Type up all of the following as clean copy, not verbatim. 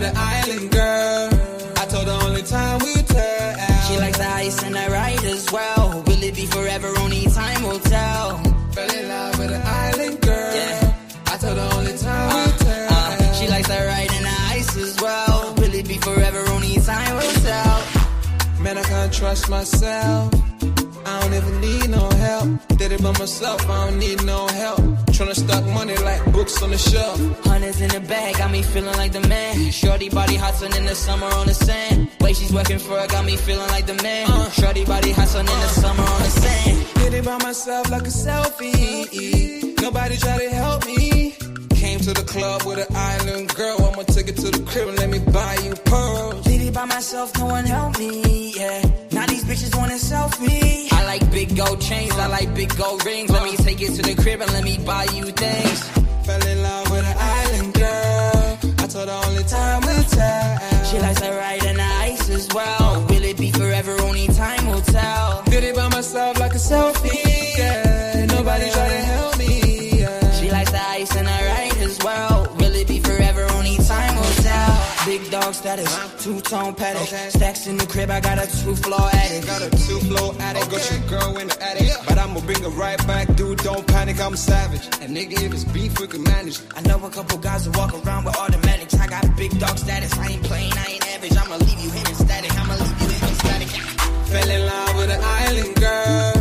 with an island girl. I told her only time we tell. She likes the ice and I ride as well. Will it be forever? Only time will tell. Fell in love with an island girl. Yeah. I told her only time we tell. She likes the ride and the ice as well. Will it be forever? Only time will tell. Man, I can't trust myself. I don't even need no help. Did it by myself, I don't need no help. Tryna stack money like books on the shelf. Hundreds in the bag, got me feeling like the man. Shorty body hot sun in the summer on the sand. Way she's working for it, got me feeling like the man. Shorty body hot sun in the summer on the sand. Did it by myself like a selfie. Nobody try to help me. Came to the club with an island girl. I'ma take it to the crib and let me buy you pearls. Did it by myself, no one helped me, yeah. Now these bitches wanna selfie. I like big gold chains, I like big gold rings. Let me take it to the crib and let me buy you things. Fell in love with an island girl. I told her only time will tell. She likes to ride in the ice as well. Will it be forever? Only time will tell. Did it by myself like a selfie, yeah. Nobody try to help me, yeah. She likes the ice and I ride as well. Will it be forever? Only time will tell. Big dog status, two-tone paddock. Stacks in the crib, I got a two-floor attic. Got a two-floor attic, got your girl in the attic. But I'ma bring her right back, dude, don't panic, I'm savage. And nigga, if it's beef, we can manage. I know a couple guys who walk around with automatics. I got big dog status, I ain't playing, I ain't average. I'ma leave you hitting static, I'ma leave you hitting static. Fell in love with an island girl.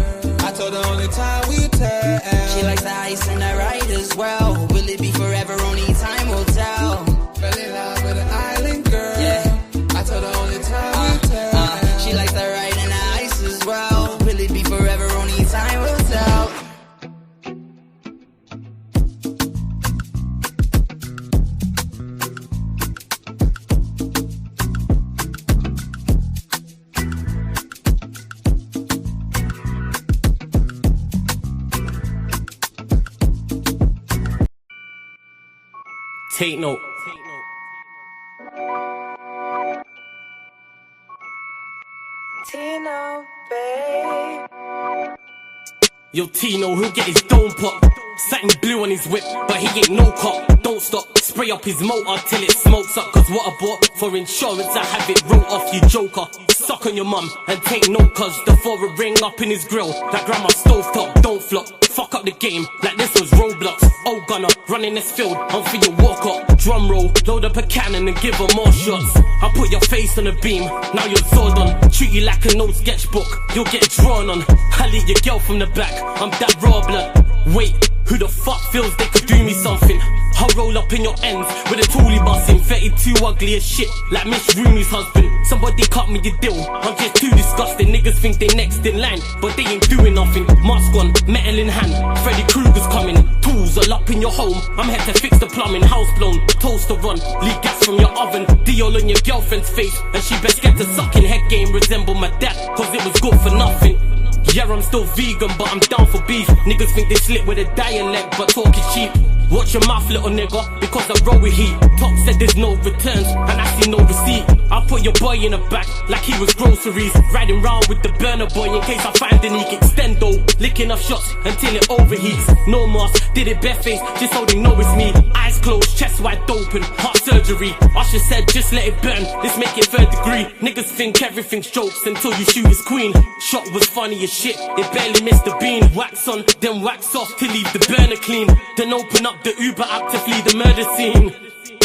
I told her only time we tell. She likes the ice and I ride as well. Will it be forever? Only time will tell. Fell in love with an island girl. Yeah. I told her only time we tell. She likes the ride and the ice as well. Will it be forever? Only time will tell. Take note. Tino, babe. Yo, Tino, he'll get his dome pop. Satin blue on his whip, but he ain't no cop. Don't stop, spray up his motor till it smokes up. Cause what I bought for insurance, I have it wrote off, you joker. Suck on your mum and take note, cause the a ring up in his grill. That grandma stovetop, don't flop. Fuck up the game like this was Roblox. Oh gunner, running this field, I'm for your walk up. Drum roll, load up a cannon and give her more shots. I put your face on the beam, now you're sword on. Treat you like an old sketchbook, you'll get drawn on. I lead your girl from the back, I'm that raw blood. Wait, who the fuck feels they could do me something? I'll roll up in your ends with a toolie bussin'. 32 ugly as shit, like Miss Rooney's husband. Somebody cut me a deal, I'm just too disgusting. Niggas think they next in line, but they ain't doing nothing. Mask on, metal in hand, Freddy Krueger's coming. Tools all up in your home, I'm here to fix the plumbing. House blown, toaster run, leak gas from your oven. Diol on your girlfriend's face, and she best get to sucking. Head game resemble my dad, cause it was good for nothing. Yeah, I'm still vegan, but I'm down for beef. Niggas think they slip with a dialect, but talk is cheap. Watch your mouth, little nigga, because I roll with heat. Top said there's no returns, and I see no receipt. I put your boy in the back, like he was groceries. Riding round with the burner boy, in case I find an eke extendo. Licking off shots until it overheats. No mask, did it barefaced, just so they know it's me. Eyes closed, chest wide open, heart surgery. Usher said just let it burn, let's make it third degree. Niggas think everything's jokes until you shoot his queen. Shot was funny as shit, it barely missed the beam. Wax on, then wax off to leave the burner clean. Then open up the Uber app to flee the murder scene.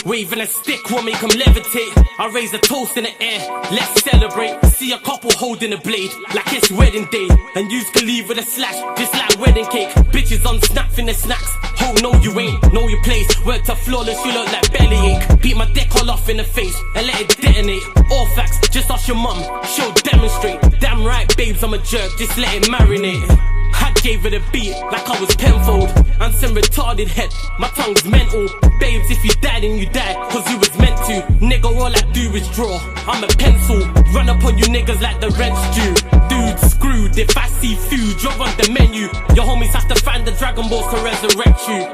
Waving a stick will make them levitate. I raise a toast in the air, let's celebrate. See a couple holding a blade, like it's wedding day. And yous can leave with a slash, just like wedding cake. Bitches on snap in the snacks. Oh no you ain't, know your place. Word to flawless, you look like bellyache. Beat my dick all off in the face, and let it detonate. All facts, just ask your mum, she'll demonstrate. Damn right babes, I'm a jerk, just let it marinate. I gave it a beat like I was Penfold. And some retarded head, my tongue's mental. Babes, if you died and you died, cause you was meant to. Nigga, all I do is draw, I'm a pencil. Run up on you niggas like the rent's due. Dude, screwed, if I see food, you're on the menu. Your homies have to find the Dragon Balls to resurrect you.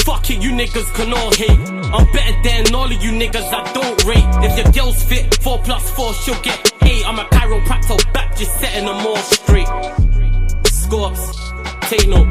Fuck it, you niggas can all hate. I'm better than all of you niggas I don't rate. If your girl's fit, 4+4, she'll get 8. I'm a chiropractor back, just setting them all straight. Scorps, take note.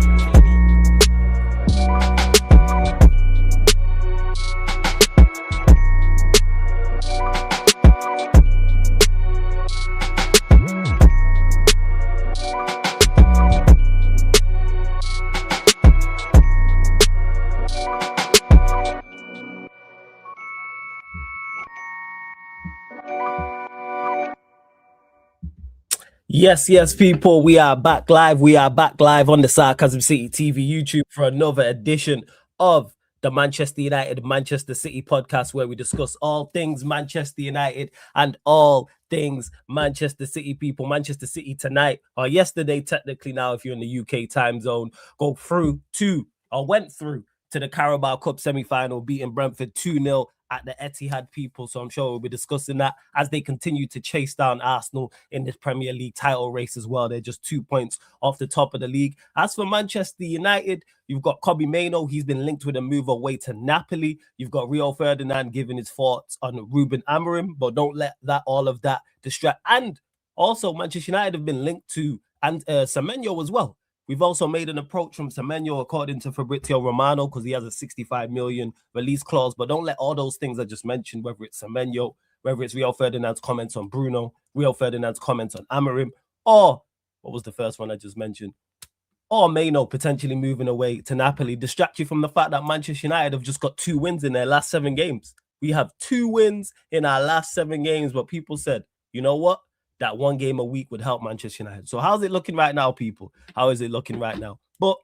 Yes, people. We are back live. We are back live on the Sarcasm City TV YouTube for another edition of the Manchester United Manchester City podcast, where we discuss all things Manchester United and all things Manchester City. People, Manchester City tonight or yesterday, technically now, if you're in the UK time zone, went through to the Carabao Cup semi-final, beating Brentford 2-0 at the Etihad, people. So I'm sure we'll be discussing that as they continue to chase down Arsenal in this Premier League title race as well. They're just 2 points off the top of the league. As for Manchester United, you've got Kobbie Mainoo. He's been linked with a move away to Napoli. You've got Rio Ferdinand giving his thoughts on Ruben Amorim, but don't let all of that distract. And also, Manchester United have been linked to Semenyo as well. We've also made an approach from Semenyo, according to Fabrizio Romano, because he has a 65 million release clause. But don't let all those things I just mentioned, whether it's Semenyo, whether it's Rio Ferdinand's comments on Bruno, Rio Ferdinand's comments on Amorim, or what was the first one I just mentioned? Or Mainoo potentially moving away to Napoli, distract you from the fact that Manchester United have just got 2 wins in their last 7 games. We have 2 wins in our last 7 games, but people said, you know what? That 1 game a week would help Manchester United. So how's it looking right now, people? How is it looking right now? But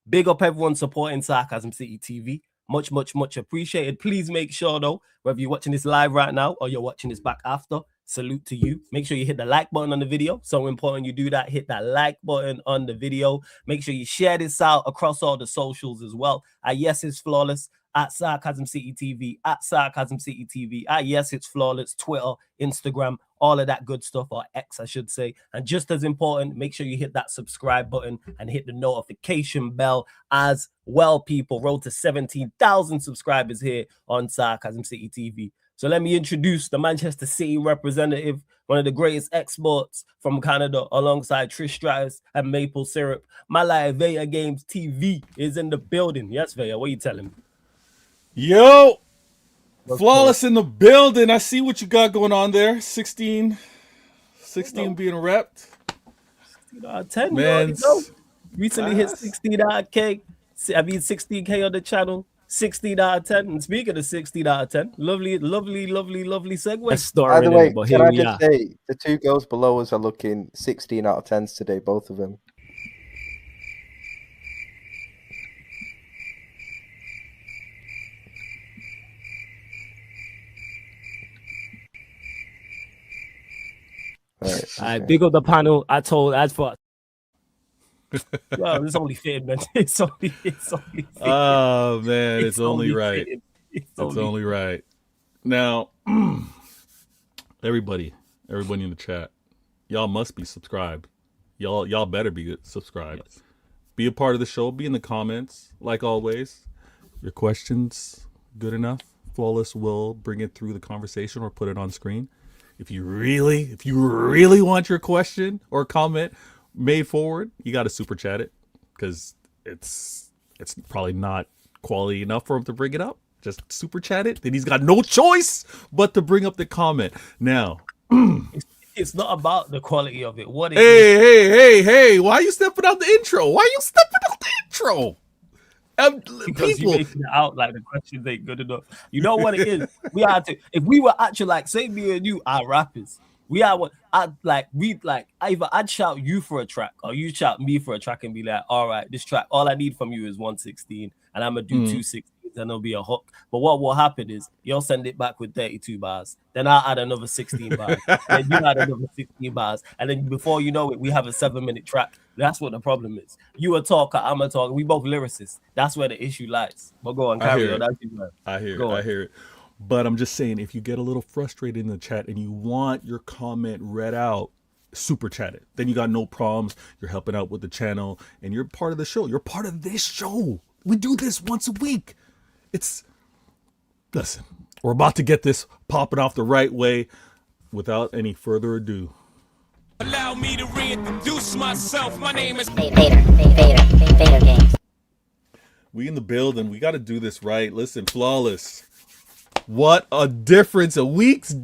big up everyone supporting Sarcasm City TV. Much appreciated. Please make sure, though, whether you're watching this live right now or you're watching this back after, salute to you. Make sure you hit the like button on the video. So important you do that. Hit that like button on the video. Make sure you share this out across all the socials as well. Yes, it's flawless. At Sarcasm City TV, at Sarcasm City TV, Yes, it's flawless, Twitter, Instagram, all of that good stuff, or X, I should say. And just as important, make sure you hit that subscribe button and hit the notification bell as well, people. Road to 17,000 subscribers here on Sarcasm City TV. So let me introduce the Manchester City representative, one of the greatest exports from Canada, alongside Trish Stratus and Maple Syrup. My live Vaya Games TV is in the building. Yes, Vaya, what are you telling me? Yo, Flawless in the building. I see what you got going on there. 16 being repped. 16 out of 10, man. Recently hit 16 out of K. I mean 16K on the channel. 16 out of 10. And speaking of 16 out of 10, lovely segue. By the way, can I just say the 2 girls below us are looking 16 out of 10s today, both of them. I big up the panel. I told as for well, it's only fitting, man. It's only fitting. Oh man, it's only right. It's only right. Now, everybody in the chat, y'all must be subscribed. Y'all better be subscribed. Yes. Be a part of the show. Be in the comments, like always. Your questions good enough? Flawless will bring it through the conversation or put it on screen. If you really want your question or comment made forward, you got to super chat it, because it's probably not quality enough for him to bring it up. Just super chat it. Then he's got no choice but to bring up the comment. Now, it's not about the quality of it. Hey! Why are you stepping out the intro? Because you're making it out like the questions ain't good enough. You know what it is? We had to, if we were actually like, say me and you are rappers, either I'd shout you for a track or you shout me for a track and be like, all right, this track, all I need from you is 116 and I'm gonna do 216 and it'll be a hook. But what will happen is you'll send it back with 32 bars, then I'll add another 16 bars, then you add another 16 bars, and then before you know it, we have a 7-minute track. That's what the problem is. You a talker, I'm a talker. We both lyricists. That's where the issue lies. But go on, carry on. I hear it. But I'm just saying, if you get a little frustrated in the chat and you want your comment read out, super chat it. Then you got no problems. You're helping out with the channel and you're part of the show. You're part of this show. We do this once a week. Listen, we're about to get this popping off the right way. Without any further ado, allow me to reintroduce myself. My name is Vader Games. We in the building. We got to do this right. Listen, Flawless. What a difference a week's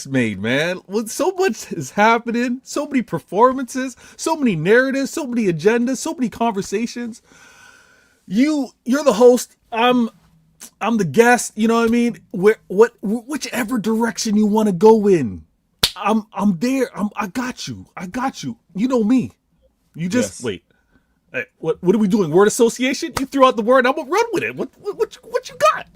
made, man. So much is happening, so many performances, so many narratives, so many agendas, so many conversations. You're the host. I'm the guest. You know what I mean? Whichever direction you want to go in, I'm there. I got you. I got you. You know me. You just Yes. wait. Hey, what are we doing? Word association? You threw out the word. I'm gonna run with it. What you got?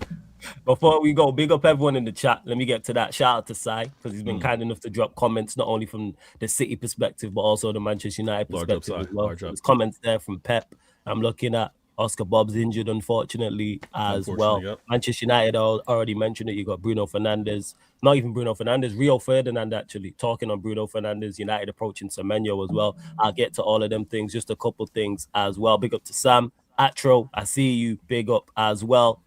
Before we go, big up everyone in the chat. Let me get to that. Shout out to Sai because he's been kind enough to drop comments not only from the City perspective but also the Manchester United Large up, perspective Sai. as well. Large up. There's comments there from Pep. I'm looking at Oscar Bob's injured, unfortunately, as well. Yep. Manchester United already mentioned it. You got Bruno Fernandes, not even Bruno Fernandes, Rio Ferdinand actually talking on Bruno Fernandes. United approaching Semenyo as well. I'll get to all of them things, just a couple things as well. Big up to Sam Atro. I see you. Big up as well.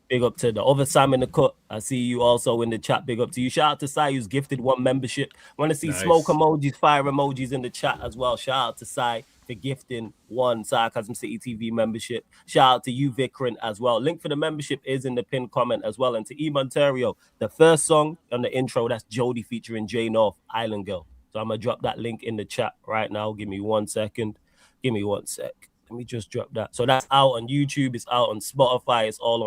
Big up to the other Sam in the cut. I see you also in the chat. Big up to you. Shout out to Sai, who's gifted 1 membership. Want to see smoke emojis, fire emojis in the chat as well. Shout out to Sai for gifting 1 Sarcasm City TV membership. Shout out to you, Vikran, as well. Link for the membership is in the pinned comment as well. And to E. Monterio, the first song on the intro, that's Jodie featuring Jay North, Island Girl. So I'm going to drop that link in the chat right now. Give me 1 second. Give me 1 sec. Let me just drop that. So that's out on YouTube. It's out on Spotify. It's out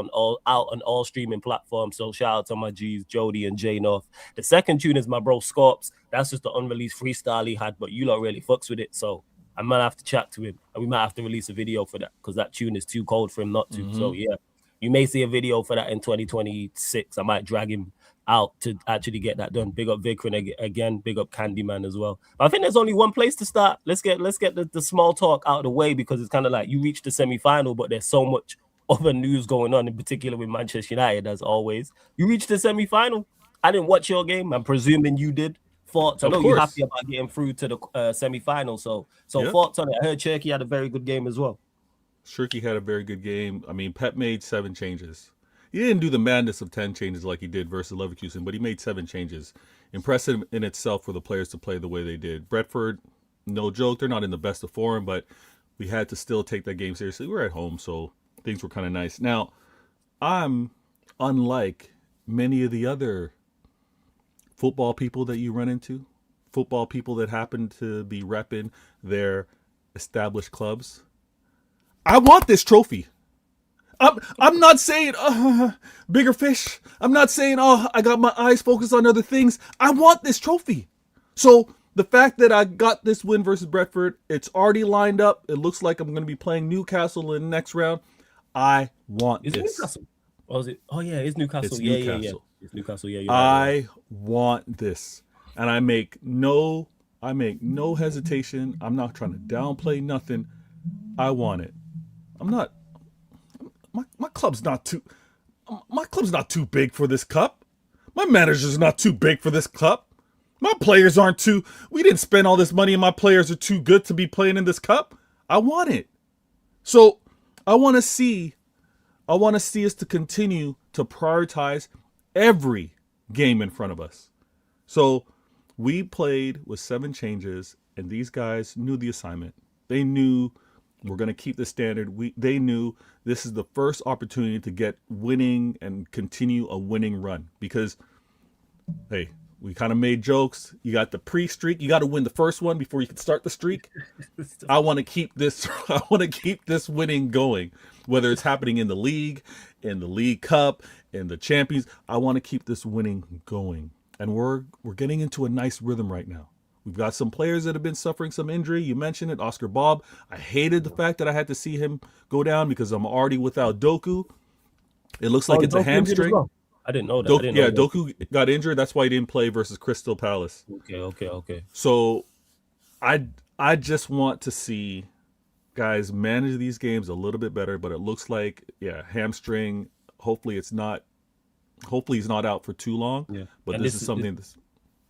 on all streaming platforms. So shout out to my G's, Jody and Jay North. The second tune is my bro Scorps. That's just the unreleased freestyle he had, but you lot really fucks with it. So I might have to chat to him, and we might have to release a video for that because that tune is too cold for him not to. So yeah, you may see a video for that in 2026. I might drag him out to actually get that done. Big up Vikran again. Big up Candyman as well. But I think there's only one place to start. Let's get the small talk out of the way because it's kind of like you reach the semi-final, but there's so much other news going on, in particular with Manchester United, as always. You reached the semi-final. I didn't watch your game. I'm presuming you did. Thoughts? I know you're happy about getting through to the semi-final. So thoughts on it? I heard Cherky had a very good game as well. Shirky had a very good game. I mean, Pep made 7 changes. He didn't do the madness of 10 changes like he did versus Leverkusen, but he made 7 changes. Impressive in itself for the players to play the way they did. Brentford, no joke, they're not in the best of form, but we had to still take that game seriously. We were at home, so things were kind of nice. Now, I'm unlike many of the other football people that you run into, football people that happen to be repping their established clubs. I want this trophy. I'm not saying bigger fish. I'm not saying I got my eyes focused on other things. I want this trophy. So the fact that I got this win versus Brentford, it's already lined up. It looks like I'm going to be playing Newcastle in the next round. I want this. Newcastle? Or is it? Oh yeah, it's Newcastle. It's Yeah. It's Newcastle. Yeah. I want this, and I make no hesitation. I'm not trying to downplay nothing. I want it. I'm not. My club's not too big for this cup. My manager's not too big for this cup. My players aren't too. We didn't spend all this money, and my players are too good to be playing in this cup. I want it. So I want to see us to continue to prioritize every game in front of us. So we played with 7 changes, and these guys knew the assignment. They knew we're going to keep the standard. They knew this is the first opportunity to get winning and continue a winning run because, hey, we kind of made jokes. You got the pre-streak. You got to win the first one before you can start the streak. I want to keep this. I want to keep this winning going, whether it's happening in the League Cup, in the Champions. I want to keep this winning going, and we're getting into a nice rhythm right now. We've got some players that have been suffering some injury. You mentioned it, Oscar Bob. I hated the fact that I had to see him go down because I'm already without Doku. It looks like it's a hamstring. Well. I didn't know that. Doku got injured. That's why he didn't play versus Crystal Palace. Okay. So I just want to see guys manage these games a little bit better, but it looks like, hamstring. Hopefully he's not out for too long. Yeah. But and this is something that's...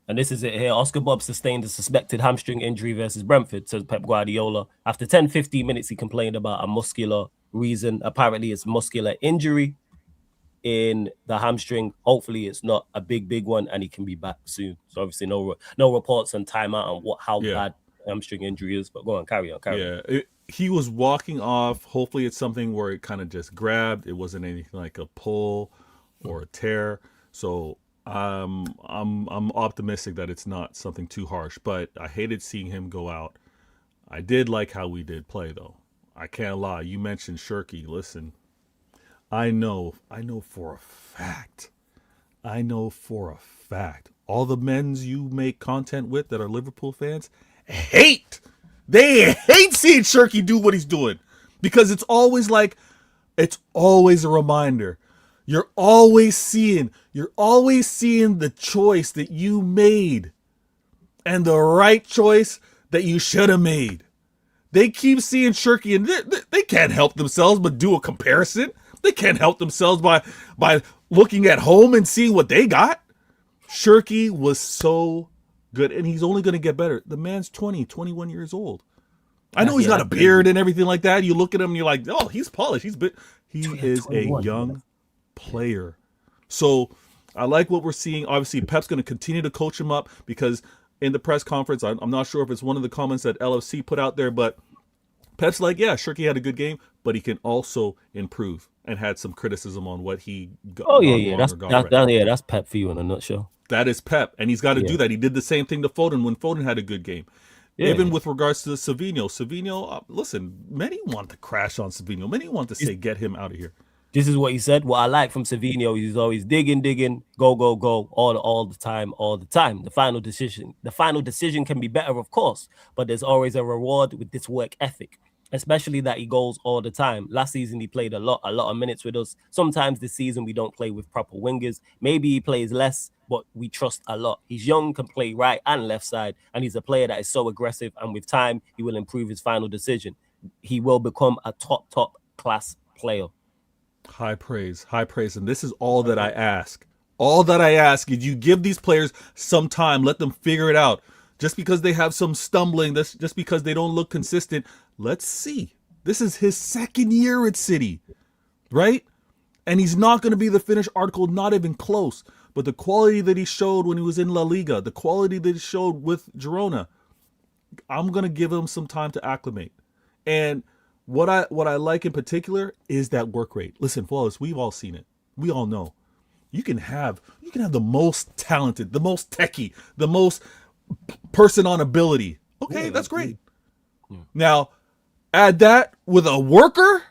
And this is it here. Oscar Bob sustained a suspected hamstring injury versus Brentford, says Pep Guardiola. After 10-15 minutes, he complained about a muscular reason. Apparently, it's muscular injury in the hamstring. Hopefully, it's not a big one, and he can be back soon. So obviously, no reports on timeout on how bad hamstring injury is. But go on, carry on. He was walking off. Hopefully, it's something where it kind of just grabbed. It wasn't anything like a pull or a tear. So I'm optimistic that it's not something too harsh, but I hated seeing him go out. I did like how we did play, though. I can't lie. You mentioned Shirky. Listen, I know for a fact, all the men's you make content with that are Liverpool fans hate. They hate seeing Shirky do what he's doing because it's always a reminder. You're always seeing the choice that you made and the right choice that you should have made. They keep seeing Shirky and they can't help themselves but do a comparison. They can't help themselves by looking at home and seeing what they got. Shirky was so good, and he's only going to get better. The man's 21 years old. I know he's got a beard and everything like that. You look at him and you're like, oh, he's polished. He is a young player. So I like what we're seeing. Obviously, Pep's going to continue to coach him up because in the press conference, I'm not sure if it's one of the comments that LFC put out there, but Pep's like, yeah, Shirky had a good game, but he can also improve, and had some criticism on what he got. Oh yeah, that's Pep for you in a nutshell. That is Pep, and he's got to do that. He did the same thing to Foden when Foden had a good game. Even with regards to Savinho, listen, many want to crash on Savinho. Many want to say, get him out of here. This is what he said. What I like from Savinho, he's always digging, go, all the time. The final decision can be better, of course, but there's always a reward with this work ethic, especially that he goes all the time. Last season, he played a lot of minutes with us. Sometimes this season, we don't play with proper wingers. Maybe he plays less, but we trust a lot. He's young, can play right and left side, and he's a player that is so aggressive, and with time, he will improve his final decision. He will become a top class player. High praise. And this is all that I ask. All that I ask is you give these players some time, let them figure it out. Just because they have some stumbling, just because they don't look consistent, let's see. This is his second year at City, right? And he's not going to be the finished article, not even close. But the quality that he showed when he was in La Liga, the quality that he showed with Girona, I'm going to give him some time to acclimate. And what I like in particular is that work rate. Listen, Flawless, we've all seen it. We all know. You can have the most talented, the most techie, the most person on ability. Okay, that's great. Yeah. Now, add that with a worker,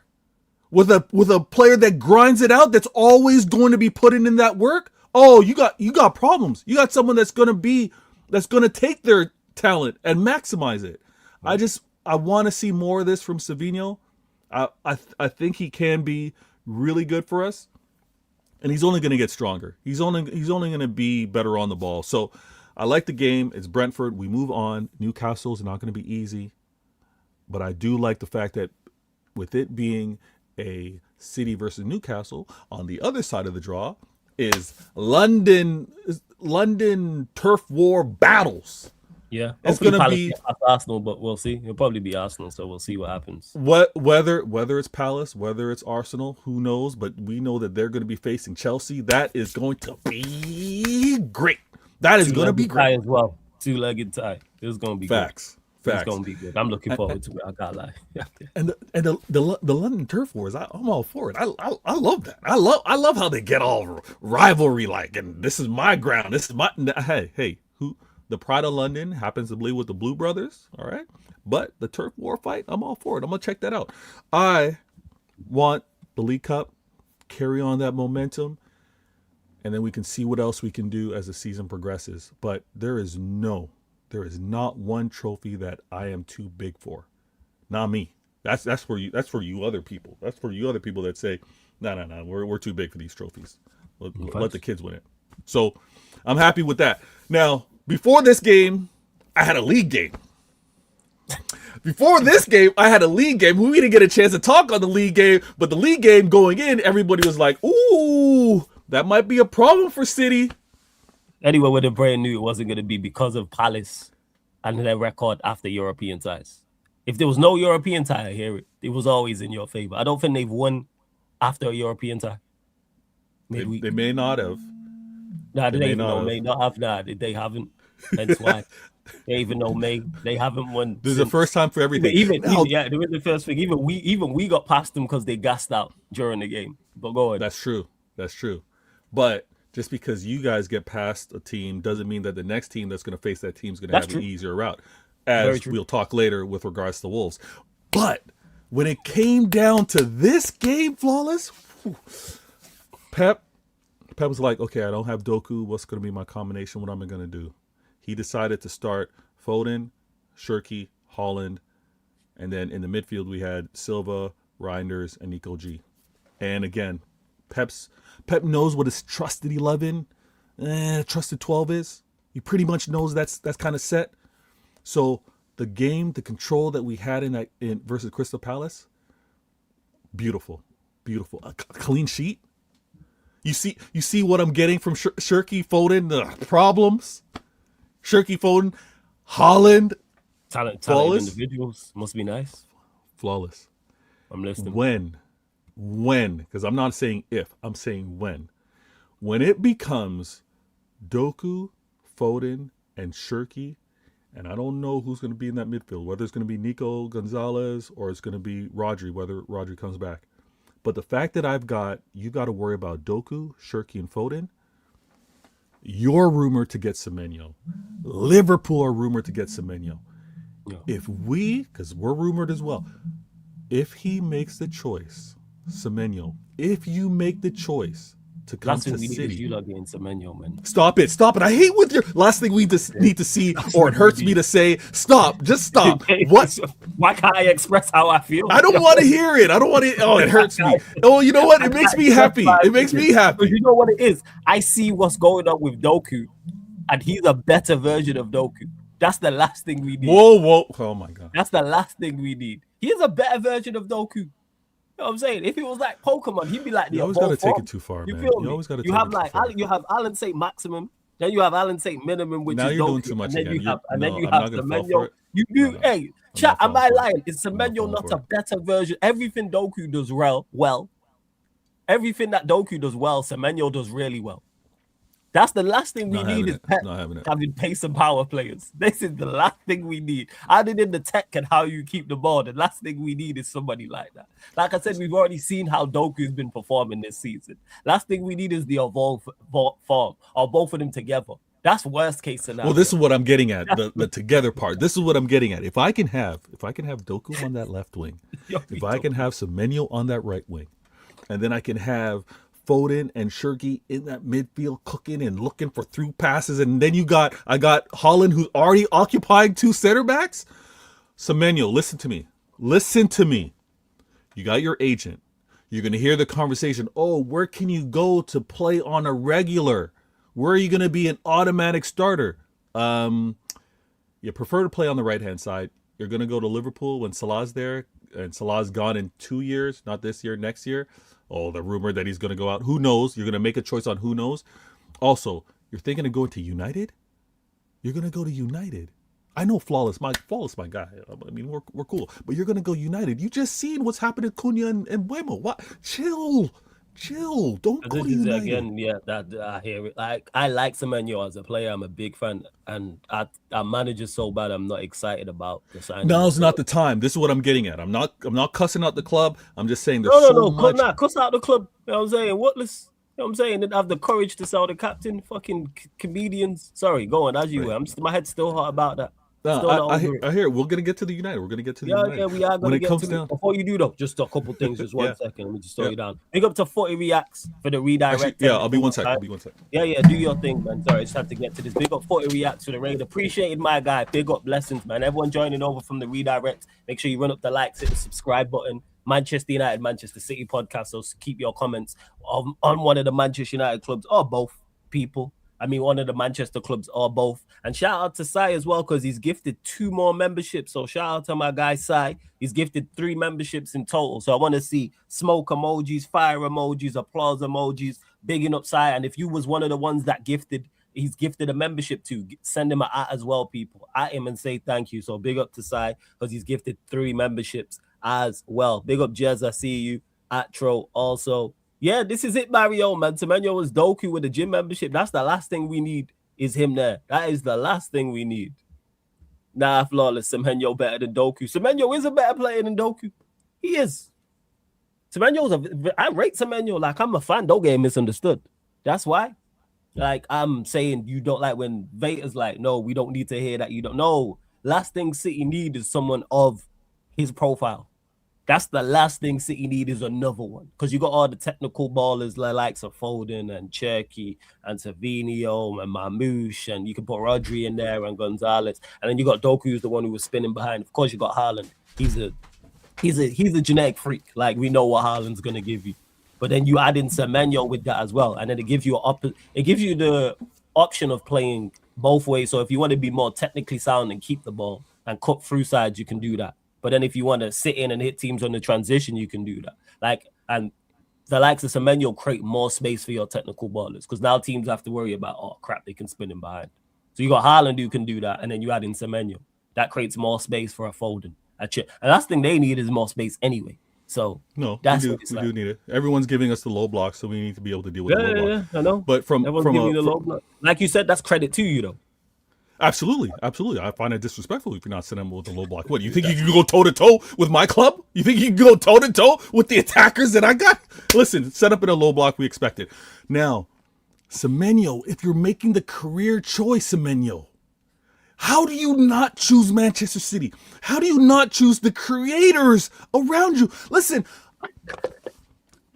with a player that grinds it out, that's always going to be putting in that work. Oh, you got problems. You got someone that's going to take their talent and maximize it. I want to see more of this from Savinho. I think he can be really good for us, and he's only going to get stronger. He's only going to be better on the ball. So I like the game. It's Brentford. We move on. Newcastle's not going to be easy, but I do like the fact that with it being a City versus Newcastle, on the other side of the draw is London turf war battles. Yeah, it's going to be Arsenal, but we'll see. It'll probably be Arsenal, so we'll see what happens. Whether it's Palace, whether it's Arsenal, who knows? But we know that they're going to be facing Chelsea. That is going to be great. That is going to be great as well. Two-legged tie. It's going to be facts. Good. It's going to be good. I'm looking forward to it. I got lie. And the London turf wars, I'm all for it. I love that. I love how they get all rivalry like. And this is my ground. This is my hey who. The pride of London happens to be with the Blue Brothers, all right? But the turf war fight, I'm all for it. I'm going to check that out. I want the League Cup, carry on that momentum, and then we can see what else we can do as the season progresses. But there is not one trophy that I am too big for. Not me. That's for you. That's for you other people. That's for you other people that say, no, we're too big for these trophies. Let the kids win it. So I'm happy with that. Now, before this game, I had a league game. Before this game, I had a league game. We didn't get a chance to talk on the league game, but the league game going in, everybody was like, ooh, that might be a problem for City. Anyway, with the brand knew it wasn't going to be because of Palace and their record after European ties. If there was no European tie, I hear it was always in your favor. I don't think they've won after a European tie. They may not have. Nah, they may not have. Nah, they haven't. That's why. They even know they haven't won. This is the first time for everything. Even there was the first thing. Even we got past them because they gassed out during the game. But go ahead. That's true. But just because you guys get past a team doesn't mean that the next team that's going to face that team is going to have an easier route. As we'll talk later with regards to the Wolves. But when it came down to this game, Flawless, Pep Pep was like, okay, I don't have Doku. What's going to be my combination? What am I going to do? He decided to start Foden, Shirky, Holland, and then in the midfield we had Silva, Reinders, and Nico G. And again, Pep knows what his trusted 11, trusted 12 is. He pretty much knows that's kind of set. So the game, the control that we had in versus Crystal Palace, beautiful. A clean sheet. You see what I'm getting from Shirky, Foden, the problems. Shirky, Foden, Holland, talented individuals must be nice. Flawless. I'm listening. When, because I'm not saying if, I'm saying when it becomes Doku, Foden, and Shirky, and I don't know who's going to be in that midfield, whether it's going to be Nico Gonzalez or it's going to be Rodri, whether Rodri comes back. But the fact that you got to worry about Doku, Shirky, and Foden, you're rumored to get Semenyo. Liverpool are rumored to get Semenyo. Yeah. Because we're rumored as well, if he makes the choice, Semenyo, if you make the choice to come to City. You lot getting Semenyo, man. Stop it. I hate with your last thing we just need to see, or it hurts me to say, just stop. What? Why can't I express how I feel? I don't want to hear it. I don't want to. Oh, it hurts me. Oh, you know what? It makes me happy. It makes me happy. You know what it is? I see what's going on with Doku, and he's a better version of Doku. That's the last thing we need. Whoa. Oh, my God. That's the last thing we need. He is a better version of Doku. You know what I'm saying? If it was like Pokemon, he'd be like the. You always got to take it too far, you man. Feel me? You always got to. You have like you have Alan St. Maximum, then you have Alan St. Minimum, which now is you're Doku, doing too much and then again. you have Semenyo. You do. No. Hey, chat. Am I lying? Is Semenyo not a better version? Everything Doku does well. Everything that Doku does well, Semenyo does really well. That's the last thing we need is having pace and power players. This is the last thing we need. Other than the tech and how you keep the ball, the last thing we need is somebody like that. Like I said, we've already seen how Doku's been performing this season. Last thing we need is the evolve form, or both of them together. That's worst case scenario. Well, this is what I'm getting at, the together part. This is what I'm getting at. If I can have Doku on that left wing, if I can have Semenyo on that right wing, and then I can have Foden and Shirky in that midfield cooking and looking for through passes, and then I got Holland, who's already occupying two center backs. Semenyo, listen to me. You got your agent. You're gonna hear the conversation. Oh, where can you go to play on a regular? Where are you gonna be an automatic starter? You prefer to play on the right hand side. You're gonna go to Liverpool when Salah's there, and Salah's gone in 2 years, not this year, next year. Oh, the rumor that he's going to go out. Who knows? You're going to make a choice on who knows. Also, you're thinking of going to United? You're going to go to United. I know Flawless, my guy. I mean, we're cool. But you're going to go United. You just seen what's happened to Cunha and Buemo. What? Chill. Don't go to United. Again, yeah, that I hear it. Like, I like Semenyo as a player. I'm a big fan. And our manager's so bad, I'm not excited about the signing. Now's not the time. This is what I'm getting at. I'm not cussing out the club. I'm just saying there's so much. Cuss out the club. You know what I'm saying? Whatless. You know what I'm saying? Didn't have the courage to sell the captain. Fucking comedians. Sorry, go on as you were. My head's still hot about that. I hear it. We're gonna get to the United. Yeah, we are gonna get to it. Before you do though, just a couple things. Just 1 second. Let me just slow you down. Big up to 40 Reacts for the redirect. Actually, I'll be 1 second. Yeah, do your thing, man. Sorry, I just had to get to this. Big up 40 Reacts for the raid. Appreciated, my guy. Big up, blessings, man. Everyone joining over from the redirect. Make sure you run up the likes, hit the subscribe button. Manchester United, Manchester City podcast. So keep your comments on one of the Manchester United clubs or both people. I mean, one of the Manchester clubs or both. And shout out to Sai as well, because he's gifted 2 more memberships. So shout out to my guy Sai. He's gifted 3 memberships in total. So I want to see smoke emojis, fire emojis, applause emojis, bigging up Sai. And if you was one of the ones that he's gifted a membership to, send him an at as well, people. At him and say thank you. So big up to Sai, because he's gifted 3 memberships as well. Big up Jez, I see you. At Tro also. Yeah, this is it, Mario, man. Semenyo was Doku with the gym membership. That's the last thing we need is him there. That is the last thing we need. Nah, Flawless. Semenyo better than Doku. Semenyo is a better player than Doku. He is. I rate Semenyo. Like, I'm a fan. Don't get misunderstood. That's why. Like, I'm saying you don't like when Vader's like, no, we don't need to hear that. You don't know. Last thing City need is someone of his profile. That's the last thing City need is another one. Because you got all the technical ballers like of Foden and Cherky and Savinio and Mamouche, and you can put Rodri in there and Gonzalez. And then you got Doku, who's the one who was spinning behind. Of course, you got Haaland. He's a genetic freak. Like, we know what Haaland's gonna give you. But then you add in Semenyo with that as well. And then it gives you the option of playing both ways. So if you want to be more technically sound and keep the ball and cut through sides, you can do that. But then if you want to sit in and hit teams on the transition, you can do that. And the likes of Semenyo create more space for your technical ballers, because now teams have to worry about, oh crap, they can spin him behind. So you got Haaland who can do that, and then you add in Semenyo. That creates more space for a Foden. And that's the thing they need is more space anyway. So no, that's we do need it. Everyone's giving us the low block, so we need to be able to deal with the low block. Yeah, I know. But low block. Like you said, that's credit to you though. Absolutely. I find it disrespectful if you're not setting them with a low block. What, you think you can go toe to toe with my club? You think you can go toe to toe with the attackers that I got? Listen, set up in a low block, we expect it. Now, Semenyo, if you're making the career choice, Semenyo, how do you not choose Manchester City? How do you not choose the creators around you? Listen,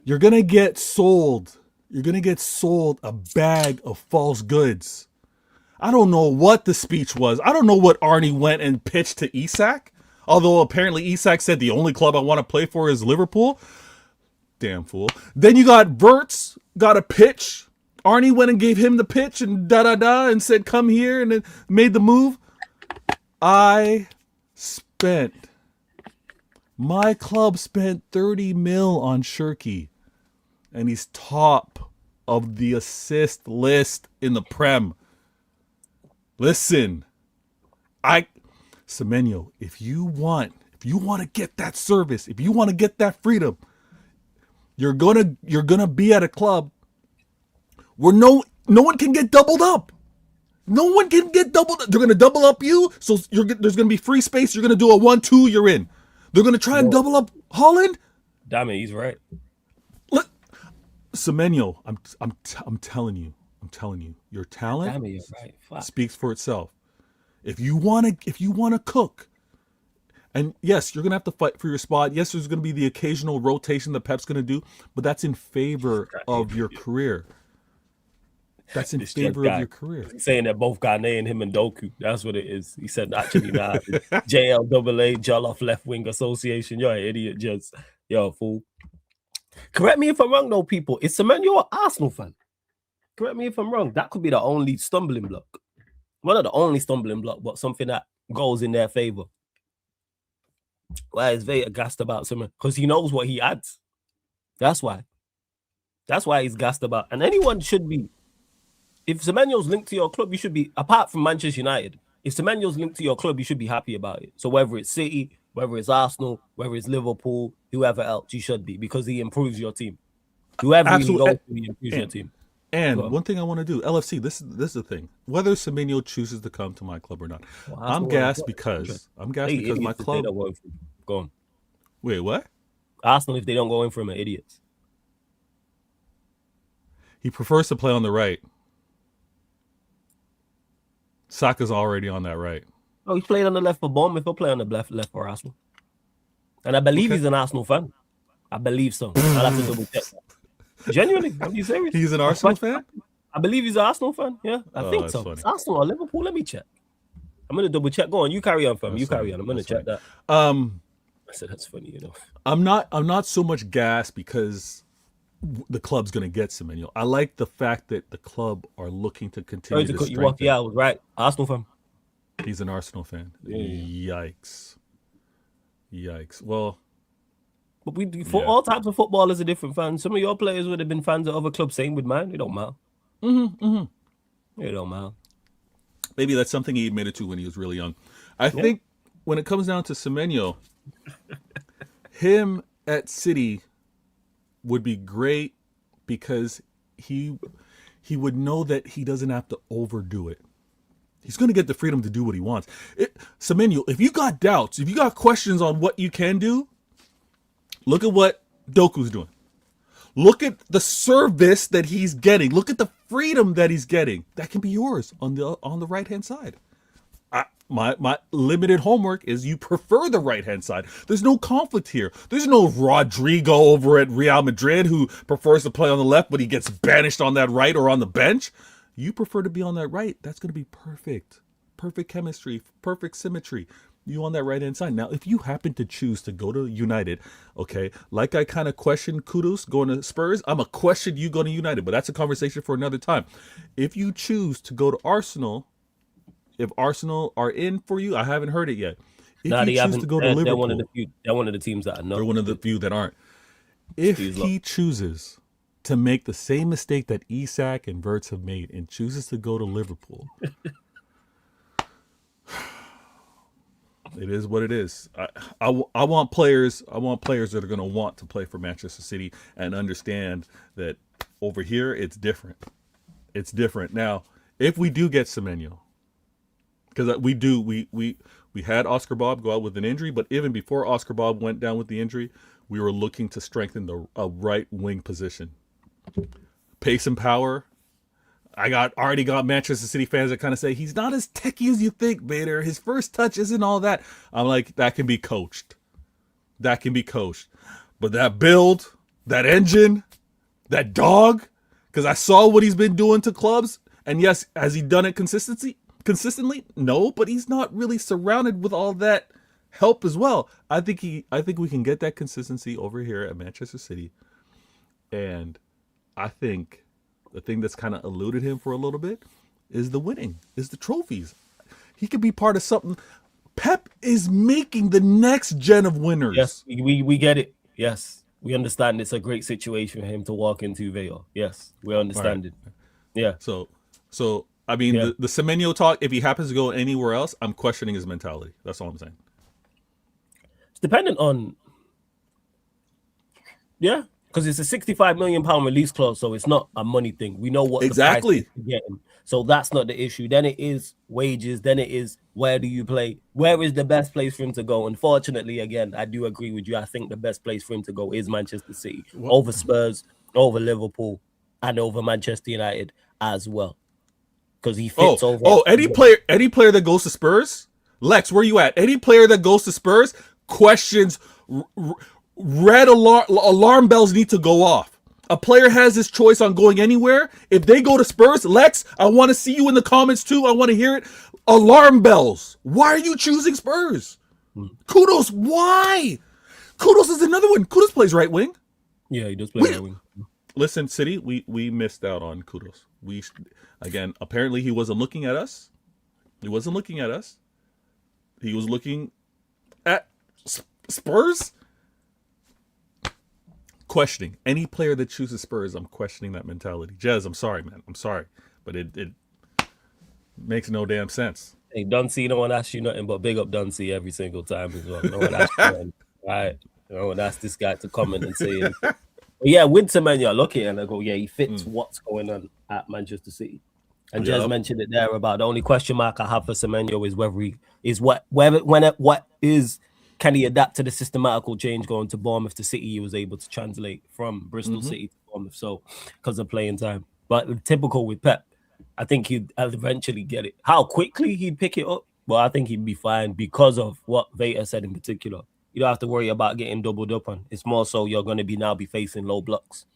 you're going to get sold. You're going to get sold a bag of false goods. I don't know what the speech was. I don't know what Arnie went and pitched to Isak. Although apparently Isak said the only club I want to play for is Liverpool. Damn fool. Then you got Verts, got a pitch. Arnie went and gave him the pitch and and said, come here, and then made the move. My club spent 30 mil on Shirky. And he's top of the assist list in the Prem. Listen, Semenyo, if you want to get that service, if you want to get that freedom, you're gonna be at a club where no one can get doubled up. No one can get doubled up. They're gonna double up you, so there's gonna be free space. You're gonna do a 1-2, you're in. They're gonna try and double up Holland. Damn it, he's right. Look, Semenyo, I'm telling you. Your talent speaks for itself. If you want to cook, and yes, you're going to have to fight for your spot. Yes, there's going to be the occasional rotation that Pep's going to do, but that's in favor of your career. That's in favor of your career. He's saying that both Ghanaian, him and Doku. That's what it is. He said, actually, nah, JLAA, Jollof Left Wing Association. You're an idiot, just. You're a fool. Correct me if I'm wrong, though, people. Is Semenyo an Arsenal fan? Correct me if I'm wrong. That could be the only stumbling block. One of the only stumbling block, but something that goes in their favor. Why is Vega gassed about something? Because he knows what he adds. That's why. That's why he's gassed about. And anyone should be. If Semenyo's linked to your club, you should be, apart from Manchester United, if Semenyo's linked to your club, you should be happy about it. So whether it's City, whether it's Arsenal, whether it's Liverpool, whoever else, you should be, because he improves your team. Whoever you go to, he improves your team. And one thing I want to do, LFC, this is the thing. Whether Semenyo chooses to come to my club or not, I'm gassed because my club. Go on. Wait, what? Arsenal, if they don't go in for him, are idiots. He prefers to play on the right. Saka's already on that right. Oh, he's playing on the left for Bournemouth. He'll play on the left for Arsenal. And I believe he's an Arsenal fan. I believe so. I'll have to double check that. Genuinely, are you serious? He's an Arsenal fan? I believe he's an Arsenal fan. Yeah, I think so. It's Arsenal or Liverpool. Let me check. I'm gonna double check. Go on, you carry on, fam. You carry on. I'm gonna check that. I said that's funny, you know. I'm not so much gassed because the club's gonna get Semenyo. I like the fact that the club are looking to continue to strengthen. Yeah, I was right. Arsenal fan. He's an Arsenal fan. Yeah. Yikes. Well. But all types of footballers are different fans. Some of your players would have been fans of other clubs. Same with mine. It don't matter. It don't matter. Maybe that's something he admitted to when he was really young. I think when it comes down to Semenyo, him at City would be great because he would know that he doesn't have to overdo it. He's going to get the freedom to do what he wants. Semenyo, if you got doubts, if you got questions on what you can do, look at what Doku's doing. Look at the service that he's getting. Look at the freedom that he's getting. That can be yours on the right-hand side. my limited homework is you prefer the right hand side. There's no conflict here. There's no Rodrigo over at Real Madrid who prefers to play on the left, but he gets banished on that right or on the bench. You prefer to be on that right. That's going to be perfect. Perfect chemistry, perfect symmetry. You on that right hand side. Now, if you happen to choose to go to United, okay, like I kind of question Kudos going to Spurs, I'm a question you going to United, but that's a conversation for another time. If you choose to go to Arsenal, if Arsenal are in for you, I haven't heard it yet. If you choose to go to Liverpool, they're one of the teams that are not. They're one of the few that aren't. If he chooses to make the same mistake that Isak and Verts have made and chooses to go to Liverpool, it is what it is. I want players. I want players that are going to want to play for Manchester City and understand that over here it's different. It's different. Now, if we do get Semenyo, because we had Oscar Bob go out with an injury, but even before Oscar Bob went down with the injury, we were looking to strengthen a right wing position. Pace and power. I already got Manchester City fans that kind of say he's not as techie as you think, Bader. His first touch isn't all that. I'm like, that can be coached. That can be coached. But that build, that engine, that dog, because I saw what he's been doing to clubs. And yes, has he done it consistently? No, but he's not really surrounded with all that help as well. I think we can get that consistency over here at Manchester City. And I think the thing that's kind of eluded him for a little bit is the winning, is the trophies. He could be part of something. Pep is making the next gen of winners. Yes, we get it. Yes, we understand it's a great situation for him to walk into Villa. Yes, we understand it. Yeah. So I mean, the Semenyo talk, if he happens to go anywhere else, I'm questioning his mentality. That's all I'm saying. It's dependent on, because it's a £65 million release clause, so it's not a money thing. We know what exactly the price is to get him. So that's not the issue. Then it is wages. Then it is where do you play? Where is the best place for him to go? Unfortunately, again, I do agree with you. I think the best place for him to go is Manchester City over Spurs, over Liverpool, and over Manchester United as well. Because he fits over. Any player that goes to Spurs, Lex, where you at? Any player that goes to Spurs, questions, red alarm bells need to go off. A player has his choice on going anywhere. If they go to Spurs, Lex, I want to see you in the comments too. I want to hear it. Alarm bells. Why are you choosing Spurs? Kudos, why? Kudos is another one. Kudos plays right wing. Yeah, he does play right wing. Listen, City, we missed out on Kudos. Again, apparently he wasn't looking at us. He was looking at Spurs. Questioning any player that chooses Spurs, I'm questioning that mentality. Jez, I'm sorry, man. I'm sorry, but it makes no damn sense. Hey, Dunsey, no one asks you nothing but big up Dunsey every single time as well. No one asks you nothing. Right? No one asks this guy to comment and say it. But yeah, with Semenyo, I look at it and I go, yeah, he fits what's going on at Manchester City. And Jez mentioned it there about the only question mark I have for Semenyo is can he adapt to the systematical change going to Bournemouth to City? He was able to translate from Bristol City to Bournemouth, so because of playing time. But typical with Pep, I think he'd eventually get it. How quickly he'd pick it up, well, I think he'd be fine because of what Veta said in particular. You don't have to worry about getting doubled up on. It's more so you're going to be facing low blocks.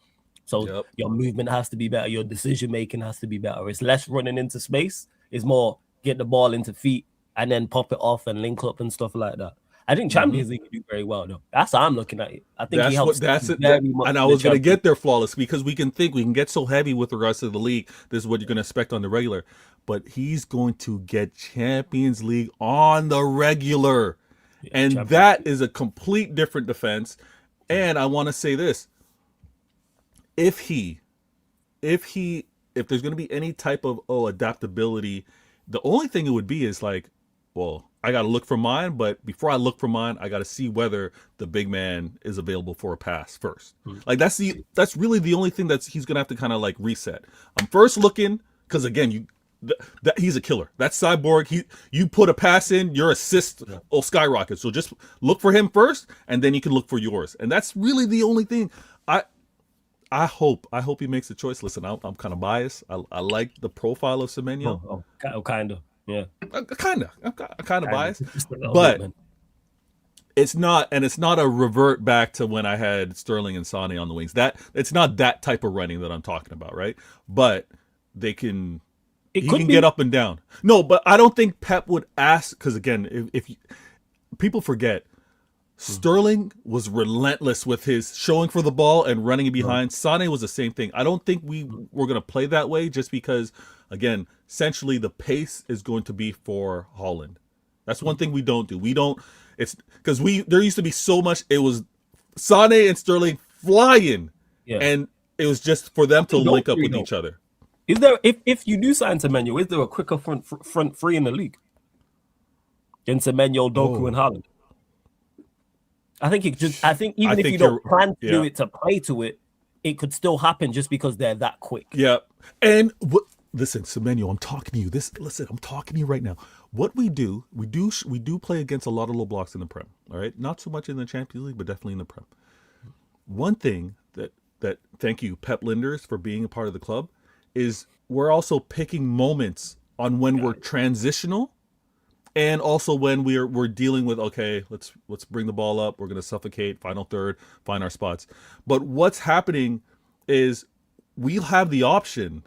So your movement has to be better. Your decision making has to be better. It's less running into space. It's more get the ball into feet and then pop it off and link up and stuff like that. I think Champions League do very well, though. That's how I'm looking at it. I think he helps. And I was going to get there flawless because we can get so heavy with regards to the league. This is what you're going to expect on the regular. But he's going to get Champions League on the regular. Yeah, and that is a complete different defense. And I want to say this. If there's going to be any type of adaptability, the only thing it would be is like, well, I got to look for mine, but before I look for mine, I got to see whether the big man is available for a pass first. Like that's really the only thing he's going to have to kind of like reset. I'm first looking because again, he's a killer. That cyborg, you put a pass in, your assist will skyrocket. So just look for him first and then you can look for yours. And that's really the only thing I hope he makes a choice. Listen, I'm kind of biased. I like the profile of Semenyo. Kind of. Yeah, Kind of biased, Just a little but bit, man. it's not a revert back to when I had Sterling and Sane on the wings. It's not that type of running that I'm talking about, right? But he can get up and down. No, but I don't think Pep would ask, because again, if people forget, Sterling was relentless with his showing for the ball and running it behind. Sane was the same thing. I don't think we were going to play that way, just because, again, essentially the pace is going to be for Holland. That's one thing we don't do. We don't. It's because there used to be so much. It was Sane and Sterling flying, and it was just for them to link up with each other. Is there, if you do sign Semenyo, is there a quicker front three in the league than Semenyo, Doku, and Haaland? I think even if you don't plan to do it to play to it, it could still happen just because they're that quick. Yeah, and listen, Semenyo, I'm talking to you. I'm talking to you right now. What we do play against a lot of low blocks in the Prem. All right, not so much in the Champions League, but definitely in the Prem. One thing that thank you, Pep Linders, for being a part of the club, is we're also picking moments on when we're transitional, and also when we're dealing with, okay, let's bring the ball up, we're going to suffocate, final third, find our spots. But what's happening is we'll have the option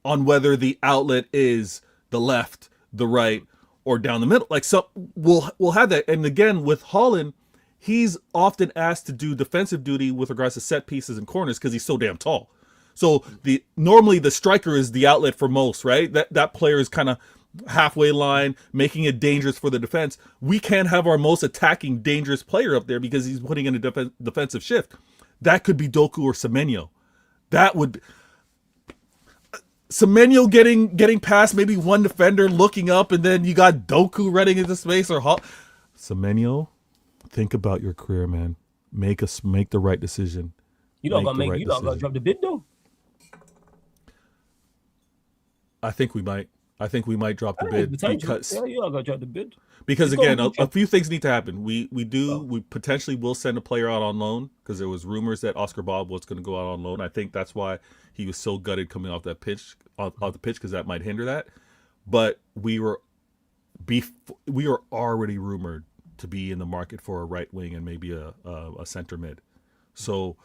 on whether the outlet is the left, the right, or down the middle. Like, so we'll have that. And again, with Holland, he's often asked to do defensive duty with regards to set pieces and corners because he's so damn tall. So normally the striker is the outlet for most, right? That player is kind of halfway line, making it dangerous for the defense. We can't have our most attacking, dangerous player up there because he's putting in a defensive shift. That could be Doku or Semenyo. That would Semenyo getting past maybe one defender, looking up, and then you got Doku running into space, or Semenyo. Think about your career, man. Make the right decision. You don't gotta drop the bid though. I think we might drop the bid because you don't gotta drop the bid. Because again, a few things need to happen. We potentially will send a player out on loan, because there was rumors that Oscar Bob was going to go out on loan. I think that's why he was so gutted coming off the pitch, because that might hinder that. But we were already rumored to be in the market for a right wing and maybe a center mid. So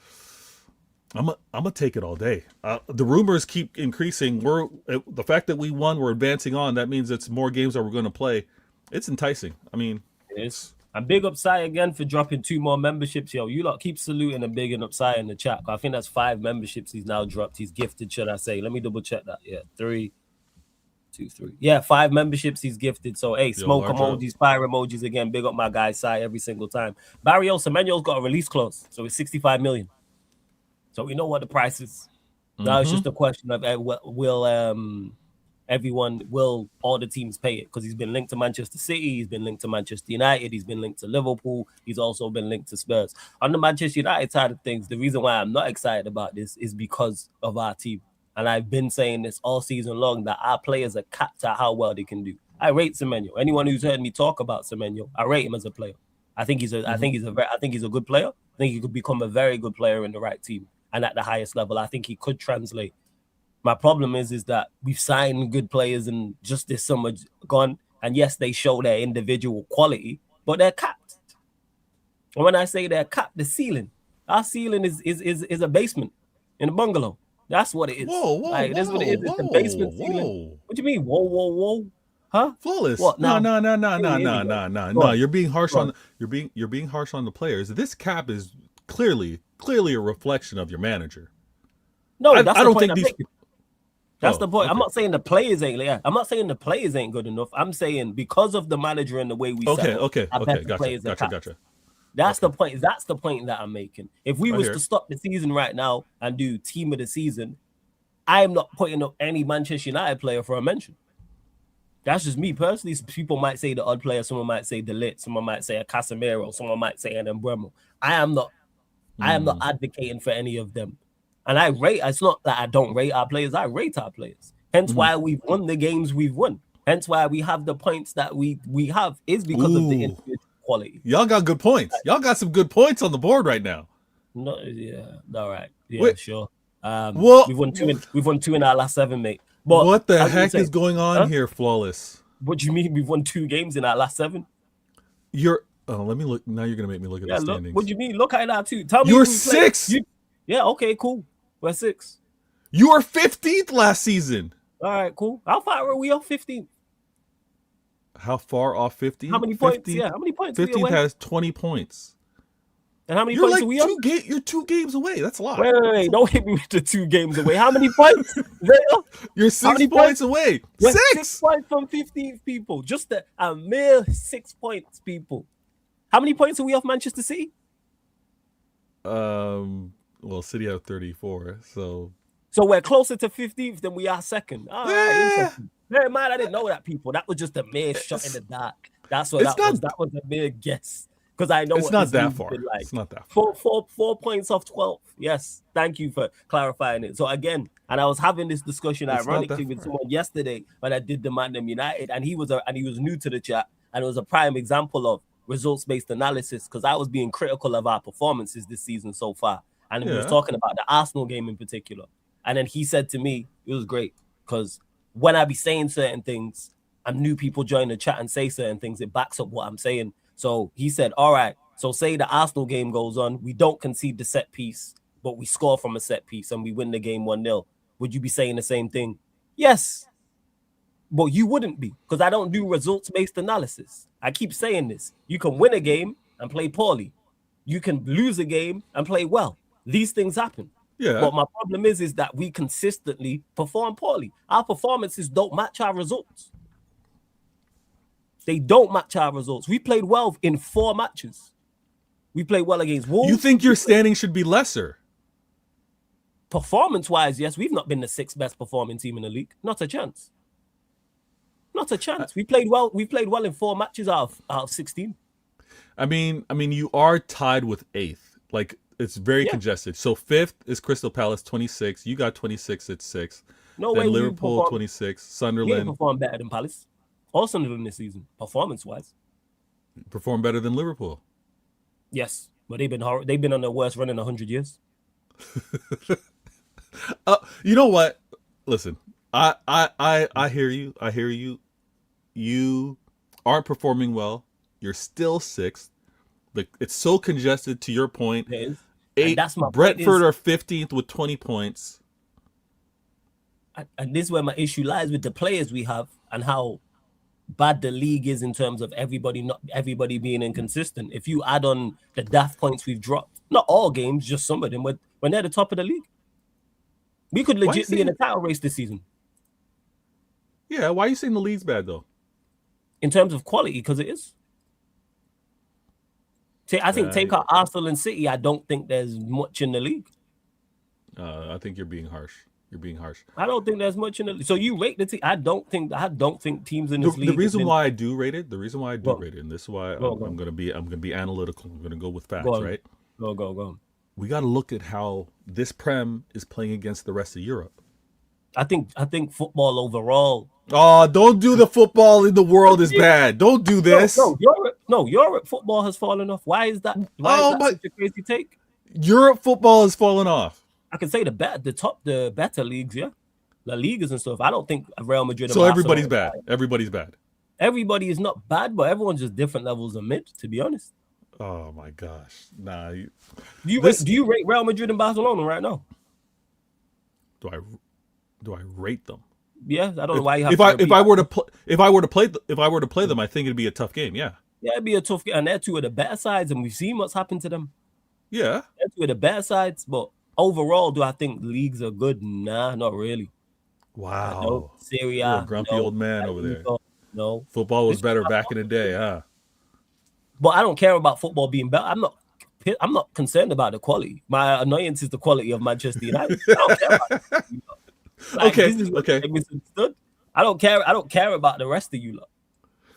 I'm gonna take it all day. The rumors keep increasing. The fact that we won, we're advancing on. That means it's more games that we're going to play. It's enticing. I mean, it's a big upside again for dropping 2 more memberships. Yo, you lot keep saluting and big and upside in the chat. I think that's 5 memberships he's now dropped. He's gifted, should I say? Let me double check that. Yeah, 3, 2, 3. Yeah, 5 memberships he's gifted. So hey, smoke emojis, fire emojis again. Big up my guy Sai every single time. Barrio Semenyo's got a release clause, so it's 65 million. So we know what the price is. Now it's just a question of will all the teams pay it? Because he's been linked to Manchester City, he's been linked to Manchester United, he's been linked to Liverpool, he's also been linked to Spurs. On the Manchester United side of things, the reason why I'm not excited about this is because of our team. And I've been saying this all season long, that our players are capped at how well they can do. I rate Semenyo. Anyone who's heard me talk about Semenyo, I rate him as a player. I think he's a good player. I think he could become a very good player in the right team and at the highest level. I think he could translate. My problem is that we've signed good players and just this summer gone. And yes, they show their individual quality, but they're capped. And when I say they're capped, the ceiling, our ceiling is a basement in a bungalow. That's what it is. Whoa, that's what it is. It's the basement ceiling. What do you mean? Whoa. Huh? Flawless. What? No. No, you're being harsh on you're being harsh on the players. This cap is clearly a reflection of your manager. No, I don't think these. That's the point. Okay. I'm not saying the players ain't. Yeah, I'm not saying the players ain't good enough. I'm saying because of the manager and the way we. Okay. Gotcha. That's the point. That's the point that I'm making. If we was to stop the season right now and do team of the season, I am not putting up any Manchester United player for a mention. That's just me personally. People might say the odd player. Someone might say De Ligt. Someone might say a Casemiro. Someone might say an Mbeumo. I am not advocating for any of them. And I rate, it's not that I don't rate our players, I rate our players. Hence why we've won the games we've won. Hence why we have the points that we have is because of the individual quality. Y'all got good points. Y'all got some good points on the board right now. No, yeah, all right. Yeah, Wait. Sure. Well, we've won two in our last 7, mate. But what the heck is going on here, Flawless? What do you mean? We've won 2 games in our last 7? Let me look. Now you're gonna make me look at Yeah, the look. standings. What do you mean? Look at that too. Tell me You're who we played. 6th. Yeah, okay, cool. We're 6. You were 15th last season. All right, cool. How far are we off 15? How far off 15? How many points? Yeah, how many points? 15th has 20 points. And how many You're points like are we on? You're 2 games away. That's a lot. Wait. Don't hit me with the 2 games away. How many points? You're 6 points away. We're 6 6 points from 15th, people. Just a mere 6 points, people. How many points are we off Manchester City? Well, City have 34, so we're closer to 15th than we are 2nd. All right, interesting. Never mind, I didn't know that, people. That was just a mere shot in the dark. That's what that was. That was a mere guess. Because I know it's what not this that league's far. been like. It's not that far. 4 points off 12. Yes, thank you for clarifying it. So again, and I was having this discussion ironically with someone yesterday when I did the Man United, and he was new to the chat, and it was a prime example of results-based analysis because I was being critical of our performances this season so far, and we was talking about the Arsenal game in particular. And then he said to me, it was great because when I be saying certain things, and new people join the chat and say certain things, it backs up what I'm saying. So he said, all right, so say the Arsenal game goes on, we don't concede the set piece, but we score from a set piece and we win the game 1-0. Would you be saying the same thing? Yes. But you wouldn't be, because I don't do results-based analysis. I keep saying this. You can win a game and play poorly. You can lose a game and play well. These things happen. Yeah. But my problem is that we consistently perform poorly. Our performances don't match our results. They don't match our results. We played well in 4 matches. We played well against Wolves. You think your standing should be lesser? Performance-wise, yes. We've not been the 6th best performing team in the league. Not a chance. Not a chance. We played well. We played well in 4 matches out of 16. I mean, you are tied with 8th. Like, it's very congested. So 5th is Crystal Palace, 26. You got 26 at 6th. No then way. Liverpool, 26. Sunderland. We performed better than Palace. Or Sunderland this season, performance-wise. Performed better than Liverpool. Yes, but they've been on the worst run in 100 years. You know what? Listen, I hear you. I hear you. You aren't performing well. You're still 6th. But it's so congested. To your point, It is. 8. That's my Brentford are 15th with 20 points. And this is where my issue lies with the players we have and how bad the league is in terms of not everybody being inconsistent. If you add on the daft points we've dropped, not all games, just some of them, when they're the top of the league, we could legit be in a title race this season. Yeah, why are you saying the league's bad though? In terms of quality, because it is. I think take out Arsenal and City, I don't think there's much in the league. I think you're being harsh. You're being harsh. I don't think there's much in the league. So you rate the team. I don't think teams in this league. The reason why I do rate it, and this is why I'm gonna be analytical. I'm gonna go with facts, right? Go. We got to look at how this Prem is playing against the rest of Europe. I think football overall. Oh, don't do the football in the world is bad. Don't do this. Europe football has fallen off. Why is that? Why is that such a crazy take? Europe football has fallen off. I can say the better leagues, yeah, La Ligas and stuff. I don't think Real Madrid. So everybody's bad. Everybody's bad. Everybody is not bad, but everyone's just different levels of mid. To be honest. Oh my gosh! Nah. Do you rate Real Madrid and Barcelona right now? Do I rate them? Yeah, I don't know why you have. If I were to play them, I think it'd be a tough game. Yeah. Yeah, it'd be a tough game, and they're 2 of the better sides, and we've seen what's happened to them. Yeah. They're 2 of the better sides, but overall, do I think leagues are good? Nah, not really. Wow. No, Serie A. You're a grumpy old man over there. No. Football was better back in the day, huh? But I don't care about football being better. I'm not concerned about the quality. My annoyance is the quality of Manchester United. I don't care about it. Okay. Misunderstood. I don't care about the rest of you lot.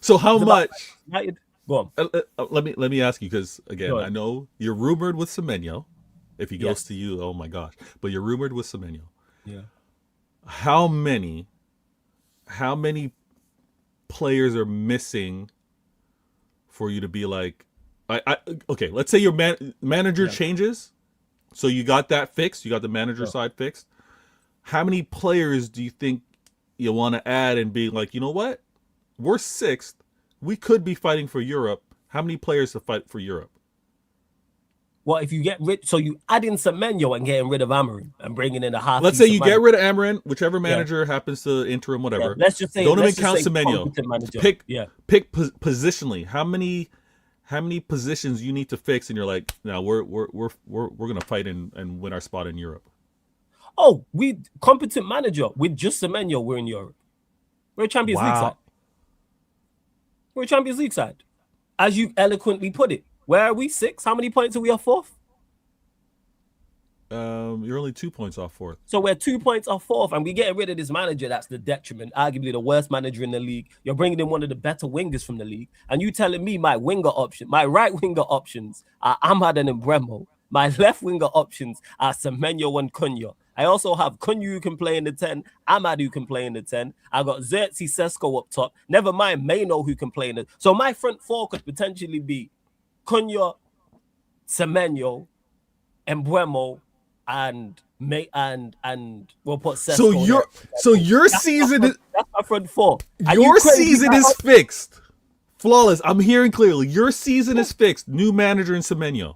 So how much? United. Go on. Let me ask you, because again, I know you're rumored with Semenyo. If he goes to you, oh my gosh! But you're rumored with Semenyo. Yeah. How many players are missing for you to be like, okay? Let's say your manager changes, so you got that fixed. You got the manager side fixed. How many players do you think you want to add and be like, you know what? we're 6th. We could be fighting for Europe. How many players to fight for Europe? Well, if you get rid, so you add in Semenyo and getting rid of Amarin and bringing in a half. Let's say you get rid of Amarin, whichever manager happens to interim, whatever. Yeah. Let's just say don't even count Semenyo. Pick positionally. How many positions you need to fix, and you're like, no, we're gonna fight and win our spot in Europe. Oh, we competent manager with just Semenyo. We're in Europe. We're a Champions League side. We're a Champions League side, as you eloquently put it. Where are we? 6? How many points are we off 4th? You're only 2 points off 4th. So we're 2 points off 4th, and we getting rid of this manager. That's the detriment. Arguably the worst manager in the league. You're bringing in one of the better wingers from the league, and you telling me my right winger options are Ahmad and Mbeumo. My left winger options are Semenyo and Cunha. I also have Cunha who can play in the 10, Ahmad who can play in the 10. I got Xerxes Sesko up top. Never mind Maino who can play in it. So my front four could potentially be Cunha, Semenyo, Mbeumo, and we'll put Sesko. So your season is that's my front four. Your season is fixed. Flawless. I'm hearing clearly. Your season is fixed. New manager in Semenyo.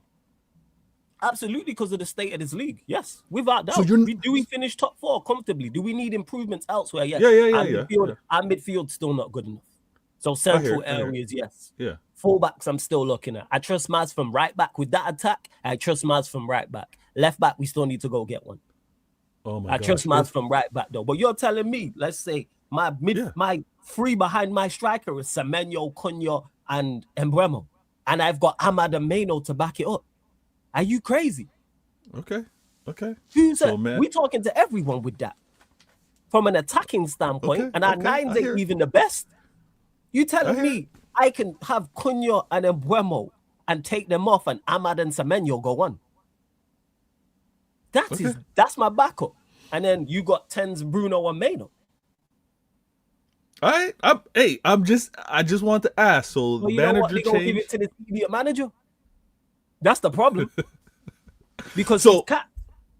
Absolutely, because of the state of this league. Yes, without doubt. So do we finish top 4 comfortably? Do we need improvements elsewhere? Yes. Yeah. Our midfield's still not good enough. So central areas, yes. Yeah. Fullbacks, I'm still looking at. I trust Maz from right back with that attack. I trust Maz from right back. Left back, we still need to go get one. Oh my! I trust Maz from right back though. But you're telling me, let's say my three behind my striker is Semenyo, Cunha, and Mbeumo, and I've got Ahmad and Maino to back it up. Are you crazy? Okay. We talking to everyone with that. From an attacking standpoint, and our nines ain't even the best. You telling me I can have Cunha and Mbeumo and take them off and Ahmad and Semenyo go on? That's my backup. And then you got 10s Bruno and Maino. I just want to ask. So the manager they changed. Gonna give it to the idiot manager. That's the problem. Because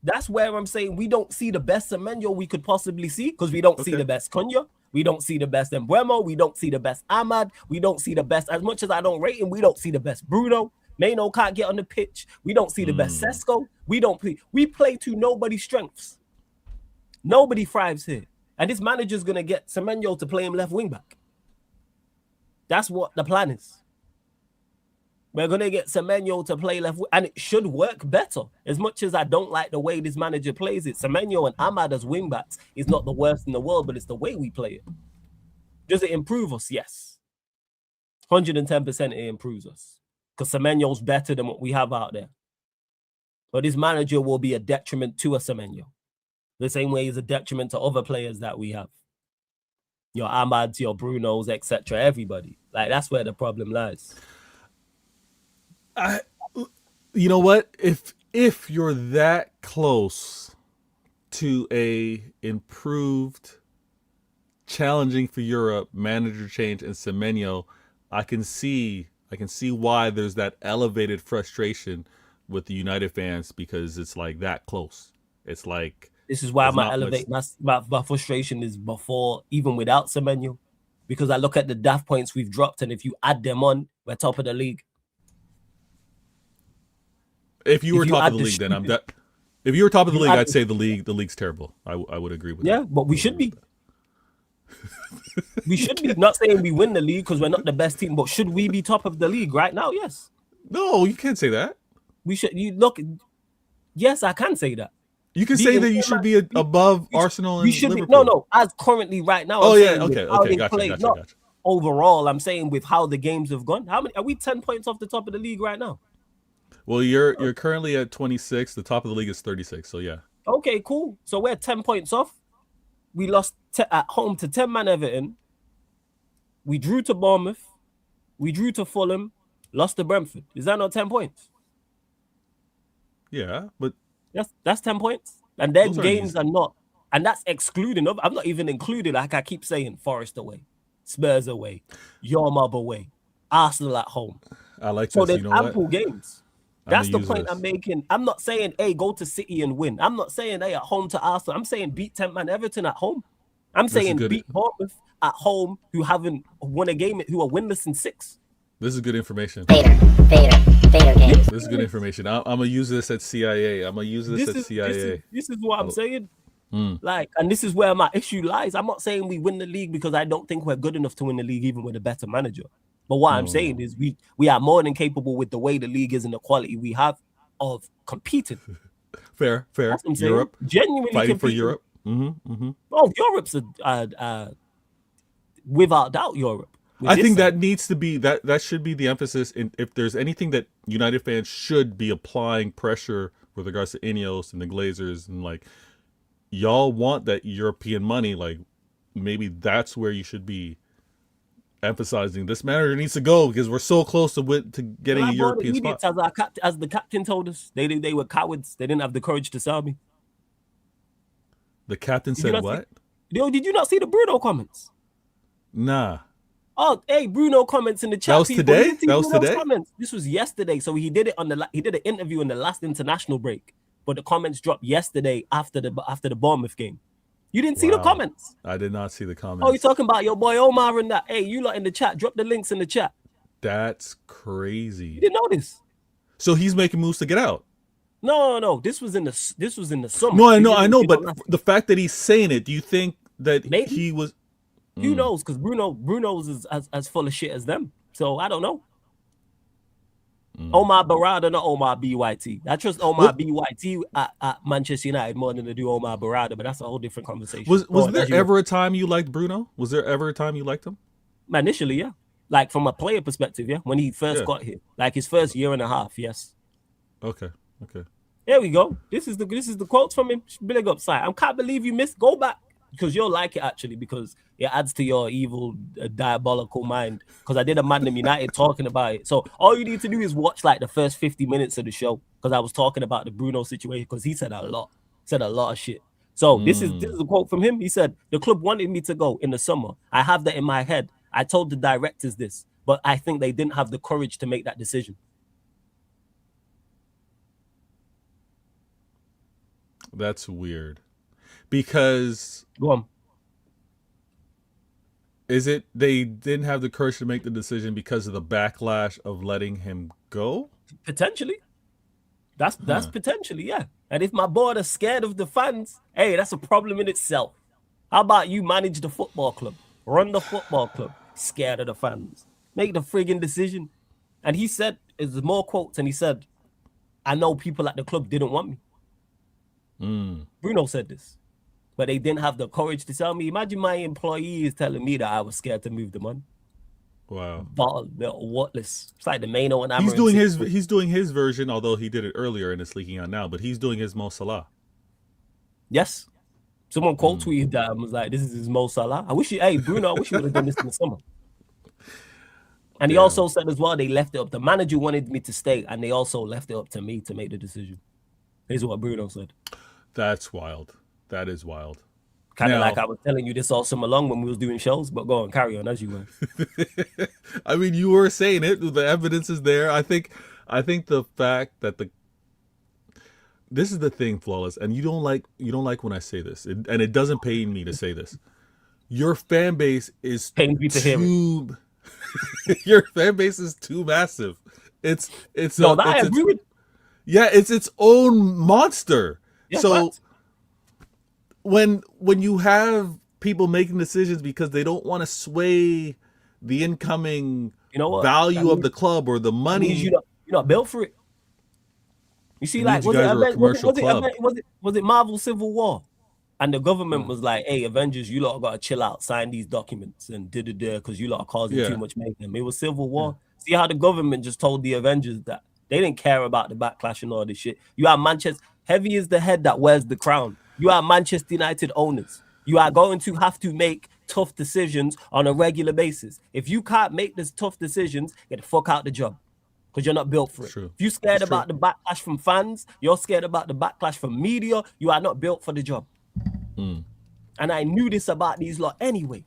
that's where I'm saying we don't see the best Semenyo we could possibly see, because we don't see the best Cunha, we don't see the best Mbeumo, we don't see the best Ahmad, we don't see the best, as much as I don't rate him, we don't see the best Bruno. Maino can't get on the pitch. We don't see the best Sesko. We play to nobody's strengths. Nobody thrives here. And this manager's gonna get Semenyo to play him left wing back. That's what the plan is. We're going to get Semenyo to play left, and it should work better. As much as I don't like the way this manager plays it, Semenyo and Ahmad as wingbacks is not the worst in the world, but it's the way we play it. Does it improve us? Yes. 110% it improves us. Because Semenyo's better than what we have out there. But this manager will be a detriment to a Semenyo. The same way he's a detriment to other players that we have. Your Ahmads, your Brunos, etc. Everybody. Like, that's where the problem lies. You know what? If you're that close to a improved, challenging for Europe manager change in Semenyo, I can see why there's that elevated frustration with the United fans, because it's like that close. It's like this is why my frustration is before, even without Semenyo, because I look at the DAF points we've dropped, and if you add them on, we're top of the league. If you were top of the league, then if you were top of the league, I'd say the league's terrible. I would agree with that. Yeah, but we should be. We should be. Not saying we win the league because we're not the best team, but should we be top of the league right now? Yes. No, you can't say that. We should. You look. Yes, I can say that. You can say that you should be above Arsenal and Liverpool. No. As currently right now. Okay. Gotcha. Overall, I'm saying with how the games have gone. How many are we? 10 points off the top of the league right now. Well, you're currently at 26. The top of the league is 36. So yeah. Okay, cool. So we're 10 points off. We lost at home to 10-man Everton. We drew to Bournemouth. We drew to Fulham. Lost to Brentford. Is that not 10 points? Yeah, but that's 10 points. And then games are not. And that's excluding. I'm not even including, like I keep saying, Forest away, Spurs away, your mob away, Arsenal at home. I like so this. there's ample games. That's the point I'm making. I'm not saying, hey, go to City and win. I'm not saying, hey, at home to Arsenal. I'm saying beat 10-man Everton at home I'm This is saying good. beat Bournemouth at home, who haven't won a game, who are winless in 6. This is good information. Vader games. This is good information. I'm gonna use this at CIA. I'm gonna use this at CIA. This is what I'm saying. Mm. Like, and this is where my issue lies. I'm not saying we win the league because I don't think we're good enough to win the league, even with a better manager. But what I'm saying is we are more than capable with the way the league is and the quality we have of competing. Fair. That's what I'm saying. Europe, Genuinely fighting for competing. Europe. Oh, Europe's without doubt Europe. I think that needs to be that should be the emphasis. And if there's anything that United fans should be applying pressure with regards to Ineos and the Glazers, and like, y'all want that European money, like maybe that's where you should be emphasizing this manager needs to go, because we're so close to getting a European spot. As the captain told us, they were cowards. They didn't have the courage to sell me. The captain said what? Did you not see the Bruno comments? Nah. Oh, hey, Bruno comments in the chat. That was today? That was today? Comments. This was yesterday. So he did it he did an interview in the last international break, but the comments dropped yesterday after the Bournemouth game. You didn't see the comments? I did not see the comments. Oh, you're talking about your boy Omar and that. Hey, you lot in the chat, drop the links in the chat. That's crazy. You didn't know this? So he's making moves to get out. No. This was in the summer. No, I know, but the fact that he's saying it, do you think that he was? Who knows? Because Bruno's is as full of shit as them. So I don't know. Omar Barada, not Omar BYT. I trust Omar BYT at Manchester United more than I do Omar Barada, but that's a whole different conversation. Was there ever a time you liked Bruno? Was there ever a time you liked him? Initially, yeah. Like from a player perspective, yeah. When he first got here, like his first year and a half, yes. Okay. There we go. This is the quotes from him. Big up side. I can't believe you missed. Go back because you'll like it actually, because it adds to your evil, diabolical mind. Because I did a Man United talking about it. So all you need to do is watch like the first 50 minutes of the show, because I was talking about the Bruno situation, because he said a lot of shit. So this is a quote from him. He said, "The club wanted me to go in the summer. I have that in my head. I told the directors this, but I think they didn't have the courage to make that decision." That's weird. Because go on. Is it they didn't have the courage to make the decision because of the backlash of letting him go? Potentially. That's potentially, yeah. And if my board are scared of the fans, hey, that's a problem in itself. How about you manage the football club? Run the football club, scared of the fans. Make the friggin' decision. And he said, there's more quotes, and he said, "I know people at the club didn't want me." Bruno said this, but they didn't have the courage to tell me. Imagine my employees telling me that I was scared to move them on. Wow. Whatless. It's like the main one. He's doing his version, although he did it earlier and it's leaking out now, but he's doing his Mo Salah. Yes. Someone quote tweeted that and was like, "This is his Mo Salah." I wish you would have done this in the summer. And he also said as well, they left it up. The manager wanted me to stay, and they also left it up to me to make the decision. Here's what Bruno said. That's wild. That is wild. Kind of like I was telling you this all summer long when we was doing shows, but go on, carry on as you were. I mean, you were saying it. The evidence is there. I think the fact that this is the thing, Flawless, and you don't like when I say this, and it doesn't pain me to say this. Your fan base is too. Your fan base is too massive. I agree with. Yeah, it's its own monster. Yeah, so when you have people making decisions because they don't want to sway the incoming value of the club or the money, you're not built for it. You see, like was it Marvel Civil War, and the government was like, "Hey, Avengers, you lot gotta chill out, sign these documents, and because you lot are causing too much mayhem." It was Civil War. See how the government just told the Avengers that. They didn't care about the backlash and all this shit. You are Manchester. Heavy is the head that wears the crown. You are Manchester United owners. You are going to have to make tough decisions on a regular basis. If you can't make these tough decisions, get the fuck out the job, because you're not built for it. True. If you're scared about the backlash from fans, you're scared about the backlash from media, you are not built for the job. And I knew this about these lot anyway.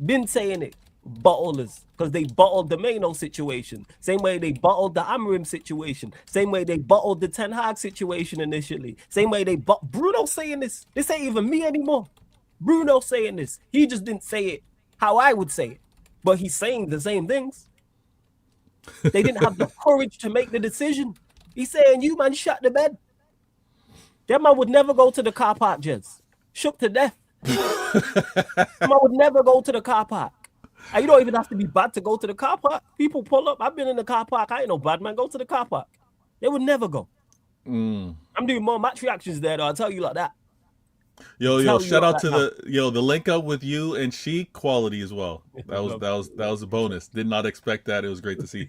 Been saying it. Bottlers, because they bottled the Mano situation, same way they bottled the Amorim situation, same way they bottled the Ten Hag situation initially, same way they Bruno saying this ain't even me anymore. Bruno saying this. He just didn't say it how I would say it, but he's saying the same things. They didn't have the courage to make the decision. He's saying, you man, shut the bed. That man would never go to the car park, Jez. Shook to death. That man would never go to the car park. And you don't even have to be bad to go to the car park. People pull up. I've been in the car park. I ain't no bad man. Go to the car park. They would never go. I'm doing more match reactions there, though. I'll tell you like that. Yo, shout out to the link up with you and She, quality as well. That was a bonus. Did not expect that. It was great to see.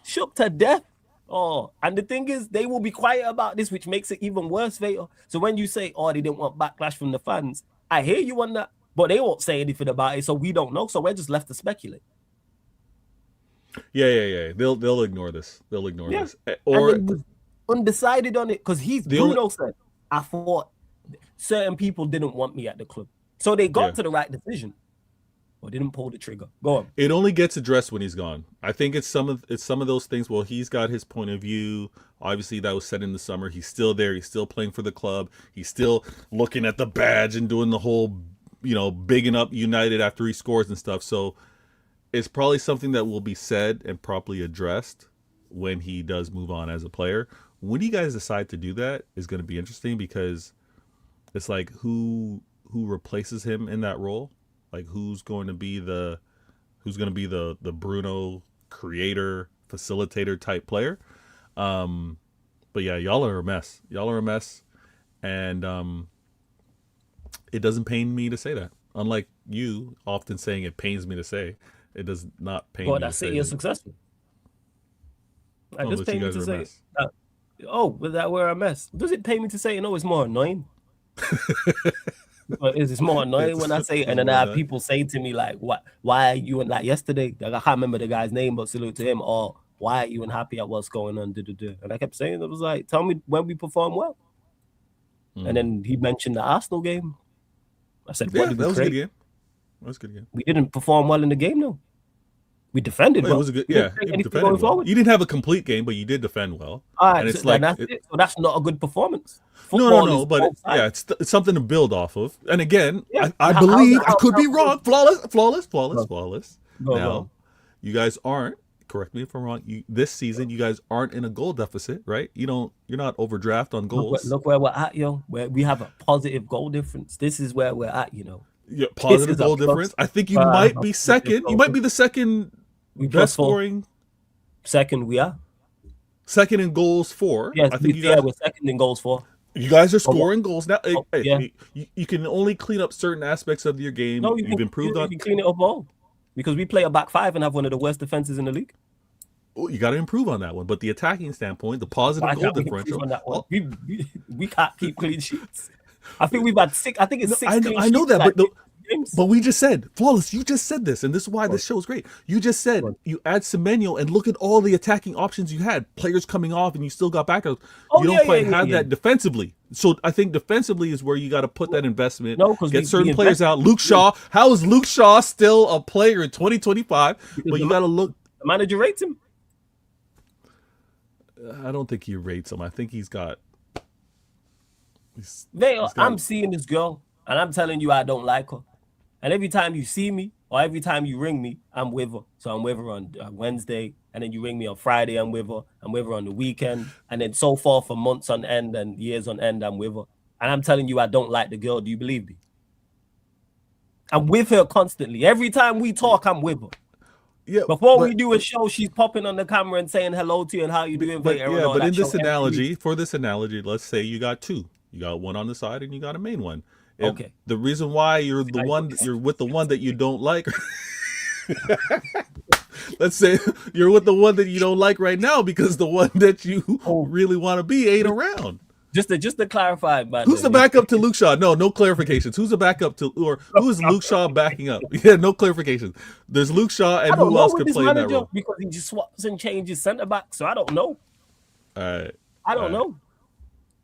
Shook to death. Oh, and the thing is, they will be quiet about this, which makes it even worse, Vader. So when you say, oh, they didn't want backlash from the fans, I hear you on that, but they won't say anything about it, so we don't know. So we're just left to speculate. Yeah. They'll ignore this. They'll ignore this. Or and they was undecided on it because Bruno said, I thought certain people didn't want me at the club, so they got to the right decision. Or didn't pull the trigger. Go on. It only gets addressed when he's gone. I think it's some of those things. Well, he's got his point of view. Obviously, that was set in the summer. He's still there. He's still playing for the club. He's still looking at the badge and doing the whole, bigging up United after he scores and stuff. So it's probably something that will be said and properly addressed when he does move on as a player. When you guys decide to do that is going to be interesting because it's like who replaces him in that role. Like who's going to be the Bruno creator, facilitator type player. But yeah, y'all are a mess. And it doesn't pain me to say that. Unlike you often saying it pains me to say, it does not pain me to say. Well, that's it. You're successful. I just pain me to say but that we're a mess. Does it pain me to say no? It's more annoying. But it's more annoying when I say it, and then I have people say to me like, "What? Why are you?" And like yesterday, like, I can't remember the guy's name, but salute to him. Or why are you unhappy at what's going on? And I kept saying, it was like, tell me when we perform well. And then he mentioned the Arsenal game. I said, that was a good game. That was a good game. We didn't perform well in the game, though. We defended well. It was a good, you defended well. You didn't have a complete game, but you did defend well. All right, and it's so that's not a good performance. No, but it's something to build off of. And again, I believe I could be wrong. Flawless. Now, you guys aren't. Correct me if I'm wrong. This season, you guys aren't in a goal deficit, right? You're not overdraft on goals. Look where we're at, yo. Where we have a positive goal difference. This is where we're at, Yeah, positive goal difference. I think you might be second. You might be the second best scoring. Second, we are. Second in goals for. Yes, I think we're second in goals for. You guys are scoring goals now. You can only clean up certain aspects of your game. No, you've improved on. You can clean it up all because we play a back five and have one of the worst defenses in the league. Oh, you got to improve on that one. But the attacking standpoint, the positive goal differential. On that one? We can't keep clean sheets. I think we've had six. I think it's six. I know that, but we just said, Flawless, you just said this, and this is why this show is great. You just said you add Semenyo and look at all the attacking options you had. Players coming off, and you still got backups. You don't quite have that defensively. So I think defensively is where you got to put that investment. Get certain players out. Luke Shaw. How is Luke Shaw still a player in 2025? But you got to look. The manager rates him. I don't think he rates him. I think he's got. I'm seeing this girl, and I'm telling you I don't like her. And every time you see me, or every time you ring me, I'm with her. So I'm with her on Wednesday, and then you ring me on Friday, I'm with her. I'm with her on the weekend, and then so far for months on end and years on end, I'm with her. And I'm telling you I don't like the girl. Do you believe me? I'm with her constantly. Every time we talk, I'm with her. Yeah. Before we do a show, she's popping on the camera and saying hello to you and how you doing. But in this analogy, let's say you got two. You got one on the side and you got a main one. Okay. The reason why you're with the one that you don't like. Let's say you're with the one that you don't like right now because the one that you really want to be ain't around. Just to clarify, man. Who's the backup to Luke Shaw? No clarifications. Who's the backup to, or who is Luke Shaw backing up? Yeah, no clarifications. There's Luke Shaw, and who else could play in that role? Because he just swaps and changes center back, so I don't know. All right. I don't know.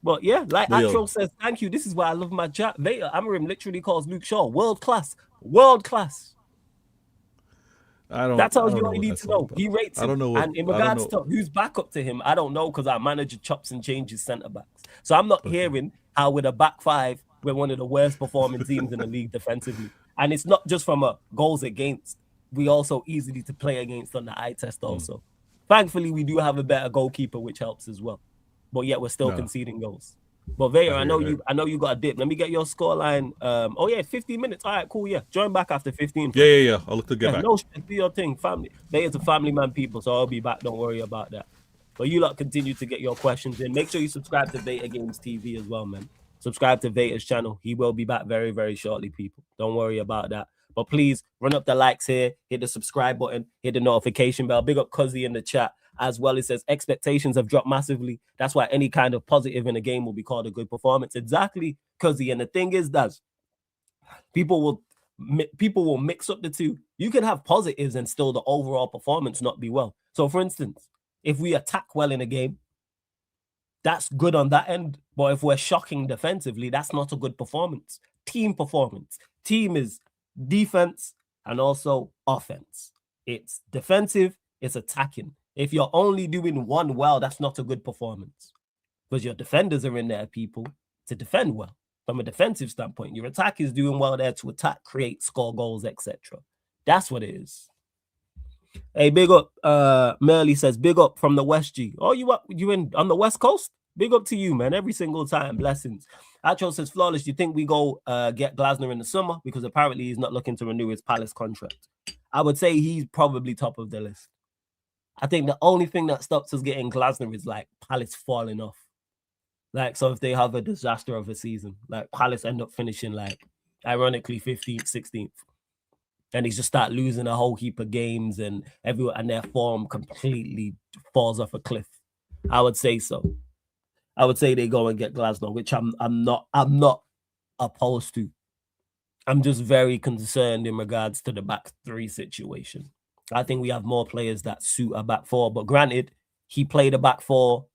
But yeah, like Atro says, thank you. This is why I love my chat. Amarim literally calls Luke Shaw world class. World class. That I tells don't you know all you what need that's to all know. about. He rates I him. don't know what And in I don't regards know. to who's back up to him, I don't know because our manager chops and changes centre backs. So I'm not hearing how with a back five, we're one of the worst performing teams in the league defensively. And it's not just from a goals against. We also easily to play against on the eye test also. Thankfully, we do have a better goalkeeper, which helps as well. But yet we're still No. conceding goals. But Vader, I know that. you got a dip. Let me get your scoreline. Oh yeah, 15 minutes. All right, cool. Yeah. Join back after 15. Yeah. I'll look to get Yeah, back. no stress, do your thing, family. They is a family man people, so I'll be back. Don't worry about that. But you lot continue to get your questions in. Make sure you subscribe to Veta Games TV as well, man. Subscribe to Veta's channel. He will be back very, very shortly, people. Don't worry about that. But please run up the likes here, hit the subscribe button, hit the notification bell. Big up Cuzzy in the chat as well. It says expectations have dropped massively. That's why any kind of positive in a game will be called a good performance. Exactly, Cuzzy. And the thing is that people will mix up the two. You can have positives and still the overall performance not be well. So, for instance, if we attack well in a game, that's good on that end. But if we're shocking defensively, that's not a good performance. Team performance. Team is defense and also offense. It's defensive, it's attacking. If you're only doing one well, that's not a good performance. Because your defenders are in there, people, to defend well. From a defensive standpoint, your attack is doing well there to attack, create, score goals, etc. That's what it is. Hey, big up. Merly says, big up from the West G. Oh, you in on the West Coast? Big up to you, man. Every single time. Blessings. Acho says, Flawless, do you think we go get Glasner in the summer? Because apparently he's not looking to renew his Palace contract. I would say he's probably top of the list. I think the only thing that stops us getting Glasner is like Palace falling off. Like, so if they have a disaster of a season, like Palace end up finishing like, ironically, 15th, 16th. And he's just start losing a whole heap of games and everyone and their form completely falls off a cliff. I would say so. I would say they go and get Glasgow, which I'm not opposed to. I'm just very concerned in regards to the back three situation. I think we have more players that suit a back four, but granted, he played a back four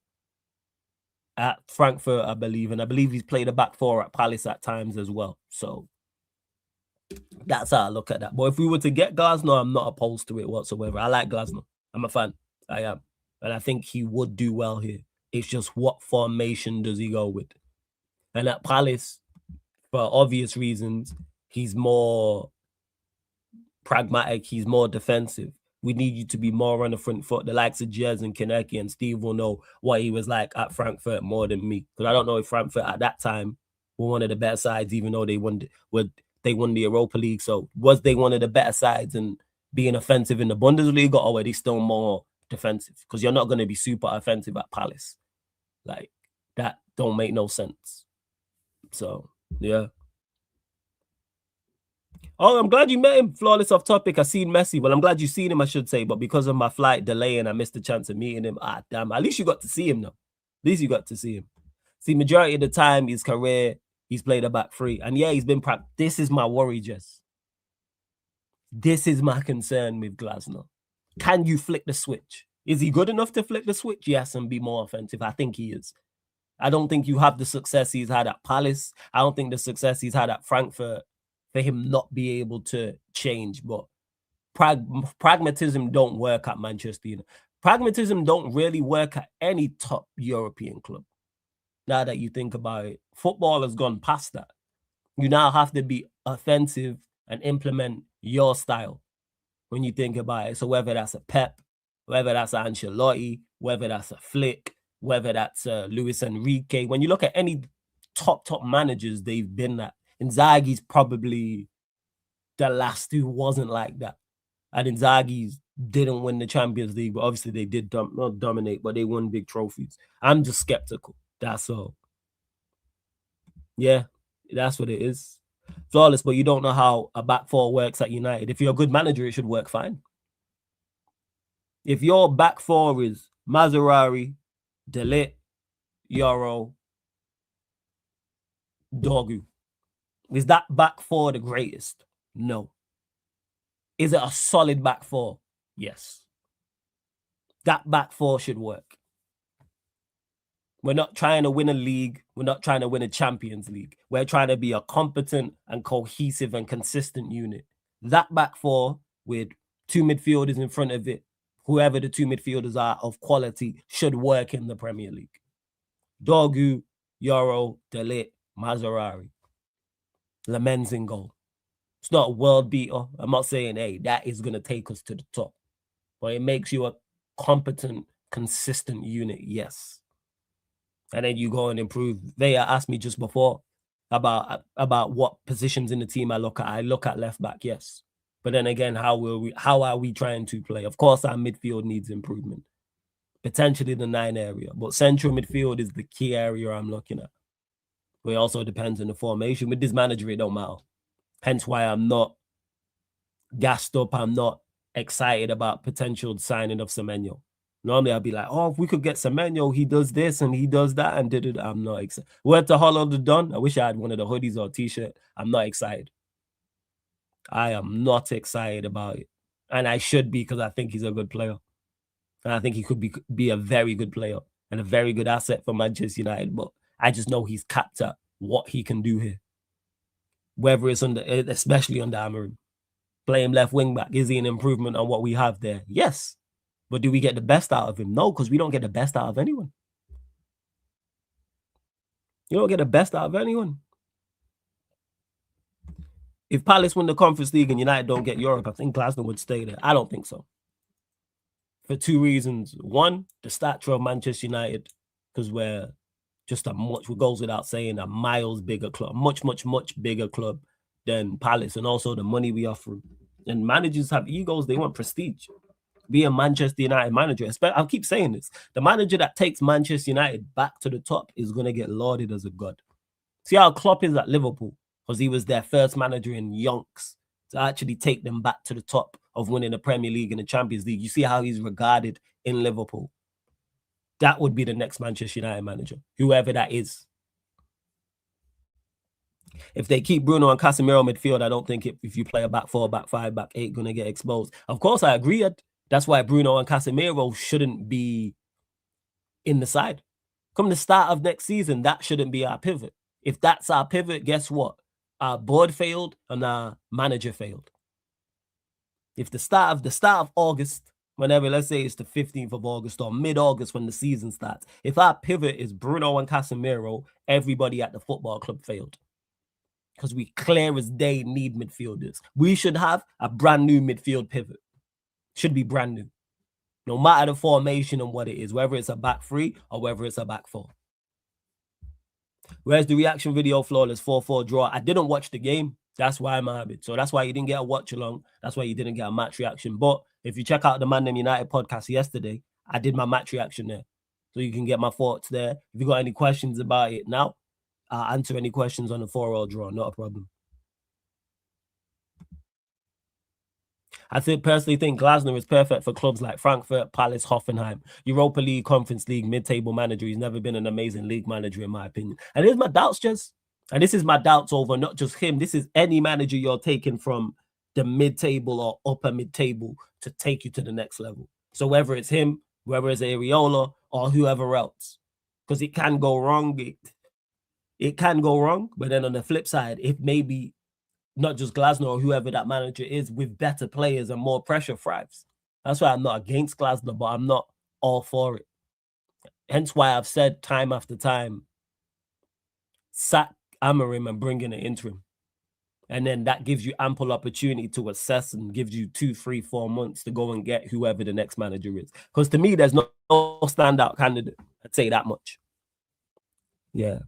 at Frankfurt, I believe, and I believe he's played a back four at Palace at times as well. So that's how I look at that. But if we were to get Glasner, I'm not opposed to it whatsoever. I like Glasner. I'm a fan. I am. And I think he would do well here. It's just what formation does he go with? And at Palace, for obvious reasons, he's more pragmatic. He's more defensive. We need you to be more on the front foot. The likes of Jez and Kaneki and Steve will know what he was like at Frankfurt more than me. Because I don't know if Frankfurt at that time were one of the better sides, even though they won the Europa League. So was they one of the better sides and being offensive in the Bundesliga, or were they still more defensive? Because you're not going to be super offensive at Palace. Like, that don't make no sense. So, yeah. Oh, I'm glad you met him. Flawless off topic. I seen Messi. Well, I'm glad you seen him, I should say. But because of my flight delay and I missed the chance of meeting him, damn. At least you got to see him, though. At least you got to see him. See, majority of the time, his career, he's played a back three. And yeah, he's been This is my worry, Jess. This is my concern with Glasner. Can you flick the switch? Is he good enough to flick the switch? Yes, and be more offensive. I think he is. I don't think you have the success he's had at Palace. I don't think the success he's had at Frankfurt for him not be able to change. But pragmatism don't work at Manchester United. Pragmatism don't really work at any top European club. Now that you think about it, football has gone past that. You now have to be offensive and implement your style when you think about it. So whether that's a Pep, whether that's Ancelotti, whether that's a Flick, whether that's Luis Enrique, when you look at any top managers, they've been that. Inzaghi's probably the last who wasn't like that. And Inzaghi didn't win the Champions League, but obviously they did not dominate, but they won big trophies. I'm just skeptical. That's all. Yeah, that's what it is. Flawless, but you don't know how a back four works at United. If you're a good manager, it should work fine. If your back four is Mazarari, De Ligt, Yoro, Dogu, is that back four the greatest? No. Is it a solid back four? Yes. That back four should work. We're not trying to win a league. We're not trying to win a Champions League. We're trying to be a competent and cohesive and consistent unit. That back four with two midfielders in front of it, whoever the two midfielders are of quality, should work in the Premier League. Dorgu, Yoro, De Ligt, Mazarari, Lamens in goal. It's not a world beater. I'm not saying, hey, that is going to take us to the top. But it makes you a competent, consistent unit, yes. And then you go and improve. They asked me just before about what positions in the team I look at. I look at left back, yes. But then again, how are we trying to play? Of course, our midfield needs improvement. Potentially the 9 area. But central midfield is the key area I'm looking at. But it also depends on the formation. With this manager, it don't matter. Hence why I'm not gassed up. I'm not excited about potential signing of Semenyo. Normally, I'd be like, oh, if we could get Semenyo, he does this and he does that and did it. I'm not excited. Word to Hollow the Don. I wish I had one of the hoodies or t-shirt. I'm not excited. I am not excited about it. And I should be, because I think he's a good player. And I think he could be a very good player and a very good asset for Manchester United. But I just know he's capped at what he can do here. Whether it's especially under Amorim. Play him left wing back. Is he an improvement on what we have there? Yes. But do we get the best out of him? No, because we don't get the best out of anyone. You don't get the best out of anyone. If Palace win the Conference League and United don't get Europe, I think Glasgow would stay there. I don't think so. For 2 reasons. One, the stature of Manchester United, because we're just what goes without saying, a miles bigger club, much bigger club than Palace, and also the money we offer. And managers have egos, they want prestige. Be a Manchester United manager. I'll keep saying this. The manager that takes Manchester United back to the top is going to get lauded as a god. See how Klopp is at Liverpool, because he was their first manager in yonks to actually take them back to the top of winning the Premier League and the Champions League. You see how he's regarded in Liverpool. That would be the next Manchester United manager, whoever that is. If they keep Bruno and Casemiro midfield, I don't think if you play a back 4, back 5, back 8, going to get exposed. Of course, I agree. That's why Bruno and Casemiro shouldn't be in the side. Come the start of next season, that shouldn't be our pivot. If that's our pivot, guess what? Our board failed and our manager failed. If the start of August, whenever, let's say it's the 15th of August or mid-August when the season starts, if our pivot is Bruno and Casemiro, everybody at the football club failed. Because we clear as day need midfielders. We should have a brand new midfield pivot. Should be brand new. No matter the formation and what it is, whether it's a back 3 or whether it's a back 4. Where's the reaction video? Flawless 4-4 draw. I didn't watch the game. That's why I'm habit. So that's why you didn't get a watch along. That's why you didn't get a match reaction. But if you check out the Man Them United podcast yesterday, I did my match reaction there. So you can get my thoughts there. If you got any questions about it now, I'll answer any questions on the 4-4 draw. Not a problem. I personally think Glasner is perfect for clubs like Frankfurt, Palace, Hoffenheim, Europa League, Conference League, mid-table manager. He's never been an amazing league manager, in my opinion. And here's my doubts, Jess. And this is my doubts over not just him. This is any manager you're taking from the mid-table or upper mid-table to take you to the next level. So whether it's him, whether it's Areola, or whoever else. Because it can go wrong. It can go wrong. But then on the flip side, if maybe not just Glasner or whoever that manager is with better players and more pressure thrives. That's why I'm not against Glasner, but I'm not all for it. Hence why I've said time after time, sack Amorim and bring in an interim. And then that gives you ample opportunity to assess and gives you 2, 3, 4 months to go and get whoever the next manager is. Because to me, there's no standout candidate. I'd say that much. Yeah.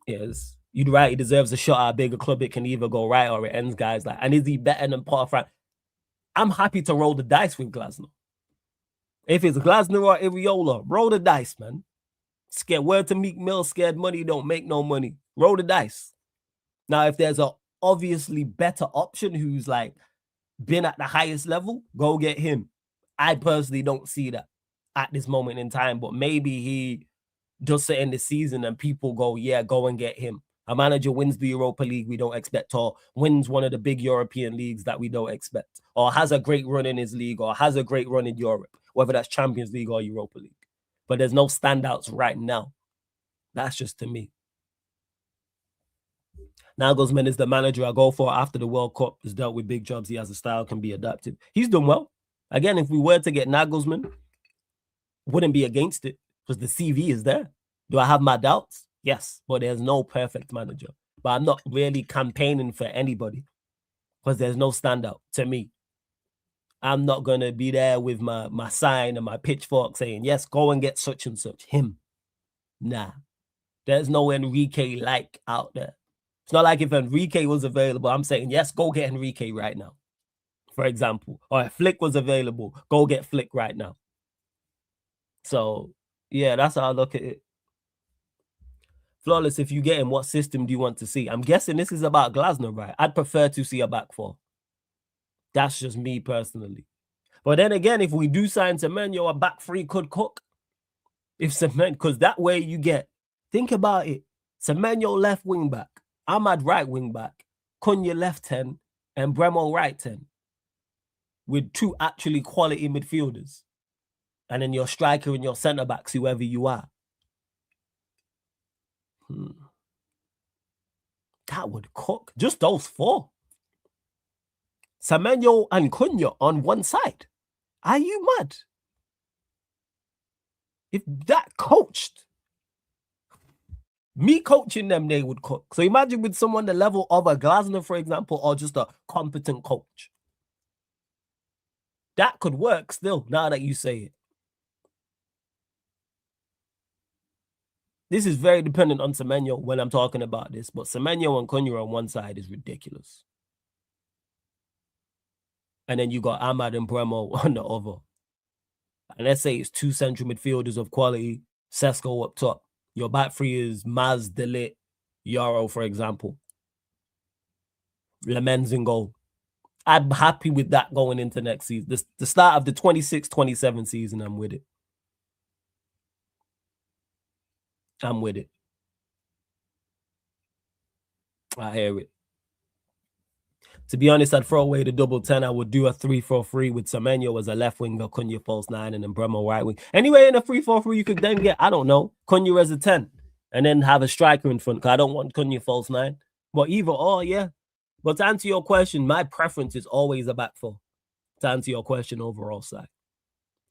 Yes. You'd right, he deserves a shot at a bigger club. It can either go right or it ends, guys. Like, and is he better than Potter Frank? I'm happy to roll the dice with Glasner. If it's Glasner or Areola, roll the dice, man. Scared word to Meek Mill, scared money don't make no money. Roll the dice. Now, if there's a obviously better option who's like been at the highest level, go get him. I personally don't see that at this moment in time, but maybe he does it in the season and people go, yeah, go and get him. A manager wins the Europa League we don't expect, or wins one of the big European leagues that we don't expect, or has a great run in his league, or has a great run in Europe, whether that's Champions League or Europa League. But there's no standouts right now. That's just to me. Nagelsmann is the manager I go for after the World Cup. Has dealt with big jobs. He has a style, can be adaptive. He's done well. Again, if we were to get Nagelsmann, wouldn't be against it because the CV is there. Do I have my doubts? Yes, but there's no perfect manager. But I'm not really campaigning for anybody because there's no standout to me. I'm not going to be there with my sign and my pitchfork saying, yes, go and get such and such. Him. Nah. There's no Enrique like out there. It's not like if Enrique was available, I'm saying, yes, go get Enrique right now, for example. Or if Flick was available, go get Flick right now. So, yeah, that's how I look at it. Flawless, if you get him, what system do you want to see? I'm guessing this is about Glasner, right? I'd prefer to see a back four. That's just me personally. But then again, if we do sign Semenyo, a back three could cook. If Semenyo, because that way you get, think about it. Semenyo left wing back, Ahmad right wing back, Cunha left 10, and Bremo right 10. With two actually quality midfielders. And then your striker and your centre backs, whoever you are. That would cook. Just those four. Semenyo and Cunha on one side. Are you mad? If that coached, me coaching them, they would cook. So imagine with someone the level of a Glasner, for example, or just a competent coach. That could work still, now that you say it. This is very dependent on Semenyo when I'm talking about this, but Semenyo and Cunha on one side is ridiculous. And then you got Ahmad and Bremo on the other. And let's say it's two central midfielders of quality, Sesko up top. Your back three is Maz, Delit, Yaro, for example. Lemens in goal. I'm happy with that going into next season. The start of the 26-27 season, I'm with it. I'm with it. I hear it. To be honest, I'd throw away the double 10. I would do a 3-4-3 with Semenyo as a left winger, Cunha false 9, and then Bremo right wing. Anyway, in a 3-4-3, you could then get, I don't know, Cunha as a 10, and then have a striker in front, because I don't want Cunha false 9. But either or, yeah. But to answer your question, my preference is always a back four. To answer your question, overall side.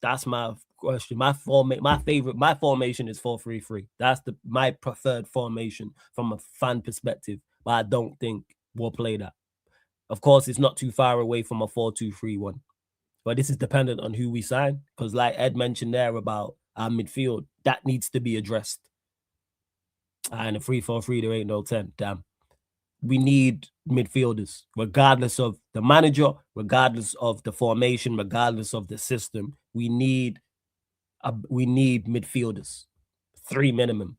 That's my question. My formation is 4-3-3. That's my preferred formation from a fan perspective. But I don't think we'll play that. Of course, it's not too far away from a 4-2-3-1. But this is dependent on who we sign. Because like Ed mentioned there about our midfield, that needs to be addressed. And a 3-4-3, there ain't no 10. Damn. We need midfielders, regardless of the manager, regardless of the formation, regardless of the system. We need midfielders. 3 minimum.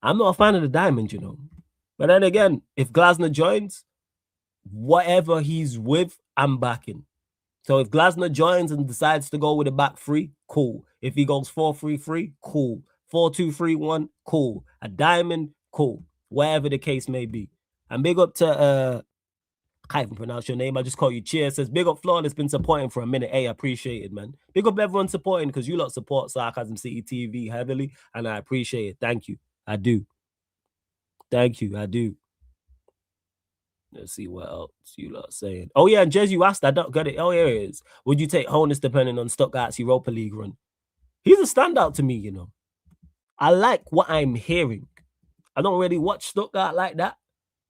I'm not a fan of the diamond, you know. But then again, if Glasner joins, whatever he's with, I'm backing. So if Glasner joins and decides to go with a back three, cool. If he goes 4-3-3, cool. 4-2-3-1, cool. A diamond, cool. Whatever the case may be. And big up to I can't even pronounce your name. I just call you Cheers. Says big up Flawless, been supporting for a minute. Hey, I appreciate it, man. Big up everyone supporting because you lot support Sarcasm City TV heavily, and I appreciate it. Thank you. I do. Thank you. I do. Let's see what else you lot are saying. Oh, yeah, and Jez, you asked. I don't get it. Oh, here it is. Would you take Honus depending on Stuttgart's Europa League run? He's a standout to me, you know. I like what I'm hearing. I don't really watch Stuttgart like that,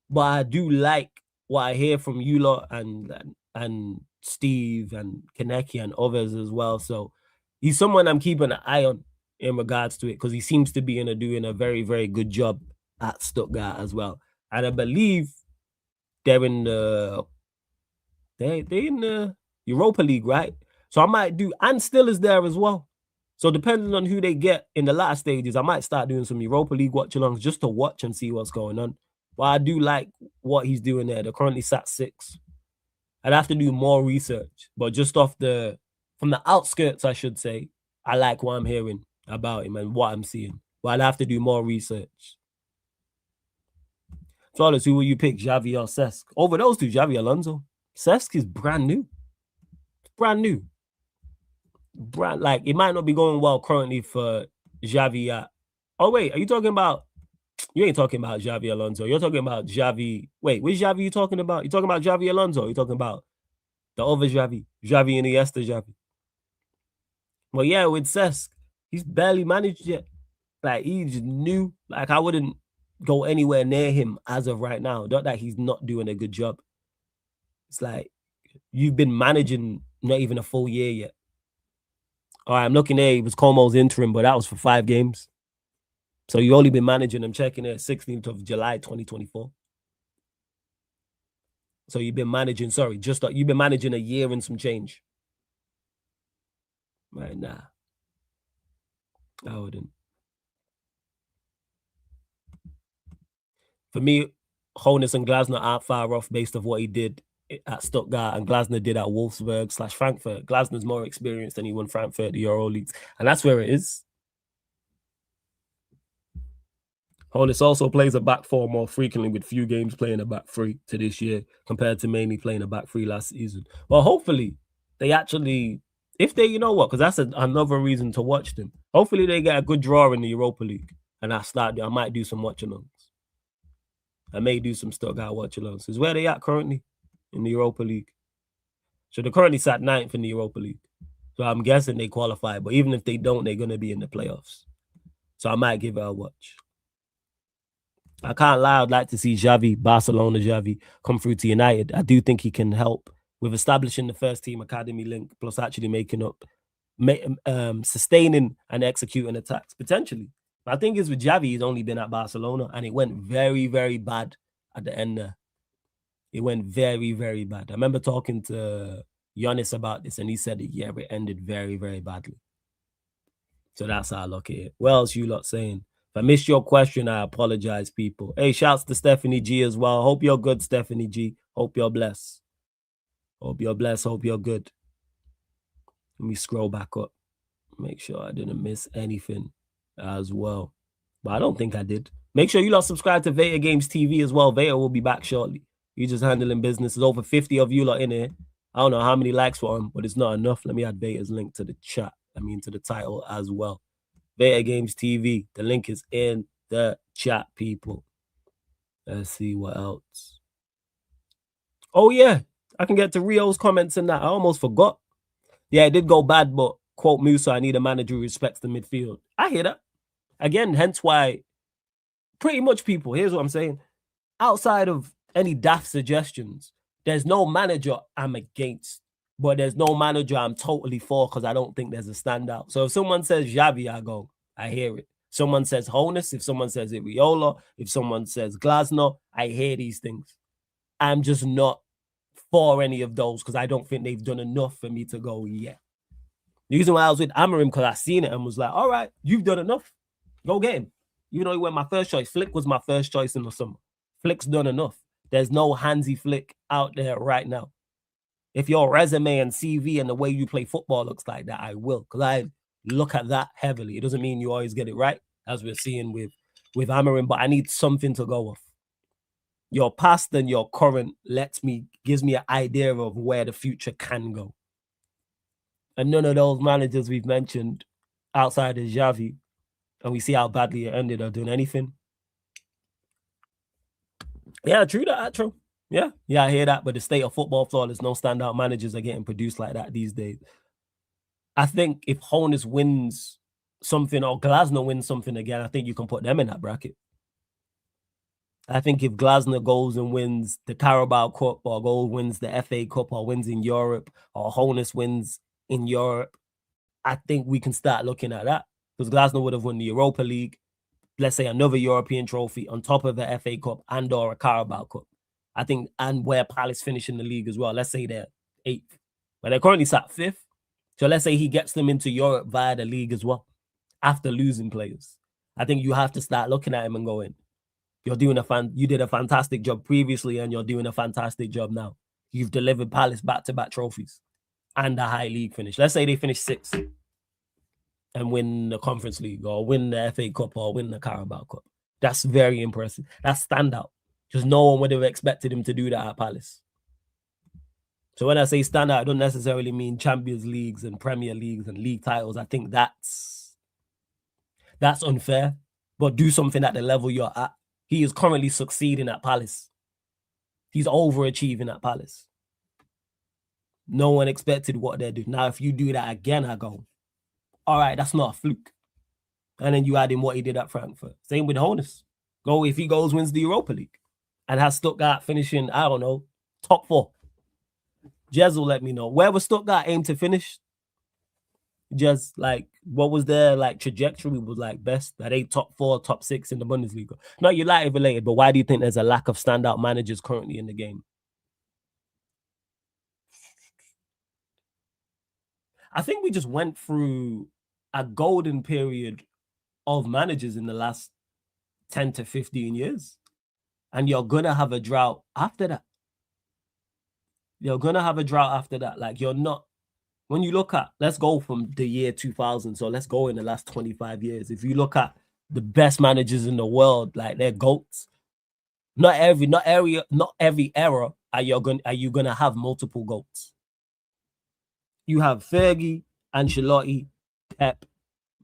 but I do like what I hear from you lot and Steve and Kaneki and others as well. So he's someone I'm keeping an eye on in regards to it because he seems to be doing a very, very good job at Stuttgart as well. And I believe they're in the Europa League, right? So I might do, and Still is there as well. So depending on who they get in the latter stages, I might start doing some Europa League watch-alongs just to watch and see what's going on. But I do like what he's doing there. They're currently sat 6. I'd have to do more research, but just from the outskirts, I should say, I like what I'm hearing about him and what I'm seeing. But I'd have to do more research. Flawless, who will you pick, Xavi or Cesc? Over those two, Xavi Alonso. Cesc is brand new. Brand new. Like, it might not be going well currently for Xavi. Oh, wait, are you talking about... You ain't talking about Xavi Alonso. You're talking about Xavi. Wait, which Xavi you talking about? You talking about Xavi Alonso? You talking about the other Xavi? Xavi and Iniesta Xavi. Well, yeah, with Cesc, he's barely managed yet. Like, he's new. Like, I wouldn't go anywhere near him as of right now. Not that he's not doing a good job. It's like, you've been managing not even a full year yet. All right, I'm looking there. It was Como's interim, but that was for 5 games. So you've only been managing. I'm checking it 16th of July, 2024. So you've been managing, you've been managing a year and some change. Right, nah. I wouldn't. For me, Holness and Glasner aren't far off based on what he did at Stuttgart and Glasner did at Wolfsburg/Frankfurt. Glasner's more experienced than he won Frankfurt, the Euro Leagues. And that's where it is. Holness also plays a back 4 more frequently, with few games playing a back 3 to this year compared to mainly playing a back 3 last season. Well, hopefully they actually, if they, you know what, because that's another reason to watch them. Hopefully they get a good draw in the Europa League, and I might do some watch-alongs. I may do some Stuttgart watch-alongs. Is where they at currently in the Europa League. So they're currently sat 9th in the Europa League. So I'm guessing they qualify, but even if they don't, they're going to be in the playoffs. So I might give it a watch. I can't lie, I'd like to see Barcelona Xavi, come through to United. I do think he can help with establishing the first team academy link, plus actually making up, sustaining and executing attacks, potentially. But I think it's with Xavi, he's only been at Barcelona, and it went very, very bad at the end there. It went very, very bad. I remember talking to Giannis about this, and he said, yeah, it ended very, very badly. So that's how I look at it. What else you lot saying? If I missed your question, I apologize, people. Hey, shouts to Stephanie G as well. Hope you're good, Stephanie G. Hope you're blessed. Hope you're blessed. Hope you're good. Let me scroll back up. Make sure I didn't miss anything as well. But I don't think I did. Make sure you lot subscribe to Veta Games TV as well. Veta will be back shortly. You just handling business. There's over 50 of you lot in here. I don't know how many likes for him, but it's not enough. Let me add Veta's link to the chat. To the title as well. Veta Games TV. The link is in the chat, people. Let's see what else. Oh, yeah. I can get to Rio's comments and that. I almost forgot. Yeah, it did go bad, but quote Musa, I need a manager who respects the midfield. I hear that. Again, hence why pretty much people, here's what I'm saying. Outside of any daft suggestions, there's no manager I'm against. But there's no manager I'm totally for because I don't think there's a standout. So if someone says Xavi, I go, I hear it. Someone says Holness, if someone says Iriola, if someone says Glasner, I hear these things. I'm just not for any of those because I don't think they've done enough for me to go, yeah. The reason why I was with Amorim because I seen it and was like, all right, you've done enough. Go get him. You know, he went my first choice. Flick was my first choice in the summer. Flick's done enough. There's no Hansi Flick out there right now. If your resume and CV and the way you play football looks like that, I will. Because I look at that heavily. It doesn't mean you always get it right, as we're seeing with Amorim, but I need something to go off. Your past and your current gives me an idea of where the future can go. And none of those managers we've mentioned outside of Xavi, and we see how badly it ended, are doing anything. Yeah, true that, true. Yeah, I hear that, but the state of football flawless, no standout managers are getting produced like that these days. I think if Holness wins something or Glasner wins something again, I think you can put them in that bracket. I think if Glasner goes and wins the Carabao Cup or wins the FA Cup or wins in Europe or Holness wins in Europe, I think we can start looking at that because Glasner would have won the Europa League, let's say another European trophy on top of the FA Cup and or a Carabao Cup. I think, and where Palace finish in the league as well. Let's say they're 8th, but they're currently sat 5th. So let's say he gets them into Europe via the league as well after losing players. I think you have to start looking at him and going, you did a fantastic job previously and you're doing a fantastic job now. You've delivered Palace back-to-back trophies and a high league finish. Let's say they finish 6th and win the Conference League or win the FA Cup or win the Carabao Cup. That's very impressive. That's standout. Because no one would have expected him to do that at Palace. So when I say standout, I don't necessarily mean Champions Leagues and Premier Leagues and league titles. I think that's unfair. But do something at the level you're at he is currently succeeding at Palace. He's overachieving at Palace. No one expected what they do. Now, if you do that again, I go, all right, that's not a fluke. And then you add in what he did at Frankfurt. Same with Honus. If he goes, wins the Europa League and has Stuttgart finishing, I don't know, top 4. Jez will let me know. Where was Stuttgart aim to finish? Just like, what was their like trajectory was like best? That they top 4, top 6 in the Bundesliga. Not United related, but why do you think there's a lack of standout managers currently in the game? I think we just went through a golden period of managers in the last 10 to 15 years. And you're going to have a drought after that. Like, you're not, when you look at, let's go from the year 2000. So let's go in the last 25 years. If you look at the best managers in the world, like they're GOATs. Not every era are you going to have multiple GOATs. You have Fergie, Ancelotti, Pep,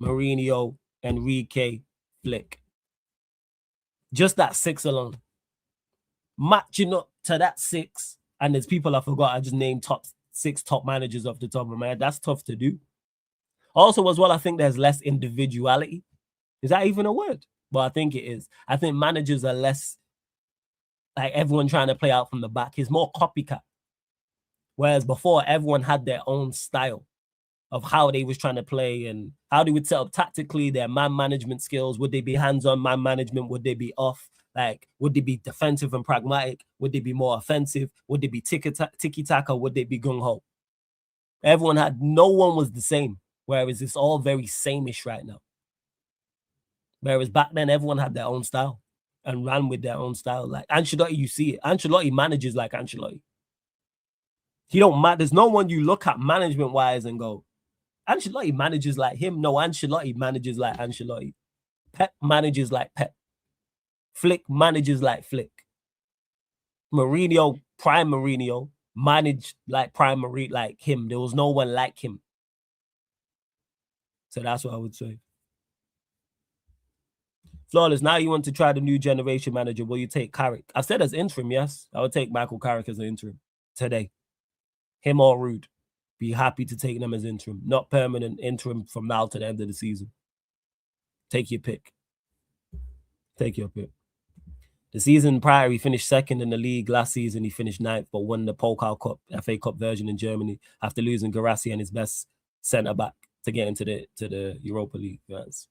Mourinho, Enrique, Flick. Just that 6 alone. Matching up to that 6, and there's people I forgot. I just named top 6 top managers off the top of my head. That's tough to do. Also, as well, I think there's less individuality. Is that even a word? But I think it is. I think managers are less like everyone trying to play out from the back. It's more copycat. Whereas before, everyone had their own style of how they was trying to play and how they would set up tactically, their man management skills. Would they be hands-on man management? Would they be off? Like, would they be defensive and pragmatic? Would they be more offensive? Would they be tiki-taka? Would they be gung-ho? No one was the same. Whereas it's all very same-ish right now. Whereas back then, everyone had their own style and ran with their own style. Like Ancelotti, you see it. Ancelotti manages like Ancelotti. There's no one you look at management-wise and go, Ancelotti manages like him. No, Ancelotti manages like Ancelotti. Pep manages like Pep. Flick manages like Flick. Mourinho, prime Mourinho, managed like prime Mourinho, like him. There was no one like him. So that's what I would say. Flawless, now you want to try the new generation manager. Will you take Carrick? I said as interim, yes. I would take Michael Carrick as an interim today. Him or Rude. Be happy to take them as interim. Not permanent interim from now to the end of the season. Take your pick. Take your pick. The season prior, he finished 2nd in the league. Last season, he finished 9th, but won the Pokal Cup, FA Cup version in Germany after losing Guirassy and his best centre-back to get into the Europa League. Yes.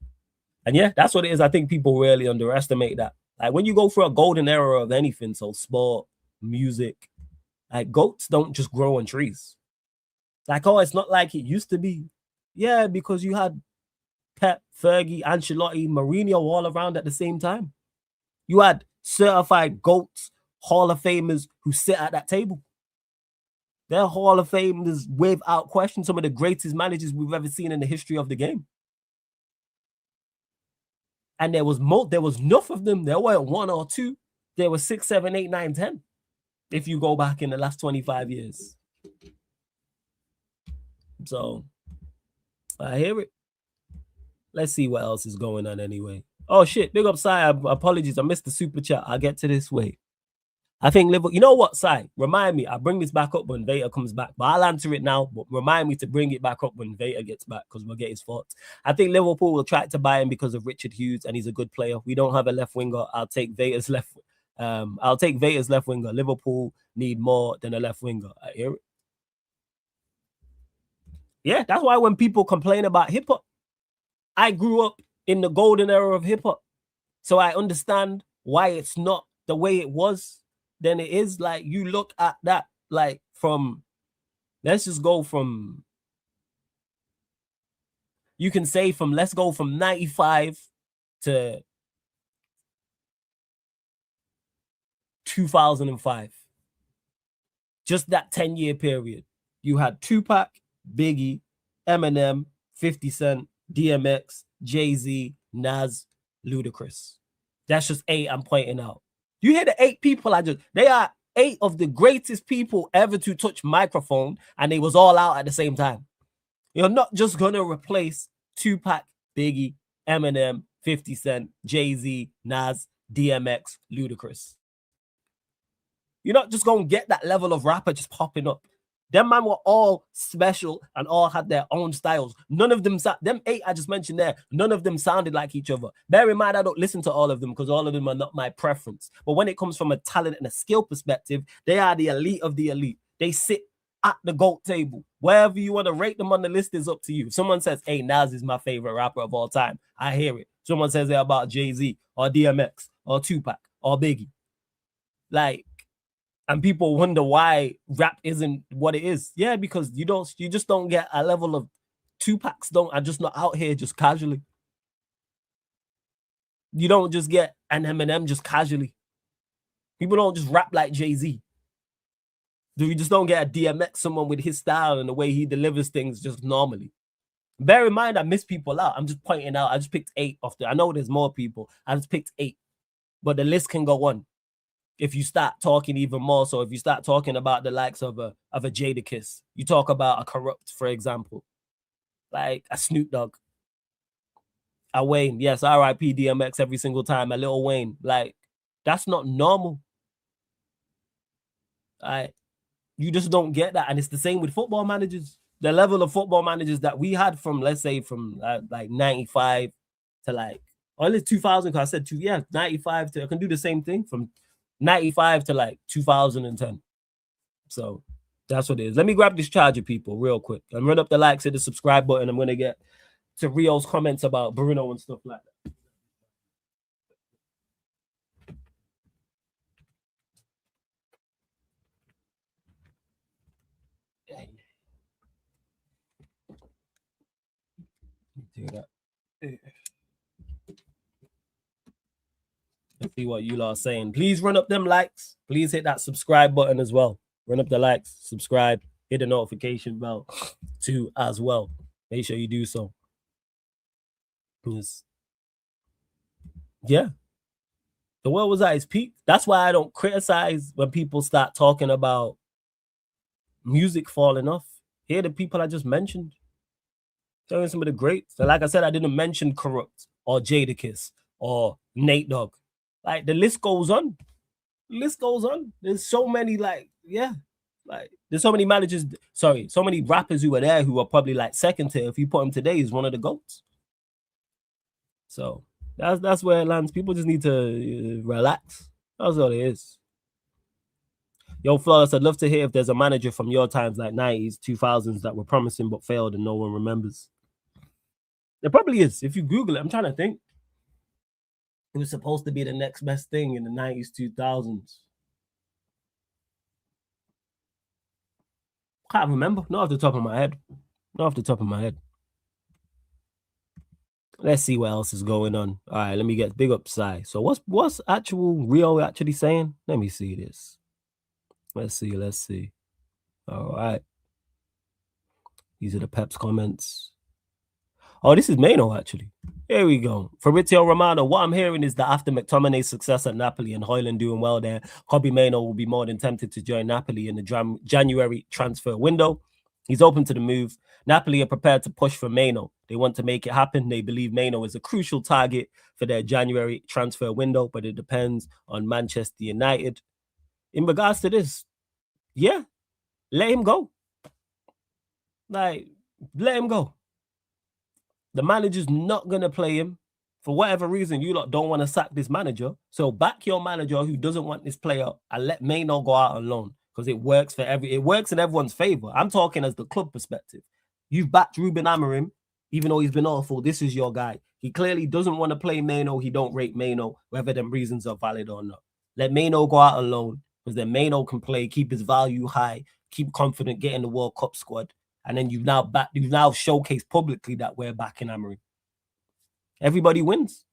And yeah, that's what it is. I think people really underestimate that. Like when you go through a golden era of anything, so sport, music, like goats don't just grow on trees. Like, oh, it's not like it used to be. Yeah, because you had Pep, Fergie, Ancelotti, Mourinho all around at the same time. You had certified GOATs, Hall of Famers who sit at that table. They're Hall of Famers without question, some of the greatest managers we've ever seen in the history of the game. And there was enough of them. There weren't 1 or 2. There were 6, 7, 8, 9, 10. If you go back in the last 25 years. So, I hear it. Let's see what else is going on anyway. Oh, shit. Big up, Sai. Apologies. I missed the super chat. I'll get to this way. I think Liverpool... You know what, Sai? Remind me. I'll bring this back up when Veta comes back. But I'll answer it now. But remind me to bring it back up when Veta gets back because we'll get his thoughts. I think Liverpool will try to buy him because of Richard Hughes and he's a good player. We don't have a left winger. I'll take Veta's left winger. Liverpool need more than a left winger. I hear it. Yeah, that's why when people complain about hip-hop, I grew up in the golden era of hip-hop. So I understand why it's not the way it was than it is. Like, you look at that, like, let's go from 95 to 2005. Just that 10-year period. You had Tupac, Biggie, Eminem, 50 Cent, DMX, Jay-Z, Nas, Ludacris. That's just 8 I'm pointing out. You hear the 8 people they are 8 of the greatest people ever to touch microphone, and they was all out at the same time. You're not just going to replace Tupac, Biggie, Eminem, 50 Cent, Jay-Z, Nas, DMX, Ludacris. You're not just going to get that level of rapper just popping up. Them man were all special and all had their own styles. None of them, them 8 I just mentioned there, none of them sounded like each other. Bear in mind, I don't listen to all of them because all of them are not my preference. But when it comes from a talent and a skill perspective, they are the elite of the elite. They sit at the GOAT table. Wherever you want to rate them on the list is up to you. If someone says, hey, Nas is my favorite rapper of all time, I hear it. Someone says it about Jay-Z or DMX or Tupac or Biggie. Like, and people wonder why rap isn't what it is. Yeah, because you just don't get a level of Tupacs are just not out here just casually. You don't just get an Eminem just casually. People don't just rap like Jay-Z. You just don't get a DMX, someone with his style and the way he delivers things just normally. Bear in mind, I miss people out. I'm just pointing out. I just picked 8 off I know there's more people. I just picked 8. But the list can go on. If you start talking even more, so if you start talking about the likes of a Jadakiss, you talk about a Corrupt, for example, like a Snoop Dogg, a Wayne, yes, R.I.P. DMX every single time, a Lil Wayne, like that's not normal. You just don't get that, and it's the same with football managers. The level of football managers that we had from, let's say, from like 95 to like, or at least 2000, because I said 95 to, I can do the same thing from 95 to like 2010. So that's what it is. Let me grab this charger, people, real quick. And run up the likes, hit the subscribe button. I'm going to get to Rio's comments about Bruno and stuff like that. Do that. Let's see what you lot are saying. Please run up them likes. Please hit that subscribe button as well. Run up the likes, subscribe, hit the notification bell too as well. Make sure you do so. Yes. Yeah. The world was at its peak. That's why I don't criticize when people start talking about music falling off. Here are the people I just mentioned. Telling some of the greats. So like I said, I didn't mention Corrupt or Jadakiss or Nate Dogg. Like the list goes on. The list goes on. There's so many, like, yeah. Like there's so many managers, so many rappers who were there who are probably like second tier. If you put him today, he's one of the GOATs. So that's where it lands. People just need to relax. That's all it is. Yo, Flawless, I'd love to hear if there's a manager from your times, like 90s, 2000s, that were promising but failed and no one remembers. There probably is. If you Google it, I'm trying to think. It was supposed to be the next best thing in the 90s, 2000s. Can't remember. Not off the top of my head. Not off the top of my head. Let's see what else is going on. All right, let me get big up Sai. So what's actual Rio actually saying? Let me see this. Let's see. All right. These are the Pep's comments. Oh, this is Mano, actually. Here we go. Fabrizio Romano, what I'm hearing is that after McTominay's success at Napoli and Højlund doing well there, Kobbie Mano will be more than tempted to join Napoli in the January transfer window. He's open to the move. Napoli are prepared to push for Mano. They want to make it happen. They believe Mano is a crucial target for their January transfer window, but it depends on Manchester United. In regards to this, yeah, let him go. Like, let him go. The manager's not going to play him. For whatever reason, you lot don't want to sack this manager. So back your manager who doesn't want this player and let Mano go out on loan, because it works in everyone's favor. I'm talking as the club perspective. You've backed Ruben Amorim, even though he's been awful. This is your guy. He clearly doesn't want to play Mano. He don't rate Mano, whether them reasons are valid or not. Let Mano go out on loan, because then Mano can play, keep his value high, keep confident, get in the World Cup squad. And then you've now showcased publicly that we're backing Amorim. Everybody wins.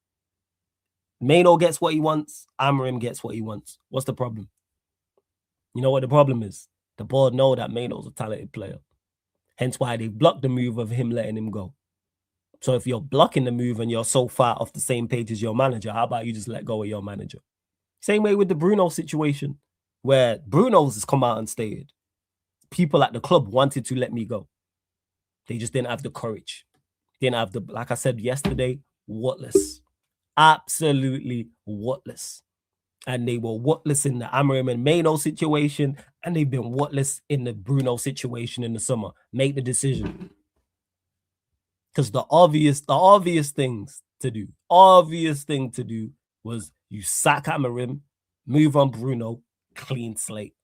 Mano gets what he wants. Amorim gets what he wants. What's the problem? You know what the problem is? The board know that Mano's a talented player. Hence why they blocked the move of him letting him go. So if you're blocking the move and you're so far off the same page as your manager, how about you just let go of your manager? Same way with the Bruno situation, where Bruno's has come out and stated, people at the club wanted to let me go. They just didn't have the courage. Didn't have the, like I said yesterday, whatless. Absolutely whatless. And they were whatless in the Amorim and Maino situation, and they've been whatless in the Bruno situation in the summer. Make the decision. Because the obvious things to do, was you sack Amorim, move on Bruno, clean slate.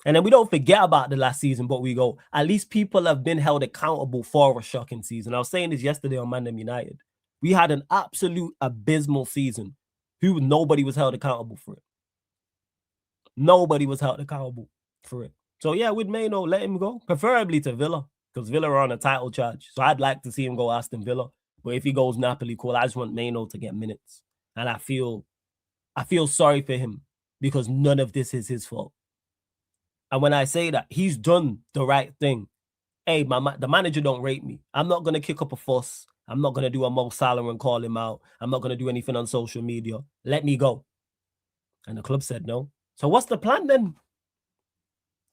And then we don't forget about the last season, but we go, at least people have been held accountable for a shocking season. I was saying this yesterday on Man United. We had an absolute abysmal season. Nobody was held accountable for it. Nobody was held accountable for it. So yeah, with Maino, let him go, preferably to Villa, because Villa are on a title charge. So I'd like to see him go Aston Villa. But if he goes Napoli, cool. I just want Maino to get minutes. And I feel sorry for him because none of this is his fault. And when I say that, he's done the right thing. Hey, the manager don't rate me. I'm not going to kick up a fuss. I'm not going to do a Mo Salah and call him out. I'm not going to do anything on social media. Let me go. And the club said no. So what's the plan then?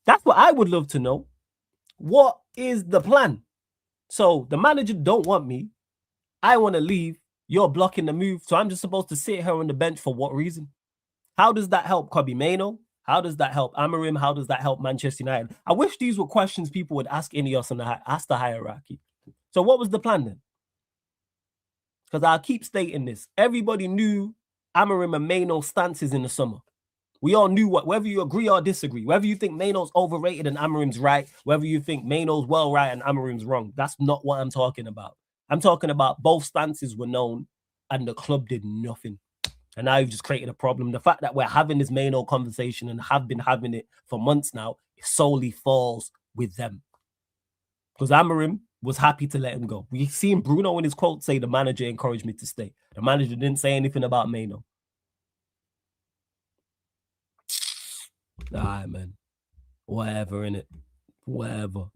That's what I would love to know. What is the plan? So the manager don't want me. I want to leave. You're blocking the move. So I'm just supposed to sit here on the bench for what reason? How does that help Kobe Maino? How does that help Amorim? How does that help Manchester United? I wish these were questions people would ask Ineos and ask the hierarchy. So what was the plan then? Because I'll keep stating this. Everybody knew Amorim and Maino's stances in the summer. We all knew whether you agree or disagree, whether you think Maino's overrated and Amorim's right, whether you think Maino's well right and Amorim's wrong. That's not what I'm talking about. I'm talking about both stances were known and the club did nothing. And now you've just created a problem. The fact that we're having this Maino conversation and have been having it for months now, it solely falls with them. Because Amorim was happy to let him go. We've seen Bruno in his quote say the manager encouraged me to stay. The manager didn't say anything about Maino. All right, man. Whatever, innit? Whatever.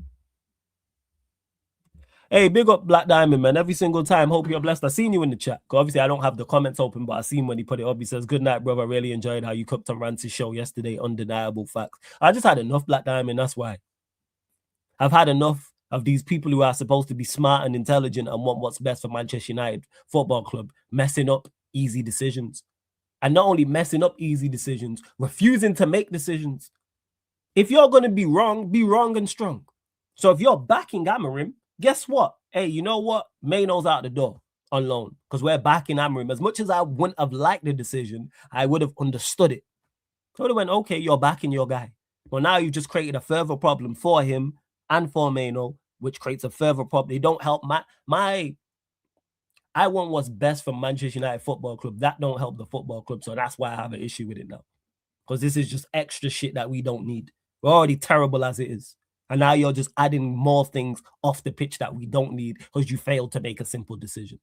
Hey, big up Black Diamond, man. Every single time. Hope you're blessed. I seen you in the chat. Obviously, I don't have the comments open, but I seen when he put it up. He says, good night, brother. Really enjoyed how you cooked on Rance's show yesterday. Undeniable facts. I just had enough, Black Diamond. That's why. I've had enough of these people who are supposed to be smart and intelligent and want what's best for Manchester United Football Club messing up easy decisions. And not only messing up easy decisions, refusing to make decisions. If you're going to be wrong and strong. So if you're backing Amorim, guess what? Hey, you know what? Maino's out the door on loan because we're backing Amorim. As much as I wouldn't have liked the decision, I would have understood it. So they went, okay, you're backing your guy. Well, now you've just created a further problem for him and for Maino, which creates a further problem. They don't help I want what's best for Manchester United Football Club. That don't help the football club. So that's why I have an issue with it now. Because this is just extra shit that we don't need. We're already terrible as it is. And now you're just adding more things off the pitch that we don't need because you failed to make a simple decision,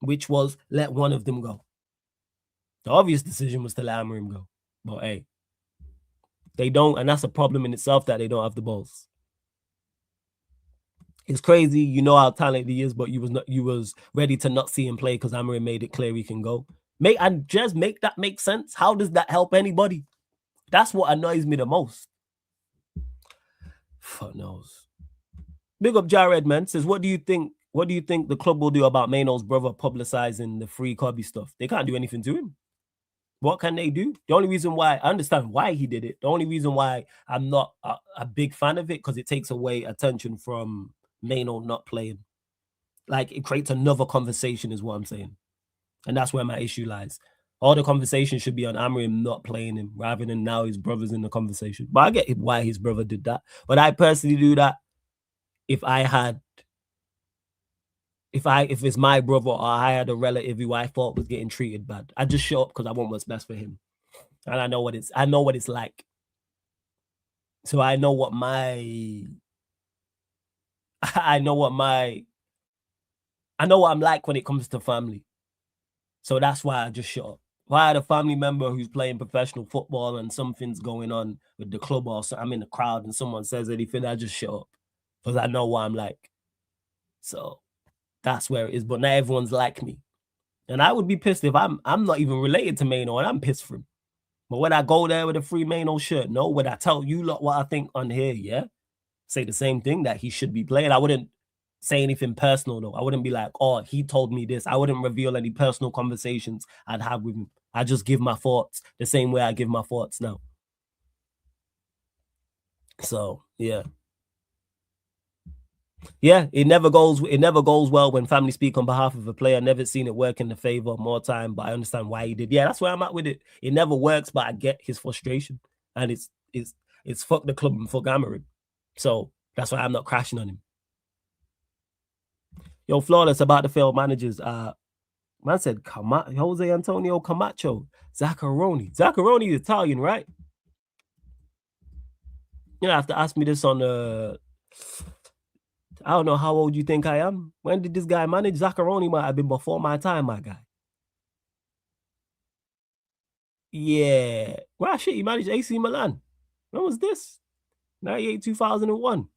which was let one of them go. The obvious decision was to let Amorim go. But hey, they don't. And that's a problem in itself that they don't have the balls. It's crazy. You know how talented he is, but you was ready to not see him play because Amorim made it clear he can go. Make that make sense. How does that help anybody? That's what annoys me the most. Fuck knows. Big up Jared, man. Says, what do you think the club will do about Maino's brother publicizing the free Kobe stuff? They can't do anything to him. What can they do? The only reason why I understand why he did it. The only reason why I'm not a big fan of it because it takes away attention from Maino not playing. Like it creates another conversation is what I'm saying. And that's where my issue lies. All the conversation should be on Amorim not playing him rather than now his brother's in the conversation. But I get why his brother did that. But I personally do that if it's my brother or I had a relative who I thought was getting treated bad. I just show up because I want what's best for him. And I know what it's like. So I know what I'm like when it comes to family. So that's why I just shut up. If I had a family member who's playing professional football and something's going on with the club or so I'm in the crowd and someone says anything, I just shut up because I know what I'm like. So that's where it is. But not everyone's like me. And I would be pissed if I'm not even related to Maino and I'm pissed for him. But when I go there with a free Maino shirt, no, when I tell you lot what I think on here, yeah, say the same thing that he should be playing. I wouldn't say anything personal though. I wouldn't be like, oh, he told me this. I wouldn't reveal any personal conversations I'd have with him. I just give my thoughts the same way I give my thoughts now. So yeah. Yeah, it never goes well when family speak on behalf of a player. Never seen it work in the favor more time, but I understand why he did. Yeah, that's where I'm at with it. It never works, but I get his frustration. And it's fuck the club and fuck Amorim. So that's why I'm not crashing on him. Yo, Flawless about the failed managers. Man said Jose Antonio Camacho, Zaccaroni. Zaccaroni is Italian, right? You know, have to ask me this on I don't know how old you think I am. When did this guy manage? Zaccaroni might have been before my time, my guy. Yeah. Well, shit, he managed AC Milan. When was this? 98, 2001.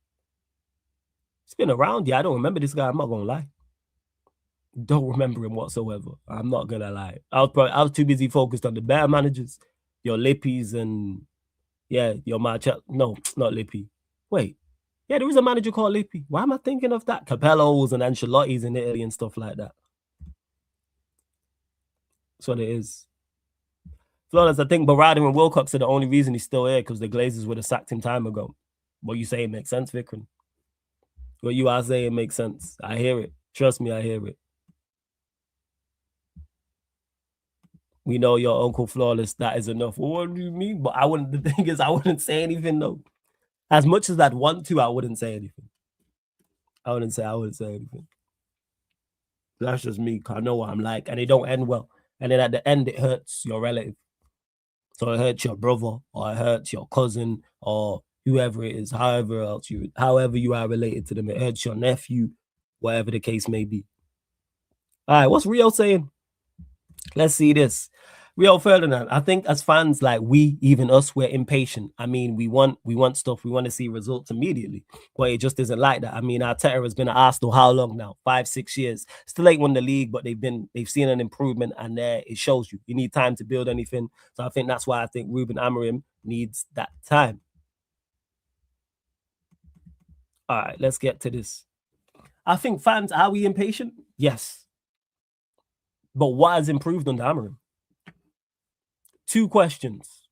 It's been around. Yeah, I don't remember this guy. I'm not going to lie. Don't remember him whatsoever. I'm not going to lie. I was too busy focused on the better managers. Your Lippies and, yeah, your Marcel. No, not Lippi. Wait. Yeah, there is a manager called Lippi. Why am I thinking of that? Capello's and Ancelotti's in Italy and stuff like that. That's what it is. Flawless, I think Berardi and Wilcox are the only reason he's still here because the Glazers would have sacked him time ago. What you say makes sense, Vikram. What you are saying makes sense. I hear it. Trust me, I hear it. We know your Uncle Flawless, that is enough. Well, what do you mean? But the thing is, I wouldn't say anything though. As much as I'd want to, I wouldn't say anything. I wouldn't say anything. That's just me. I know what I'm like, and it don't end well. And then at the end, it hurts your relative. So it hurts your brother, or it hurts your cousin, or whoever it is, however you are related to them. It hurts your nephew, whatever the case may be. All right, what's Rio saying? Let's see this. Rio Ferdinand, I think as fans, like even us, we're impatient. I mean, we want stuff. We want to see results immediately. But it just isn't like that. I mean, Arteta has been at Arsenal how long now? 5-6 years. Still ain't won the league, but they've seen an improvement, and there it shows you. You need time to build anything. So I think that's why I think Ruben Amorim needs that time. All right, let's get to this. I think fans, are we impatient? Yes. But what has improved under Amorim? Two questions.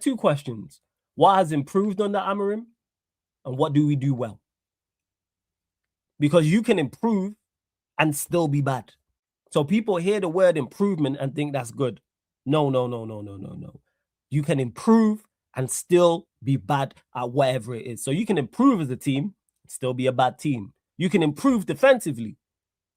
Two questions. What has improved under Amorim? And what do we do well? Because you can improve and still be bad. So people hear the word improvement and think that's good. No. You can improve and still be bad at whatever it is. So you can improve as a team, still be a bad team. You can improve defensively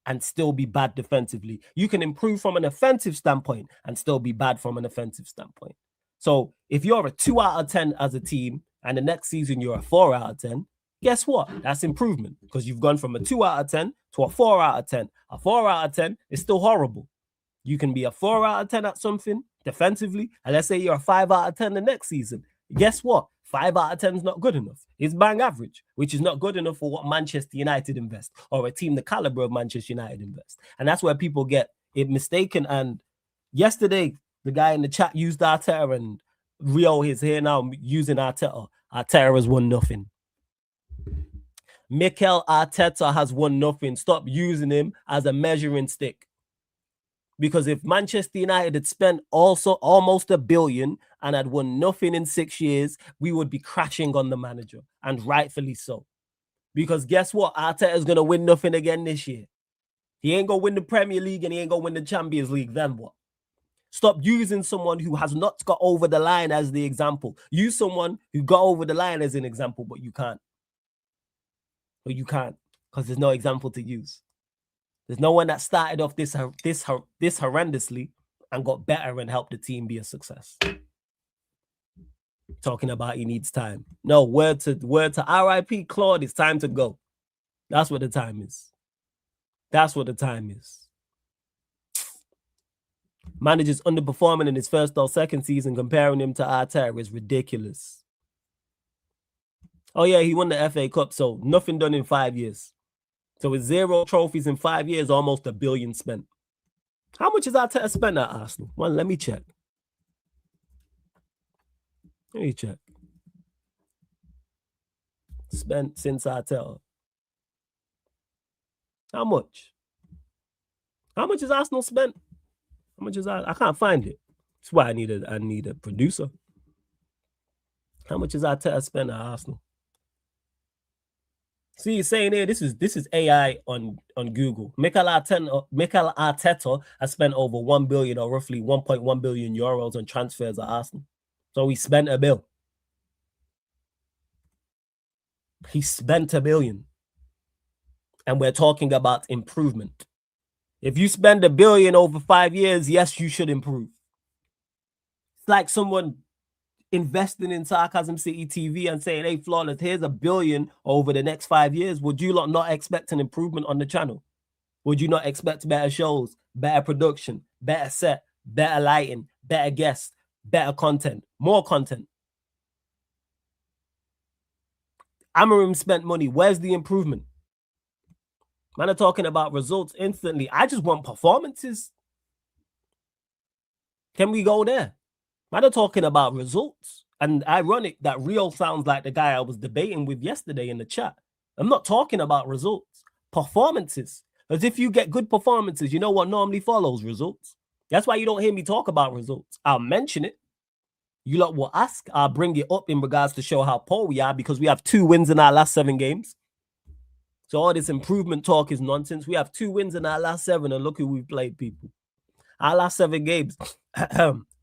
and still be bad defensively. You can improve from an offensive standpoint and still be bad from an offensive standpoint. So if you're a 2 out of 10 as a team and the next season you're a 4 out of 10, guess what? That's improvement because you've gone from a 2 out of 10 to a 4 out of 10. A 4 out of 10 is still horrible. You can be a 4 out of 10 at something defensively, and let's say you're a 5 out of 10 the next season. Guess what? 5 out of 10 is not good enough. It's bang average, which is not good enough for what Manchester United invest or a team the caliber of Manchester United invest. And that's where people get it mistaken. And yesterday, the guy in the chat used Arteta, and Rio is here now using Arteta. Arteta has won nothing. Mikel Arteta has won nothing. Stop using him as a measuring stick. Because if Manchester United had spent also almost $1 billion and had won nothing in 6 years, we would be crashing on the manager, and rightfully so. Because guess what? Arteta is going to win nothing again this year. He ain't going to win the Premier League and he ain't going to win the Champions League. Then what? Stop using someone who has not got over the line as the example. Use someone who got over the line as an example, but you can't. But you can't because there's no example to use. There's no one that started off this horrendously and got better and helped the team be a success. Talking about he needs time. No, word to RIP Claude, it's time to go. That's what the time is. That's what the time is. Manager's underperforming in his first or second season, comparing him to Arteta is ridiculous. Oh yeah, he won the FA Cup, so nothing done in 5 years. So with 0 trophies in 5 years, almost $1 billion spent. How much is Arteta spent at Arsenal? Well, let me check. Spent since Arteta. How much? How much is Arsenal spent? How much is I can't find it. That's why I need a producer. How much is Arteta spent at Arsenal? See, you're saying here, this is AI on Google. Mikel Arteta has spent over 1 billion or roughly 1.1 billion euros on transfers at Arsenal. So he spent a bill. He spent $1 billion. And we're talking about improvement. If you spend $1 billion over 5 years, yes, you should improve. It's like someone investing in Sarcasm City TV and saying, hey, Flawless, here's $1 billion over the next 5 years. Would you not expect an improvement on the channel? Would you not expect better shows, better production, better set, better lighting, better guests, better content, more content? Amarim spent money. Where's the improvement? Man are talking about results instantly. I just want performances. Can we go there? Man are talking about results. And ironic that Rio sounds like the guy I was debating with yesterday in the chat. I'm not talking about results. Performances. As if you get good performances, you know what normally follows? Results. That's why you don't hear me talk about results. I'll mention it. You lot will ask. I'll bring it up in regards to show how poor we are because we have 2 wins in our last 7 games. So all this improvement talk is nonsense. We have 2 wins in our last 7 and look who we've played, people. Our last 7 games.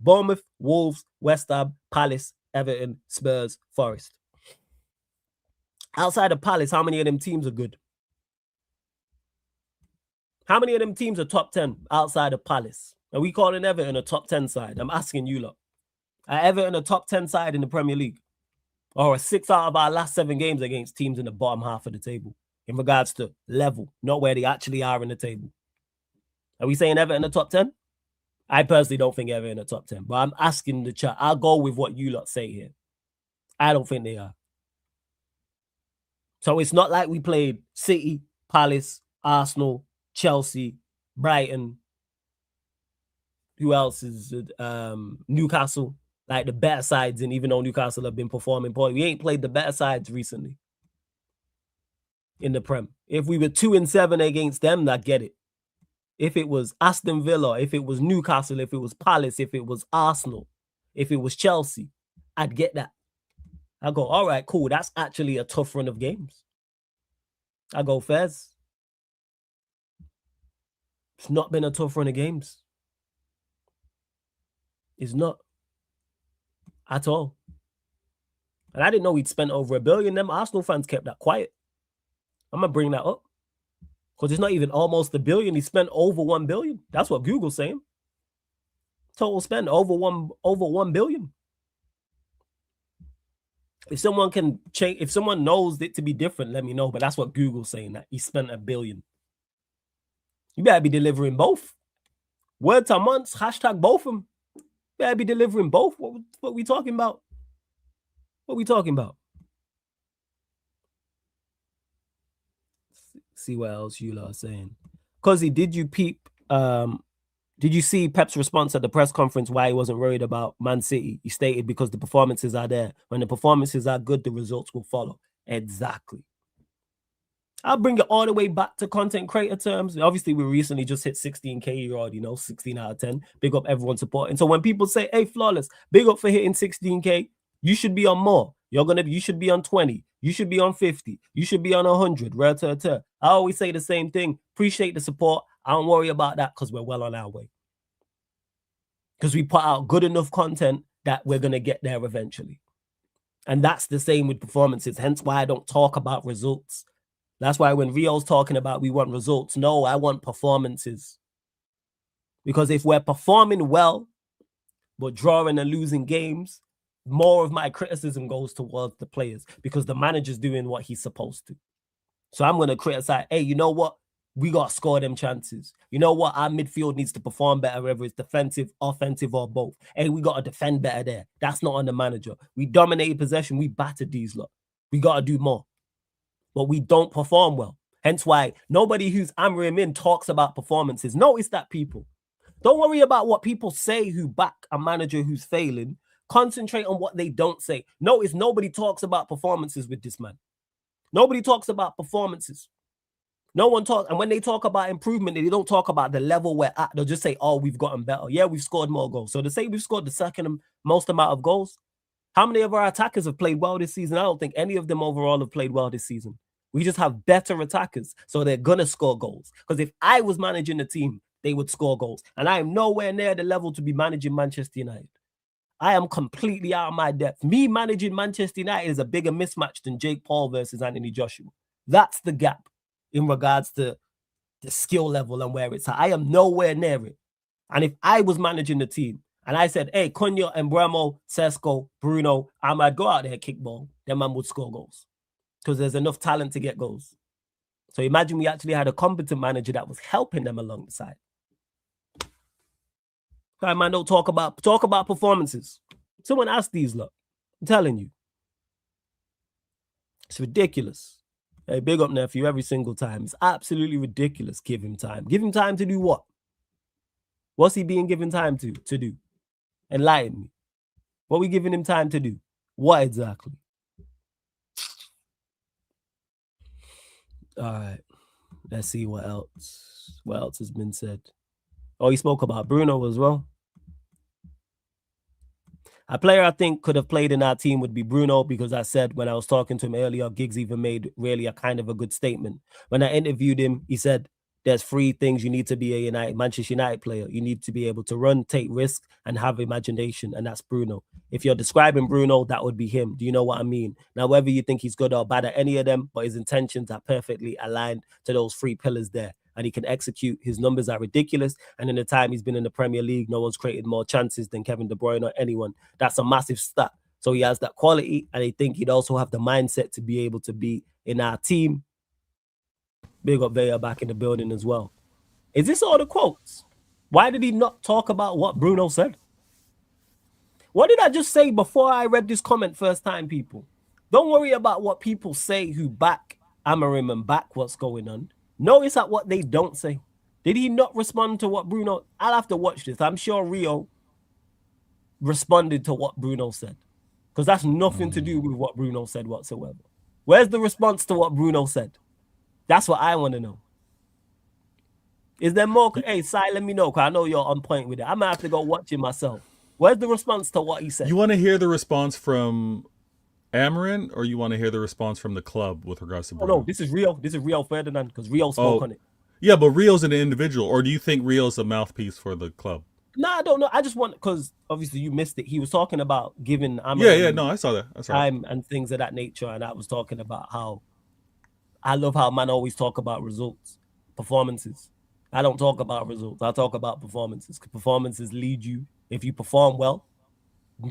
Bournemouth, Wolves, West Ham, Palace, Everton, Spurs, Forest. Outside of Palace, how many of them teams are good? How many of them teams are top 10 outside of Palace? Are we calling Everton a top 10 side? I'm asking you lot. Are Everton a top 10 side in the Premier League? Or a 6 out of our last 7 games against teams in the bottom half of the table? In regards to level, not where they actually are in the table. Are we saying Everton a top 10? I personally don't think Everton a top 10, but I'm asking the chat. I'll go with what you lot say here. I don't think they are. So it's not like we played City, Palace, Arsenal, Chelsea, Brighton. Who else is Newcastle? Like the better sides, and even though Newcastle have been performing poorly, we ain't played the better sides recently in the Prem. If we were 2-7 against them, I get it. If it was Aston Villa, if it was Newcastle, if it was Palace, if it was Arsenal, if it was Chelsea, I'd get that. I go, all right, cool. That's actually a tough run of games. I go, Fez. It's not been a tough run of games. It's not. At all. And I didn't know he'd spent over $1 billion. Them Arsenal fans kept that quiet. I'm going to bring that up. Because it's not even almost $1 billion. He spent over $1 billion. That's what Google's saying. Total spend over $1 billion. If someone can change, if someone knows it to be different, let me know. But that's what Google's saying, that he spent $1 billion. You better be delivering both. Word to months, hashtag both of them. You better be delivering both. What are we talking about? What are we talking about? See what else you lot are saying. Cuzzy, did you see Pep's response at the press conference why he wasn't worried about Man City? He stated because the performances are there. When the performances are good, the results will follow. Exactly. I'll bring it all the way back to content creator terms. Obviously, we recently just hit 16K. You already know, 16 out of 10. Big up everyone supporting. So when people say, hey, Flawless, big up for hitting 16K, you should be on more. You should be on 20. You should be on 50. You should be on 100. I always say the same thing. Appreciate the support. I don't worry about that because we're well on our way. Because we put out good enough content that we're going to get there eventually. And that's the same with performances. Hence why I don't talk about results. That's why when Rio's talking about we want results, no, I want performances. Because if we're performing well, but drawing and losing games, more of my criticism goes towards the players because the manager's doing what he's supposed to. So I'm going to criticize, hey, you know what? We got to score them chances. You know what? Our midfield needs to perform better, whether it's defensive, offensive, or both. Hey, we got to defend better there. That's not on the manager. We dominated possession. We battered these lot. We got to do more. But we don't perform well. Hence why nobody who's hammering in talks about performances. Notice that, people. Don't worry about what people say who back a manager who's failing. Concentrate on what they don't say. Notice nobody talks about performances with this man. Nobody talks about performances. No one talks, and when they talk about improvement, they don't talk about the level we're at. They'll just say, "Oh, we've gotten better. Yeah, we've scored more goals." So to say we've scored the second most amount of goals, how many of our attackers have played well this season? I don't think any of them overall have played well this season. We just have better attackers, so they're gonna score goals. Because if I was managing the team, they would score goals, and I am nowhere near the level to be managing Manchester United. I am completely out of my depth. Me managing Manchester United is a bigger mismatch than Jake Paul versus Anthony Joshua. That's the gap in regards to the skill level and where it's at. I am nowhere near it. And if I was managing the team and I said, hey, Cunha, Embremo, Sesko, Bruno, Ahmad, go out there, kick ball, then man would score goals because there's enough talent to get goals. So imagine we actually had a competent manager that was helping them along the side. Right, man, don't talk about performances. Someone asked these, look. I'm telling you. It's ridiculous. Hey, big up, nephew, every single time. It's absolutely ridiculous. Give him time. Give him time to do what? What's he being given time to do? Enlighten me. What are we giving him time to do? What exactly? All right. Let's see what else. What else has been said? Oh, he spoke about Bruno as well. A player I think could have played in our team would be Bruno, because I said when I was talking to him earlier, Giggs even made really a kind of a good statement. When I interviewed him, he said, there's 3 things you need to be a Manchester United player. You need to be able to run, take risks, and have imagination, and that's Bruno. If you're describing Bruno, that would be him. Do you know what I mean? Now, whether you think he's good or bad at any of them, but his intentions are perfectly aligned to those 3 pillars there, and he can execute. His numbers are ridiculous, and in the time he's been in the Premier League, no one's created more chances than Kevin De Bruyne or anyone. That's a massive stat. So he has that quality, and I think he'd also have the mindset to be able to be in our team. Big up Vaya back in the building as well. Is this all the quotes? Why did he not talk about what Bruno said? What did I just say before I read this comment first time, people? Don't worry about what people say who back Amorim and back what's going on. Notice at what they don't say. Did he not respond to what Bruno... I'll have to watch this. I'm sure Rio responded to what Bruno said, because that's nothing to do with what Bruno said whatsoever. Where's the response to what Bruno said? That's what I want to know. Is there more? Hey, Sai, let me know, because I know you're on point with it. I'm going to have to go watch it myself. Where's the response to what he said? You want to hear the response from Amarin, or you want to hear the response from the club with regards to Bruno? No, this is Rio. This is Rio Ferdinand, because Rio spoke on it. Yeah, but Rio's an individual, or do you think Rio's a mouthpiece for the club? No, I don't know. I just want, because obviously you missed it. He was talking about giving Amarin I saw that. time and things of that nature, and I was talking about how I love how man always talk about results, performances. I don't talk about results. I talk about performances. Performances lead you. If you perform well,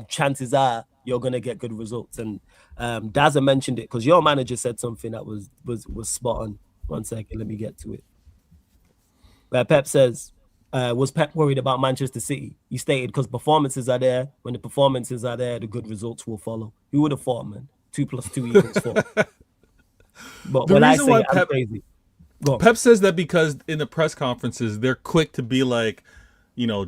chances are you're gonna get good results. And Dazza mentioned it because your manager said something that was spot on. 1 second, let me get to it. Where Pep says, was Pep worried about Manchester City? He stated, because performances are there. When the performances are there, the good results will follow. Who would have thought, man? 2 + 2 = 4. But the when I reason say why I'm crazy. Pep says that because in the press conferences, they're quick to be like,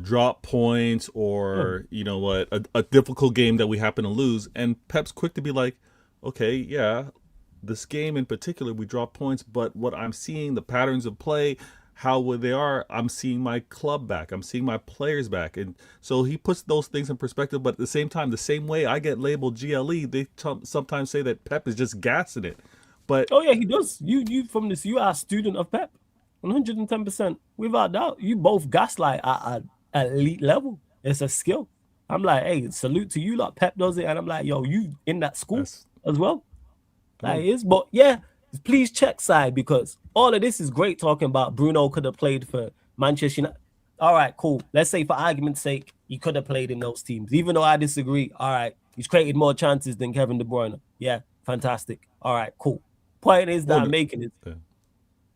drop points or, a difficult game that we happen to lose. And Pep's quick to be like, okay, yeah, this game in particular, we drop points. But what I'm seeing, the patterns of play, how they are, I'm seeing my club back. I'm seeing my players back. And so he puts those things in perspective. But at the same time, the same way I get labeled GLE, they sometimes say that Pep is just gassing it. But oh yeah, he does. You from this, you are a student of Pep, 110%, without doubt. You both gaslight at elite level. It's a skill. I'm like, hey, salute to you. Like Pep does it, and I'm like, yo, you in that school as well. That is, but yeah, please check side, because all of this is great talking about Bruno could have played for Manchester United. All right, cool. Let's say for argument's sake, he could have played in those teams, even though I disagree. All right, he's created more chances than Kevin De Bruyne. Yeah, fantastic. All right, cool. Point is that I'm making it. Yeah.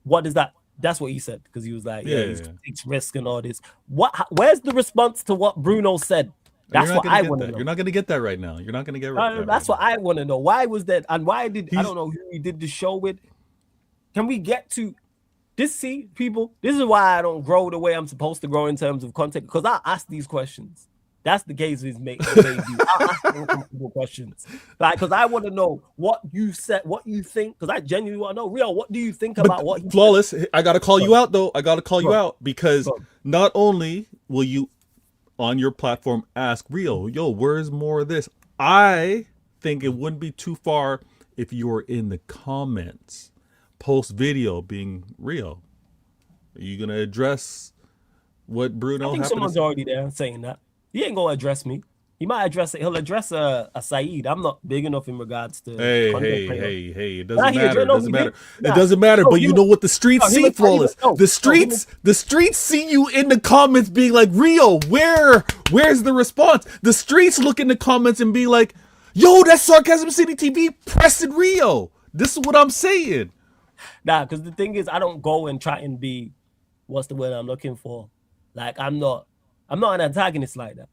What is that? That's what he said, because he was like, he takes risk and all this. Where's the response to what Bruno said? That's what I want to know. You're not going to get that right now. You're not going to get that. That's what I want to know. Why was that? And why did I don't know who he did the show with? Can we get to this? See, people, this is why I don't grow the way I'm supposed to grow in terms of content, because I ask these questions. that's the case with me. I'll ask uncomfortable questions, like because I want to know what you said, what you think, because I genuinely want to know. Rio, what do you think about what he Flawless? said? I gotta call you out though. I gotta call you out because Go. not only will you on your platform ask Rio, yo, where's more of this? I think it wouldn't be too far if you were in the comments post video being Rio. Are you gonna address what Bruno? I think someone's already there saying that. He ain't gonna address me. He might address it. He'll address a Saeed. I'm not big enough in regards to. Hey, it doesn't matter. It doesn't matter. It doesn't matter. No, but you know what the streets see, Flawless. The streets see you in the comments being like, Rio, where's the response? The streets look in the comments and be like, yo, that's Sarcasm City TV pressing Rio. This is what I'm saying. Nah, because the thing is, I don't go and try and be, what's the word I'm looking for? Like I'm not an antagonist like that.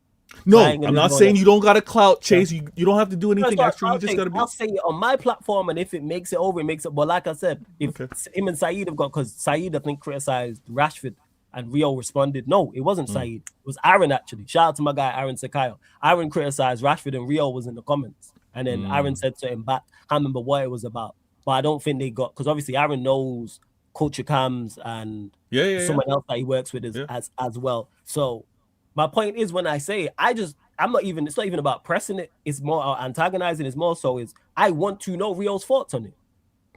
No, I'm not saying you don't got a clout chase. You don't have to do anything extra. You just got to be. I'll say it on my platform, and if it makes it over, it makes it. But like I said, if him and Saeed have got, because Saeed I think criticized Rashford and Rio responded. No, it wasn't Saeed. It was Aaron actually. Shout out to my guy Aaron Sakayo. Aaron criticized Rashford and Rio was in the comments, and then Aaron said to him back. I can't remember what it was about, but I don't think they got, because obviously Aaron knows Culture Cams and someone else that he works with as well. So my point is, when I say it, it's not even about pressing it, it's more antagonizing, it's more so is I want to know Rio's thoughts on it.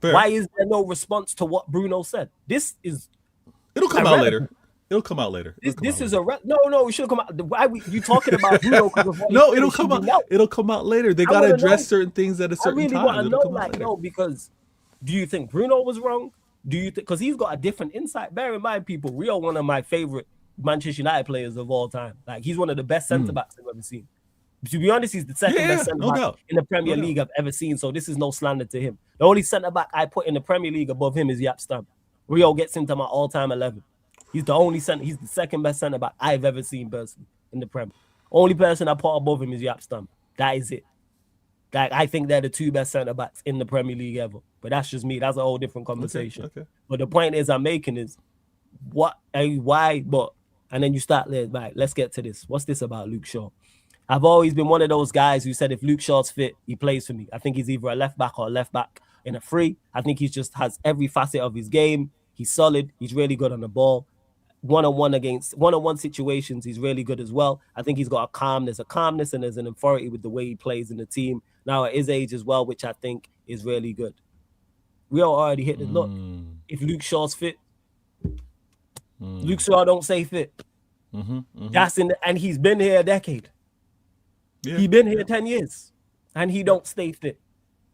Fair. Why is there no response to what Bruno said? It'll come out later. It'll come out later. This is no, it should come out. Why you talking about Bruno? No, it'll come out. It'll come out later. They gotta address certain things at a certain time. I really want to know, because do you think Bruno was wrong? Do you think, because he's got a different insight? Bear in mind, people, Rio, one of my favorite Manchester United players of all time. Like, he's one of the best centre backs I've ever seen. To be honest, he's the second best centre back in the Premier League I've ever seen. So this is no slander to him. The only centre back I put in the Premier League above him is Yap Stam. Rio gets into my all-time 11. He's the second best centre back I've ever seen personally in the Premier. Only person I put above him is Yap Stam. That is it. Like, I think they're the two best centre backs in the Premier League ever. But that's just me. That's a whole different conversation. Okay. But the point I'm making is and then you start there, right, let's get to this. What's this about Luke Shaw? I've always been one of those guys who said if Luke Shaw's fit, he plays for me. I think he's either a left back or a left back in a free. I think he just has every facet of his game. He's solid. He's really good on the ball. One-on-one situations, he's really good as well. I think he's got a calmness and there's an authority with the way he plays in the team. Now at his age as well, which I think is really good. We all already hit the look. If Luke Shaw's fit, Luke Shaw don't stay fit. That's and he's been here a decade. Yeah. He's been here 10 years and he don't stay fit.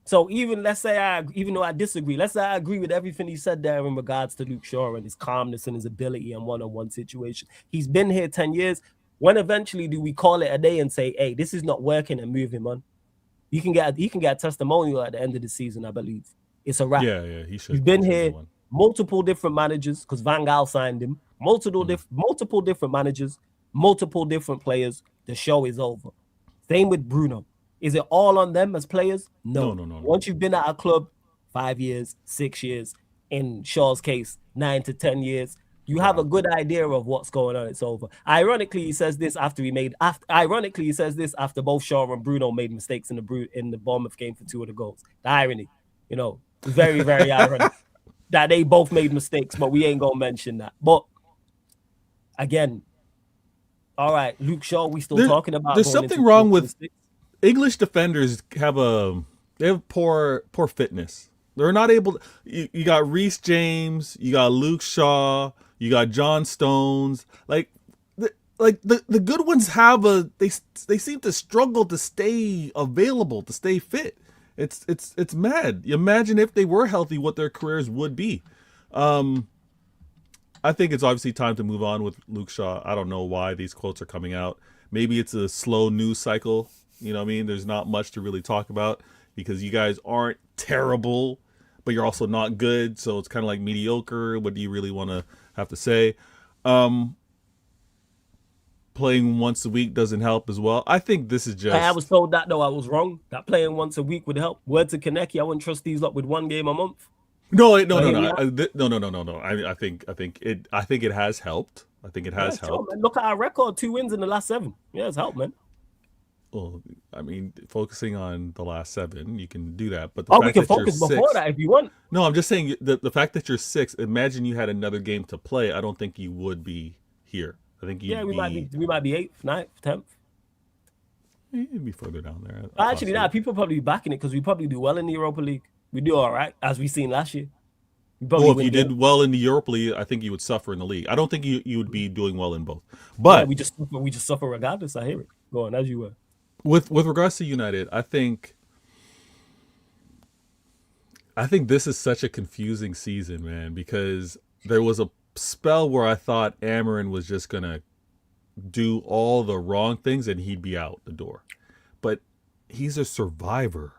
So even though I disagree, let's say I agree with everything he said there in regards to Luke Shaw and his calmness and his ability in one-on-one situation. He's been here 10 years. When eventually do we call it a day and say, hey, this is not working and move him on? He can get a testimonial at the end of the season, I believe. It's a wrap. Yeah, he should. He's been here, multiple different managers, because Van Gaal signed him. Multiple different managers, multiple different players. The show is over. Same with Bruno. Is it all on them as players? No. Once you've been at a club 5 years, 6 years, in Shaw's case, 9 to 10 years, you have a good idea of what's going on. It's over. Ironically, he says this after both Shaw and Bruno made mistakes in the Bournemouth game for 2 of the goals. The irony, very, very ironic that they both made mistakes, but we ain't gonna mention that. But again, all right, Luke Shaw, we still talking about. There's something wrong with English defenders. They have poor fitness. They're not able to, you got Reece James, you got Luke Shaw, you got John Stones. Like the good ones they seem to struggle to stay available, to stay fit. It's mad. You imagine if they were healthy, what their careers would be. I think it's obviously time to move on with Luke Shaw. I don't know why these quotes are coming out. Maybe it's a slow news cycle. You know what I mean? There's not much to really talk about because you guys aren't terrible, but you're also not good. So it's kind of like mediocre. What do you really want to have to say? Playing once a week doesn't help as well. I think this is just... I was told that, though. I was wrong. That playing once a week would help. Word to Kaneki, I wouldn't trust these lot with 1 game a month. No. I think it has helped. I think it has Sure, helped. man. Look at our record: 2 wins in the last 7. Yeah, it's helped, man. Well, I mean, focusing on the last 7, you can do that. But the We fact can that you're focus before 6, that if you want. no, I'm just saying the fact that you're 6. Imagine you had another game to play. I don't think you would be here. I think you'd We might be 8th, 9th, 10th. You'd be further down there. Actually, people probably be backing it because we probably do well in the Europa League. We do all right, as we seen last year. Well, if you did well in the Europa League, I think you would suffer in the league. I don't think you would be doing well in both. But we just suffer regardless. I hear it. Go on, as you were. With regards to United, I think this is such a confusing season, man, because there was a spell where I thought Amarin was just gonna do all the wrong things and he'd be out the door. But he's a survivor.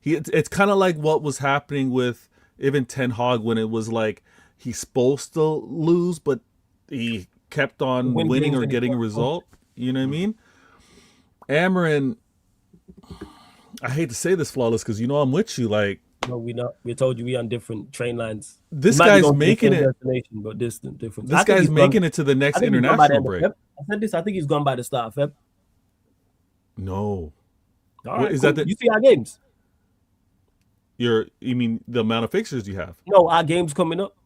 It's kind of like what was happening with even Ten Hag when it was like he's supposed to lose, but he kept on winning or getting a result. You know what I mean? Amarin, I hate to say this, Flawless, because you know I'm with you. Like, no, we not. We told you we on different train lines. This guy's making it. But distant, different. This guy's making it to the next international break. I said this. I think he's gone by the start of Feb. No. All right, is cool. You see our games? You mean the amount of fixtures you have? No, our games coming up.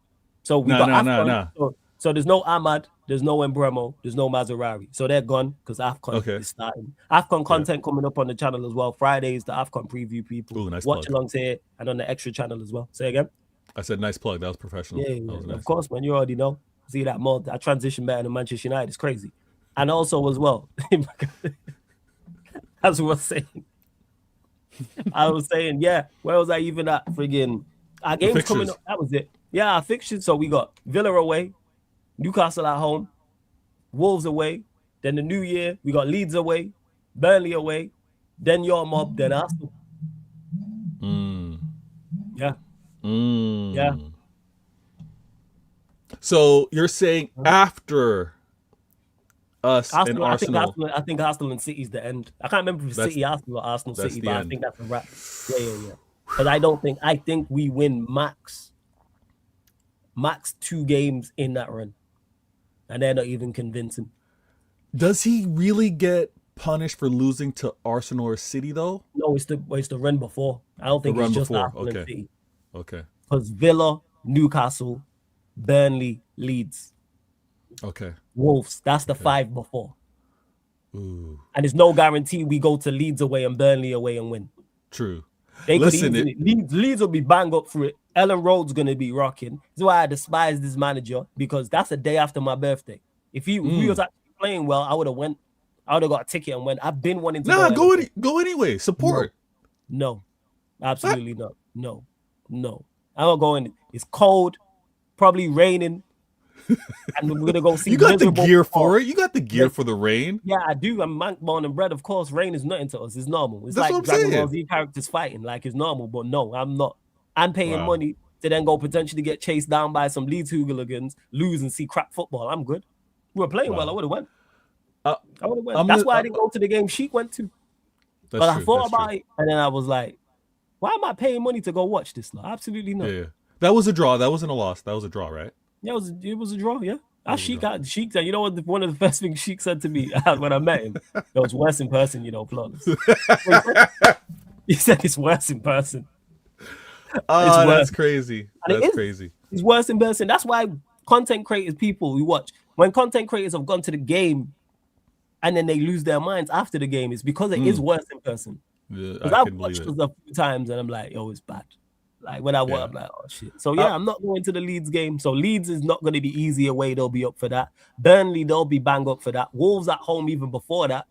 So we got AFCON. So there's no Ahmad, there's no Embremo, there's no Mazarari. So they're gone because AFCON is starting. AFCON content coming up on the channel as well. Fridays, the AFCON preview people. Ooh, nice watch plug. alongs here and on the extra channel as well. Say again. I said nice plug. That was professional. Yeah, that was nice. Of course, man. You already know. See that more. I transition better than Manchester United. It's crazy. And also as well, as we were saying, I was saying, yeah, where was I even at? Friggin' our games coming up. That was it. Yeah, our fixtures. So we got Villa away, Newcastle at home, Wolves away. Then the new year, we got Leeds away, Burnley away, then your mob, then Arsenal. Yeah. Yeah. So you're saying after us and Arsenal. I think Arsenal and City's the end. I can't remember if it's City Arsenal or Arsenal City, but I think that's a wrap. Yeah. Because I think we win max 2 games in that run. And they're not even convincing. Does he really get punished for losing to Arsenal or City though? No, it's the run before. I don't think it's just Arsenal and City. Okay. Because Villa, Newcastle, Burnley, Leeds. Okay. Wolves. That's the 5 before. Ooh. And there's no guarantee we go to Leeds away and Burnley away and win. True. Leeds will be bang up for it. Ellen Road's gonna be rocking. This is why I despise this manager, because that's a day after my birthday. If we was actually playing well, I would have went. I would have got a ticket and went. I've been wanting to go anyway. Support. No. Absolutely not. No. I'm not going. It's cold, probably raining. And we're gonna go see. You got the gear for it. You got the gear for the rain. Yeah, I do. I'm born and bred. Of course, rain is nothing to us. It's normal. It's That's like Dragon Ball Z characters fighting. Like it's normal. But no, I'm not. I'm paying money to then go potentially get chased down by some Leeds hooligans, lose and see crap football. I'm good. We were playing well. I would have went. That's why I didn't go to the game Sheik went to. But I thought about it, and then I was like, why am I paying money to go watch this? No, absolutely not. Yeah. That was a draw. That wasn't a loss. That was a draw, right? Yeah, it was a draw, yeah. Sheik said, you know what? One of the first things Sheik said to me when I met him, it was worse in person, flawless. He said it's worse in person. Oh, that's crazy. That's crazy. It's worse in person. That's why content creators, people who watch, when content creators have gone to the game and then they lose their minds after the game, it's because it is worse in person. Yeah, I've watched it a few times and I'm like, yo, it's bad. Like when I watch, I'm like, oh shit. So yeah, I'm not going to the Leeds game. So Leeds is not going to be easy away. They'll be up for that. Burnley, they'll be bang up for that. Wolves at home even before that.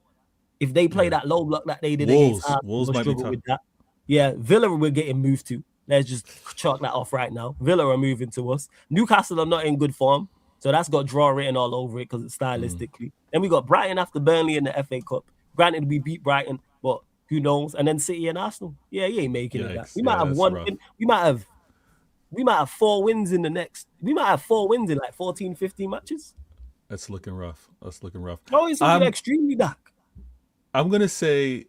If they play that low block that they did against Wolves might struggle with that. Yeah, Villa we're getting moved to. Let's just chalk that off right now. Villa are moving to us. Newcastle are not in good form. So that's got draw written all over it because it's stylistically. Then we got Brighton after Burnley in the FA Cup. Granted, we beat Brighton, but who knows? And then City and Arsenal. Yeah, he ain't making it. That. We might have one win. We might have 4 wins in the next. We might have 4 wins in like 14, 15 matches. That's looking rough. Oh, it's looking extremely dark. I'm gonna say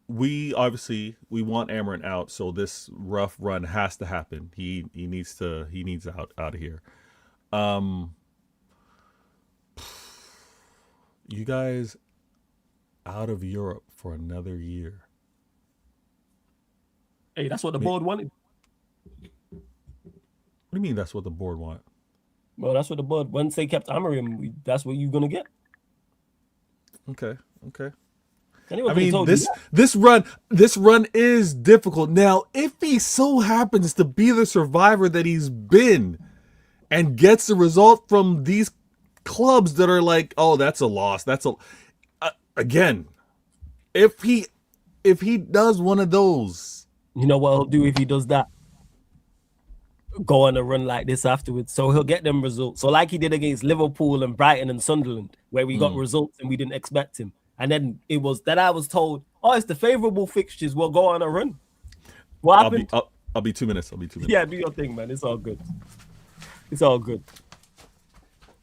we want Amarin out, so this rough run has to happen. He needs out of here. You guys out of Europe for another year. Hey, that's what the board wanted. What do you mean that's what the board want? Well, that's what the board. Once they kept Amorim, that's what you're gonna get. Okay. Anyone I could've mean, told you this run is difficult. Now, if he so happens to be the survivor that he's been, and gets the result from these clubs that are like, oh, that's a loss. That's a again. If he does one of those, you know what he'll do if he does that? Go on a run like this afterwards. So he'll get them results. So like he did against Liverpool and Brighton and Sunderland, where we got results and we didn't expect him. And then it was that I was told, oh, it's the favorable fixtures. We'll go on a run. What happened? I'll be 2 minutes. Yeah, do your thing, man. It's all good. It's all good.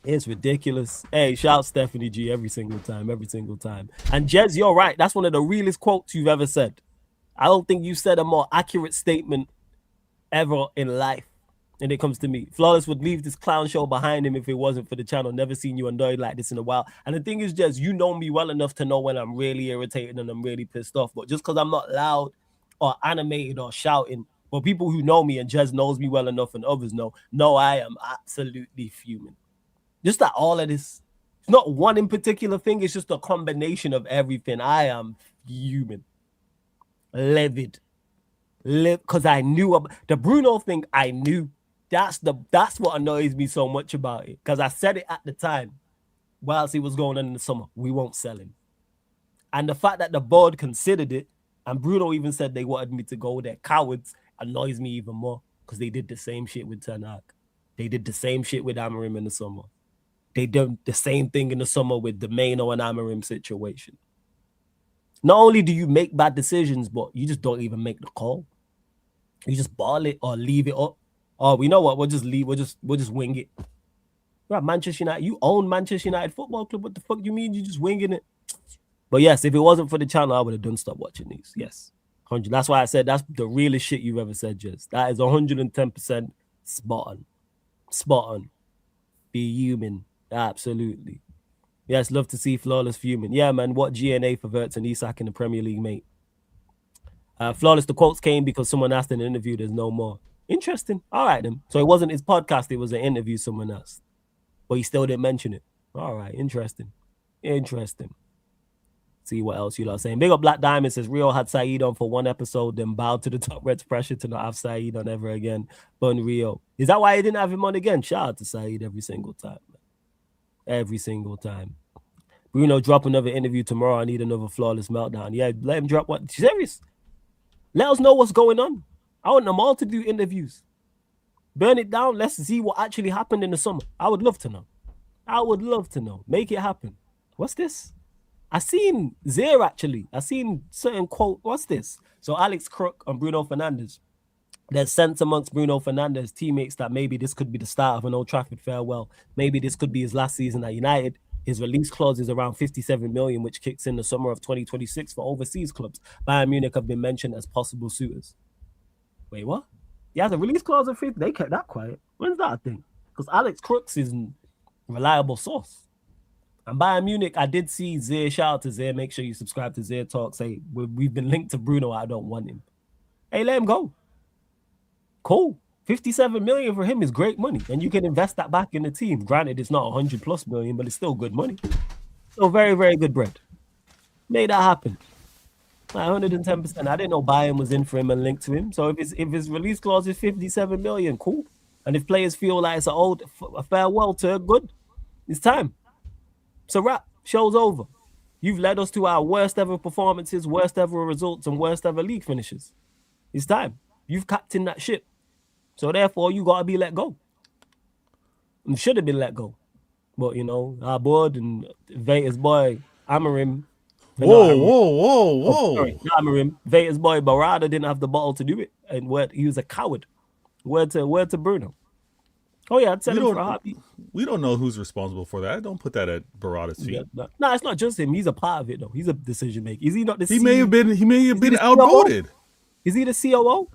It's ridiculous. Hey, shout Stephanie G every single time. And Jez, you're right. That's one of the realest quotes you've ever said. I don't think you said a more accurate statement ever in life. And it comes to me. Flawless would leave this clown show behind him if it wasn't for the channel. Never seen you annoyed like this in a while. And the thing is, Jez, you know me well enough to know when I'm really irritated and I'm really pissed off. But just because I'm not loud or animated or shouting, but people who know me and Jez knows me well enough and others know, I am absolutely fuming. Just that all of this, it's not one in particular thing. It's just a combination of everything. I am fuming. Livid. Because I knew the Bruno thing. I knew. That's what annoys me so much about it. Because I said it at the time, whilst he was going on in the summer, we won't sell him. And the fact that the board considered it, and Bruno even said they wanted me to go there, cowards, annoys me even more. Because they did the same shit with Ten Hag. They did the same shit with Amorim in the summer. They did the same thing in the summer with the Maino and Amorim situation. Not only do you make bad decisions, but you just don't even make the call. You just ball it or leave it up. Oh, we know what? We'll just leave. We'll just wing it. Right, Manchester United. You own Manchester United Football Club. What the fuck you mean? You just winging it? But yes, if it wasn't for the channel, I would have done stop watching these. Yes, 100. That's why I said that's the realest shit you've ever said, Jez. That is 110% spot on. Spot on. Be human. Absolutely. Yes, love to see Flawless fuming. Yeah, man, what GNA for Verts and Isak in the Premier League, mate? Flawless, the quotes came because someone asked in an interview, there's no more. Interesting. All right, then. So it wasn't his podcast, it was an interview someone else. But he still didn't mention it. All right, interesting. See what else you lot saying. Big up Black Diamond says Rio had Saeed on for one episode, then bowed to the top Reds pressure to not have Saeed on ever again. Bun Rio. Is that why he didn't have him on again? Shout out to Saeed every single time, man. Every single time. Bruno, drop another interview tomorrow. I need another Flawless meltdown. Yeah, let him drop what? Serious? Let us know what's going on. I want them all to do interviews. Burn it down. Let's see what actually happened in the summer. I would love to know. Make it happen. What's this? I seen Zaire actually. I seen certain quote. What's this? So Alex Crook and Bruno Fernandes. There's sense amongst Bruno Fernandes' teammates that maybe this could be the start of an Old Trafford farewell. Maybe this could be his last season at United. His release clause is around 57 million, which kicks in the summer of 2026 for overseas clubs. Bayern Munich have been mentioned as possible suitors. Wait, what? He has a release clause of 50. They kept that quiet. When's that a thing? Because Alex Crooks is a reliable source. And Bayern Munich, I did see Zaire. Shout out to Zaire. Make sure you subscribe to Zaire Talk. Say, we've been linked to Bruno. I don't want him. Hey, let him go. Cool. 57 million for him is great money. And you can invest that back in the team. Granted, it's not 100 plus million, but it's still good money. So very, very good bread. Made that happen. 110%. I didn't know Bayern was in for him and linked to him. So if his release clause is 57 million, cool. And if players feel like it's a farewell to good, it's time. It's a wrap. Show's over. You've led us to our worst ever performances, worst ever results, and worst ever league finishes. It's time. You've captained that ship. So therefore, you got to be let go. And should have been let go. But, our board and Vater's boy, Amorim. Whoa. Sorry, not Amorim. Vater's boy, Barada didn't have the bottle to do it. And he was a coward. Word to Bruno. Oh, yeah, I'd send him for a heartbeat. We don't know who's responsible for that. Don't put that at Barada's feet. Yeah, no, it's not just him. He's a part of it, though. He's a decision maker. Is he not the He may have been outvoted. Is he the COO?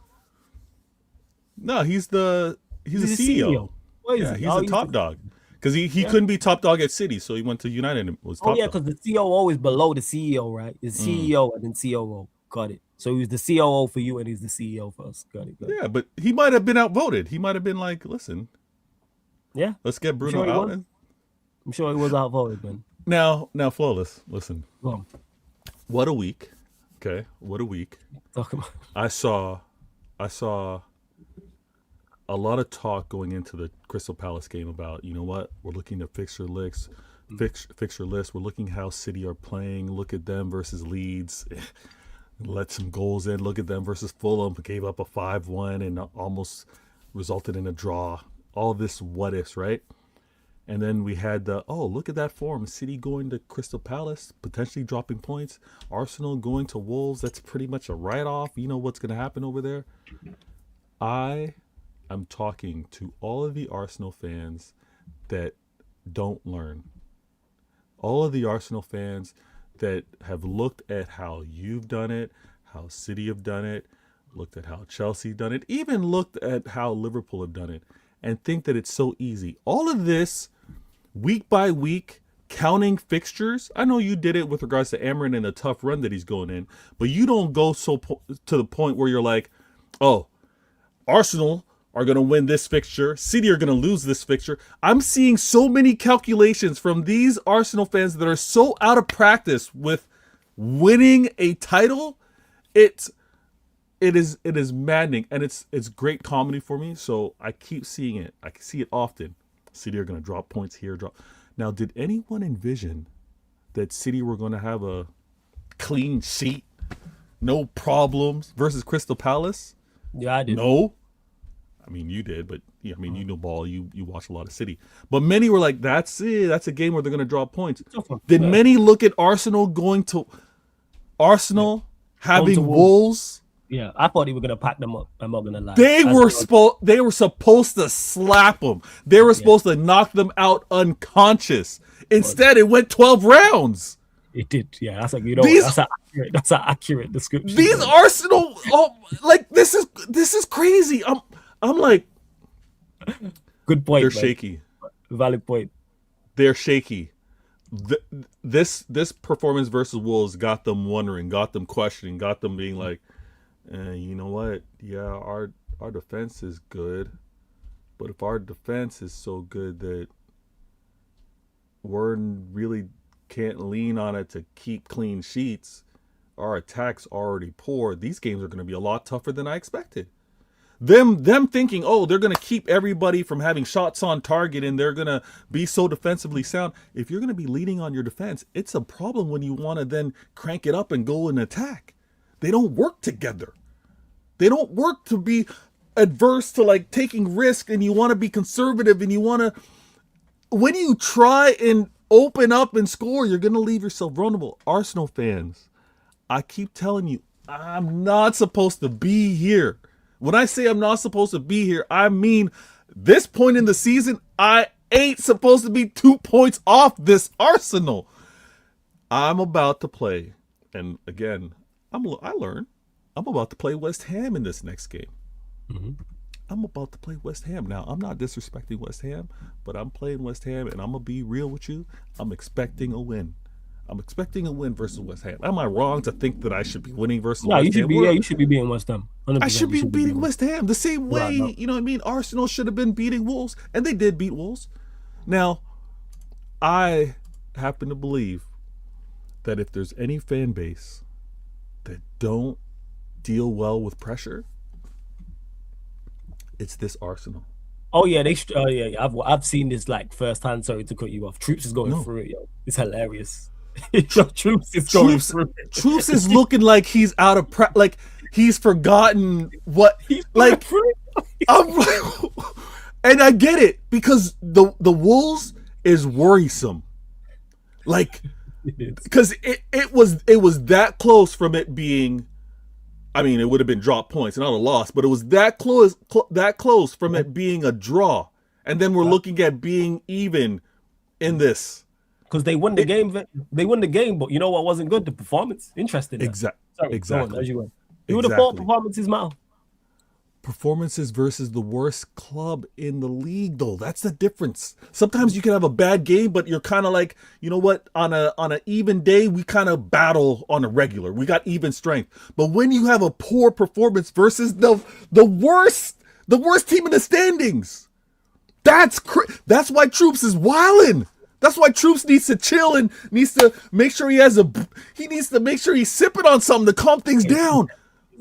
No, he's the CEO. What is Yeah, he? he's a top dog. Because he couldn't be top dog at City, so he went to United and was top Oh yeah, dog. because the COO is below the CEO, right? It's CEO and then COO. Got it. So he was the COO for you and he's the CEO for us. Got it. Yeah, but he might have been outvoted. He might have been like, listen, Yeah. let's get Bruno sure out. I'm sure he was outvoted, man. Now, Flawless, listen. Go on. What a week. Okay, what a week. Talk about. I saw a lot of talk going into the Crystal Palace game about, you know what, we're looking at fixture list. We're looking how City are playing. Look at them versus Leeds. Let some goals in. Look at them versus Fulham. Gave up a 5-1 and almost resulted in a draw. All this what ifs, right? And then we had look at that form. City going to Crystal Palace, potentially dropping points. Arsenal going to Wolves. That's pretty much a write-off. You know what's going to happen over there. I am talking to all of the Arsenal fans that don't learn. All of the Arsenal fans that have looked at how you've done it, how City have done it, looked at how Chelsea done it, even looked at how Liverpool have done it, and think that it's so easy. All of this, week by week, counting fixtures. I know you did it with regards to Amarin and the tough run that he's going in, but you don't go to the point where you're like, oh, Arsenal are going to win this fixture. City are going to lose this fixture. I'm seeing so many calculations from these Arsenal fans that are so out of practice with winning a title. It is maddening, and it's great comedy for me. So I keep seeing it. I see it often. City are going to drop points here. Now, did anyone envision that City were going to have a clean sheet, no problems versus Crystal Palace? Yeah, I did. No. I mean, you did, but yeah, I mean, you know ball. You watch a lot of City. But many were like, that's it. That's a game where they're going to drop points. Did many look at Arsenal having Wolves? Yeah, I thought he was going to pack them up. I'm not going to lie. They were supposed to slap them. They were supposed to knock them out unconscious. Instead, it went 12 rounds. It did, yeah. That's like, you know, that's an accurate description. These Arsenal, this is crazy. I'm like, good point. They're man. shaky. Valid point. They're shaky. This performance versus Wolves got them wondering, got them questioning, got them being like, you know what? Yeah, our defense is good, but if our defense is so good that we're really can't lean on it to keep clean sheets, our attack's already poor. These games are going to be a lot tougher than I expected. Them thinking, oh, they're going to keep everybody from having shots on target and they're going to be so defensively sound. If you're going to be leaning on your defense, it's a problem when you want to then crank it up and go and attack. They don't work together. They don't work to be adverse to like taking risk, and you want to be conservative, and you want to, when you try and open up and score, you're going to leave yourself vulnerable. Arsenal fans, I keep telling you, I'm not supposed to be here. When I say I'm not supposed to be here, I mean this point in the season, I ain't supposed to be 2 points off this Arsenal. I'm about to play, and again, I learned. I'm about to play West Ham in this next game. Mm-hmm. I'm about to play West Ham. Now, I'm not disrespecting West Ham, but I'm playing West Ham, and I'm going to be real with you. I'm expecting a win. I'm expecting a win versus West Ham. Am I wrong to think that I should be winning versus West Ham? Yeah, you should be beating West Ham. I should be beating West Ham the same way, you know what I mean? Arsenal should have been beating Wolves, and they did beat Wolves. Now, I happen to believe that if there's any fan base that don't deal well with pressure, it's this Arsenal. Oh yeah, I've seen this like firsthand. Sorry to cut you off. Troops is going through it, yo. It's hilarious. Troops is going through it. Troops is looking like he's out of like he's forgotten what like. I'm like, and I get it because the Wolves is worrisome, like because it was that close from it being. I mean, it would have been drop points, not a loss, but it was that close from it being a draw. And then we're looking at being even in this. Because they won the game. They won the game, but you know what wasn't good? The performance. Interesting. Exactly. Sorry, exactly. As you went. You would have thought performances matter. performances versus the worst club in the league, though. That's the difference. Sometimes you can have a bad game, but you're kind of like, you know what? On an even day, we kind of battle on a regular. We got even strength. But when you have a poor performance versus the worst team in the standings, that's why Troops is wilding. That's why Troops needs to chill and needs to make sure he needs to make sure he's sipping on something to calm things down.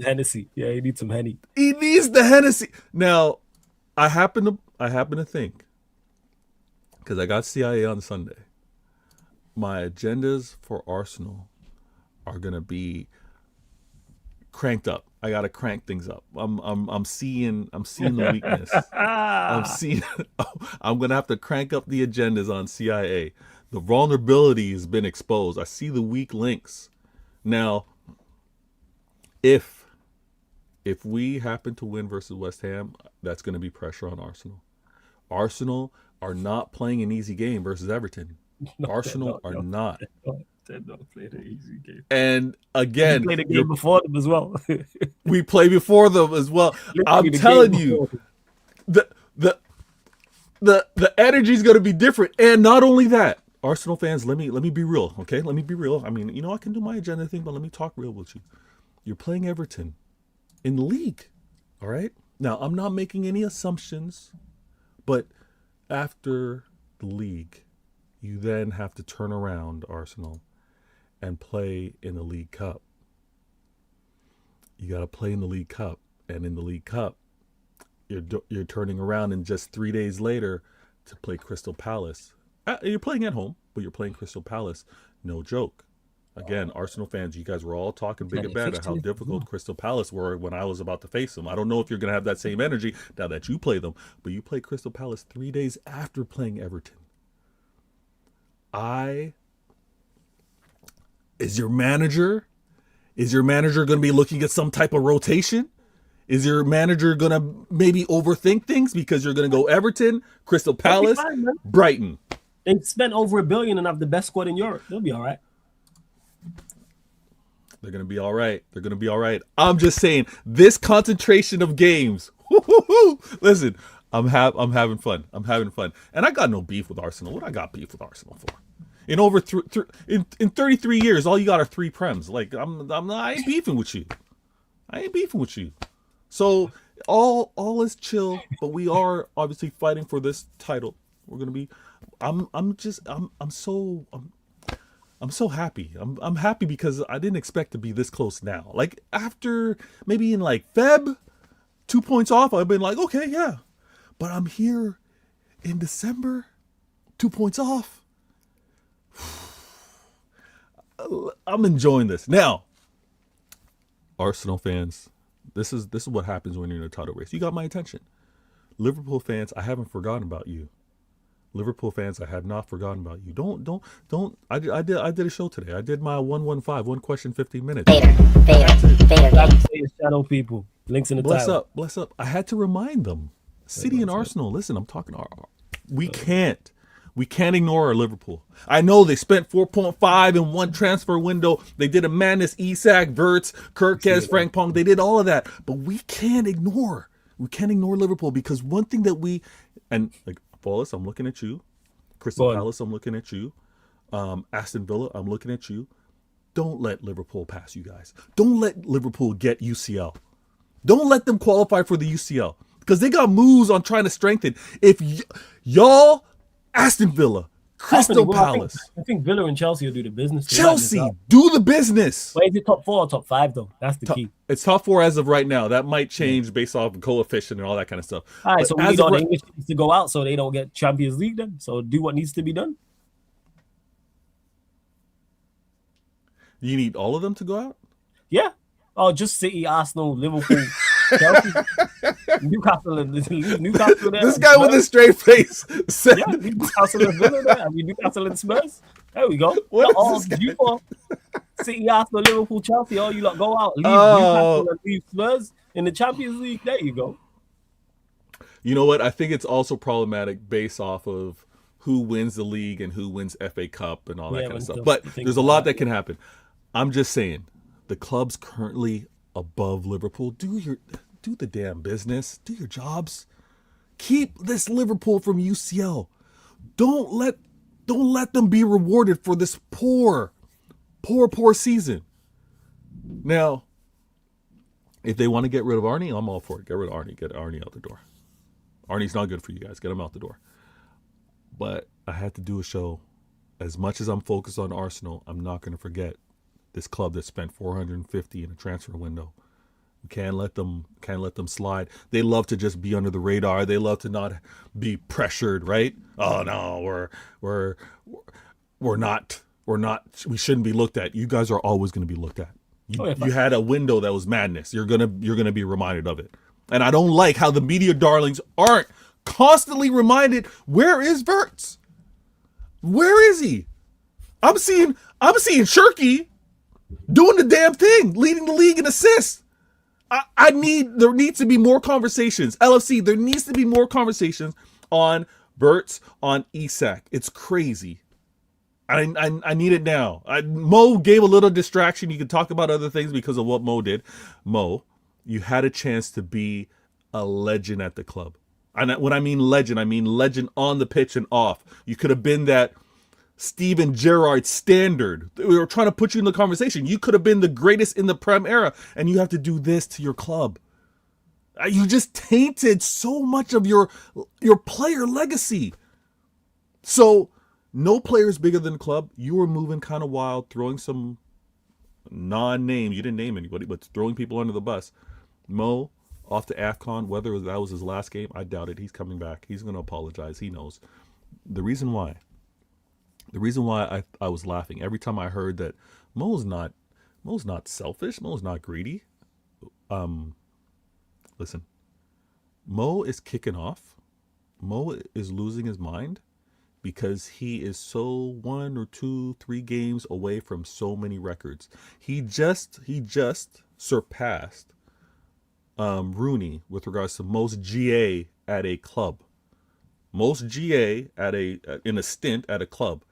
Hennessy. Yeah, he needs some Henny. He needs the Hennessy. Now, I happen to think, because I got CIA on Sunday, my agendas for Arsenal are gonna be cranked up. I gotta crank things up. I'm seeing the weakness. I'm gonna have to crank up the agendas on CIA. The vulnerability has been exposed. I see the weak links. Now, if we happen to win versus West Ham, that's going to be pressure on Arsenal. Arsenal are not playing an easy game versus Everton. Arsenal are not. They're not playing an easy game. And again, we played a game before them as well. We play before them as well. I'm telling you, the energy is going to be different. And not only that, Arsenal fans, let me be real, okay? Let me be real. I mean, I can do my agenda thing, but let me talk real with you. You're playing Everton in the league, all right? Now, I'm not making any assumptions, but after the league, you then have to turn around, Arsenal, and play in the League Cup. You got to play in the League Cup, and in the League Cup, you're turning around and just 3 days later to play Crystal Palace. You're playing at home, but you're playing Crystal Palace. No joke. Again, Arsenal fans, you guys were all talking big and bad about how difficult Crystal Palace were when I was about to face them. I don't know if you're going to have that same energy now that you play them, but you play Crystal Palace 3 days after playing Everton. Is your manager going to be looking at some type of rotation? Is your manager going to maybe overthink things because you're going to go Everton, Crystal Palace, Brighton? They spent over $1 billion and have the best squad in Europe. They'll be all right. They're going to be all right. They're going to be all right. I'm just saying, this concentration of games. Listen, I'm having fun. I'm having fun. And I got no beef with Arsenal. What I got beef with Arsenal for? In over in 33 years, all you got are 3 prems. Like I ain't beefing with you. I ain't beefing with you. So all is chill, but we are obviously fighting for this title. We're going to be I'm so happy. I'm happy because I didn't expect to be this close now. Like after maybe in like Feb, 2 points off, I've been like, okay, yeah. But I'm here in December, 2 points off. I'm enjoying this. Now, Arsenal fans, this is what happens when you're in a title race. You got my attention. Liverpool fans, I haven't forgotten about you. Liverpool fans, I have not forgotten about you. Don't. I did a show today. I did my 115, 1 question, 15 minutes. Vader. Shadow people. Links in the title. Bless up. I had to remind them. City and Arsenal. Listen, I'm talking. We can't ignore our Liverpool. I know they spent 4.5 in one transfer window. They did a madness. Isak, Verts, Kirkes, Frank Pong. They did all of that, but we can't ignore Liverpool because one thing that Wallace, I'm looking at you. Crystal Palace, I'm looking at you. Aston Villa, I'm looking at you. Don't let Liverpool pass you guys. Don't let Liverpool get UCL. Don't let them qualify for the UCL because they got moves on trying to strengthen. If y'all, Aston Villa, Crystal Palace. I think Villa and Chelsea will do the business. Chelsea, do the business. But is it top 4 or top 5 though? That's the key. It's top 4 as of right now. That might change based off of coefficient and all that kind of stuff. All right, so we need all the English teams to go out so they don't get Champions League then. So do what needs to be done. You need all of them to go out? Yeah. Oh, just City, Arsenal, Liverpool, Chelsea, Newcastle there. This guy with a straight face said, yeah, Newcastle and Villa there. I mean, Newcastle and Spurs. There we go. What is this guy? For City, Arsenal, Liverpool, Chelsea. All you lot go out. Leave Newcastle and leave Spurs in the Champions League. There you go. You know what? I think it's also problematic based off of who wins the league and who wins FA Cup and all that kind of stuff. But there's a lot that can happen. I'm just saying, the club's currently above Liverpool. Do do the damn business. Do your jobs. Keep this Liverpool from UCL. Don't let them be rewarded for this poor season. Now, if they want to get rid of Arnie, I'm all for it. Get rid of Arnie. Get Arnie out the door. Arnie's not good for you guys. Get him out the door. But I had to do a show. As much as I'm focused on Arsenal, I'm not going to forget this club that spent 450 in a transfer window. We can't let them slide. They love to just be under the radar. They love to not be pressured, right? Oh no, we're not. We shouldn't be looked at. You guys are always going to be looked at. You had a window that was madness. You're gonna be reminded of it. And I don't like how the media darlings aren't constantly reminded. Where is Verts? Where is he? I'm seeing Shirky doing the damn thing, leading the league in assists. There needs to be more conversations. LFC, there needs to be more conversations on Verts, on Isak. It's crazy. I need it now. Mo gave a little distraction. You can talk about other things because of what Mo did. Mo, you had a chance to be a legend at the club. And when I mean legend on the pitch and off. You could have been that Steven Gerrard standard. We were trying to put you in the conversation. You could have been the greatest in the Prem era, and you have to do this to your club. You just tainted so much of your player legacy. So no players bigger than the club. You were moving kind of wild, throwing some non-names. You didn't name anybody, but throwing people under the bus. Mo, off to AFCON, whether that was his last game, I doubt it. He's coming back. He's going to apologize. He knows. The reason why I was laughing every time I heard that Mo's not selfish. Mo's not greedy. Listen, Mo is kicking off. Mo is losing his mind because he is so 1 or 2, 3 games away from so many records. He just surpassed Rooney with regards to most GA at a club. Most GA in a stint at a club.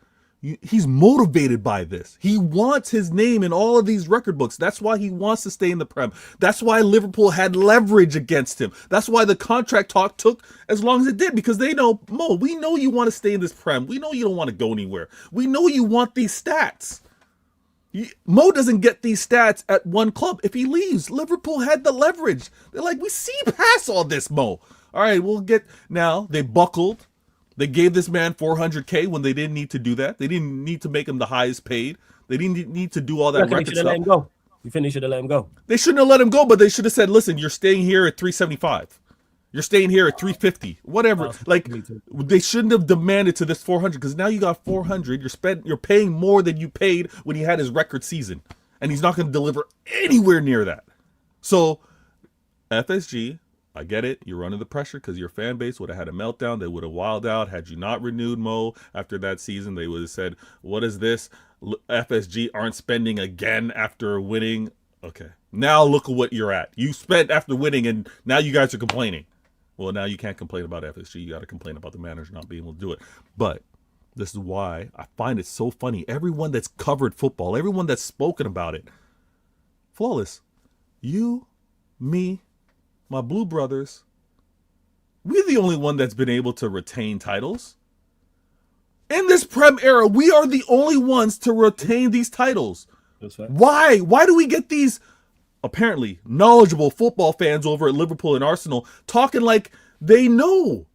He's motivated by this. He wants his name in all of these record books. That's why he wants to stay in the Prem. That's why Liverpool had leverage against him. That's why the contract talk took as long as it did, because they know, Mo, we know you want to stay in this Prem. We know you don't want to go anywhere. We know you want these stats. Mo doesn't get these stats at one club. If he leaves, Liverpool had the leverage. They're like, we see past all this, Mo. All right, we'll get... Now, they buckled. They gave this man $400K when they didn't need to do that. They didn't need to make him the highest paid. They didn't need to do all that record stuff. Let him go. You finished it, let him go. They shouldn't have let him go, but they should have said, listen, you're staying here at $375. You're staying here at $350. Whatever. They shouldn't have demanded to this $400, because now you got $400. You're paying more than you paid when he had his record season. And he's not going to deliver anywhere near that. So, FSG... I get it. You're under the pressure because your fan base would have had a meltdown. They would have wilded out. Had you not renewed Mo after that season, they would have said, what is this? FSG aren't spending again after winning. Okay. Now look at what you're at. You spent after winning, and now you guys are complaining. Well, now you can't complain about FSG. You got to complain about the manager not being able to do it. But this is why I find it so funny. Everyone that's covered football, everyone that's spoken about it, Flawless, you, me, my blue brothers, we're the only one that's been able to retain titles. In this Prem era, we are the only ones to retain these titles. That's right. Why? Why do we get these apparently knowledgeable football fans over at Liverpool and Arsenal talking like they know?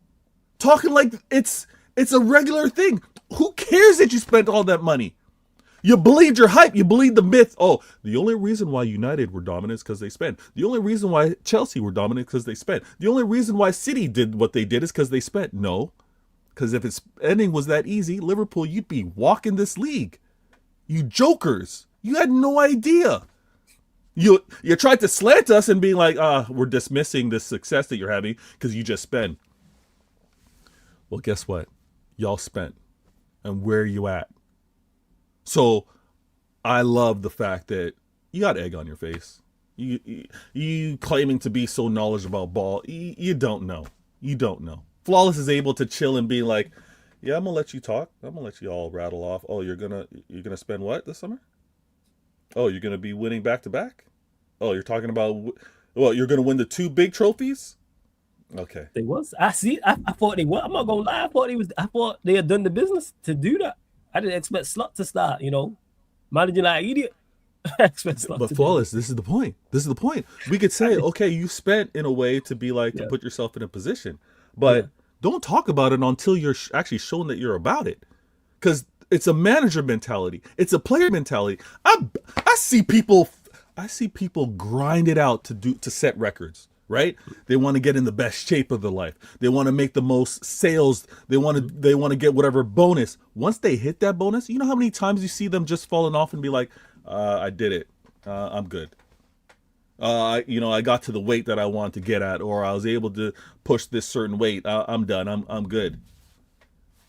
Talking like it's a regular thing. Who cares that you spent all that money? You believed your hype. You believed the myth. Oh, the only reason why United were dominant is because they spent. The only reason why Chelsea were dominant is because they spent. The only reason why City did what they did is because they spent. No, because if its ending was that easy, Liverpool, you'd be walking this league. You jokers. You had no idea. You tried to slant us and be like, we're dismissing the success that you're having because you just spent. Well, guess what? Y'all spent. And where are you at? So I love the fact that you got egg on your face. You claiming to be so knowledgeable about ball. You don't know. You don't know. Flawless is able to chill and be like, yeah, I'm going to let you talk. I'm going to let you all rattle off. Oh, you're going to spend what this summer? Oh, you're going to be winning back to back? Oh, you're talking about Well, you're gonna win the 2 big trophies. Okay. They was. I see. I thought they were. I'm not gonna lie. I thought they had done the business to do that. I didn't expect Slot to start. Managing like an idiot. I expect Slot But to Flawless, this is the point. This is the point. We could say, okay, you spent in a way to be like to put yourself in a position, but don't talk about it until you're actually shown that you're about it, because it's a manager mentality. It's a player mentality. I see people grind it out to set records. Right? They want to get in the best shape of their life. They want to make the most sales. They want to get whatever bonus. Once they hit that bonus, you know how many times you see them just falling off and be like, I did it. I'm good. I got to the weight that I wanted to get at, or I was able to push this certain weight. I'm done. I'm good.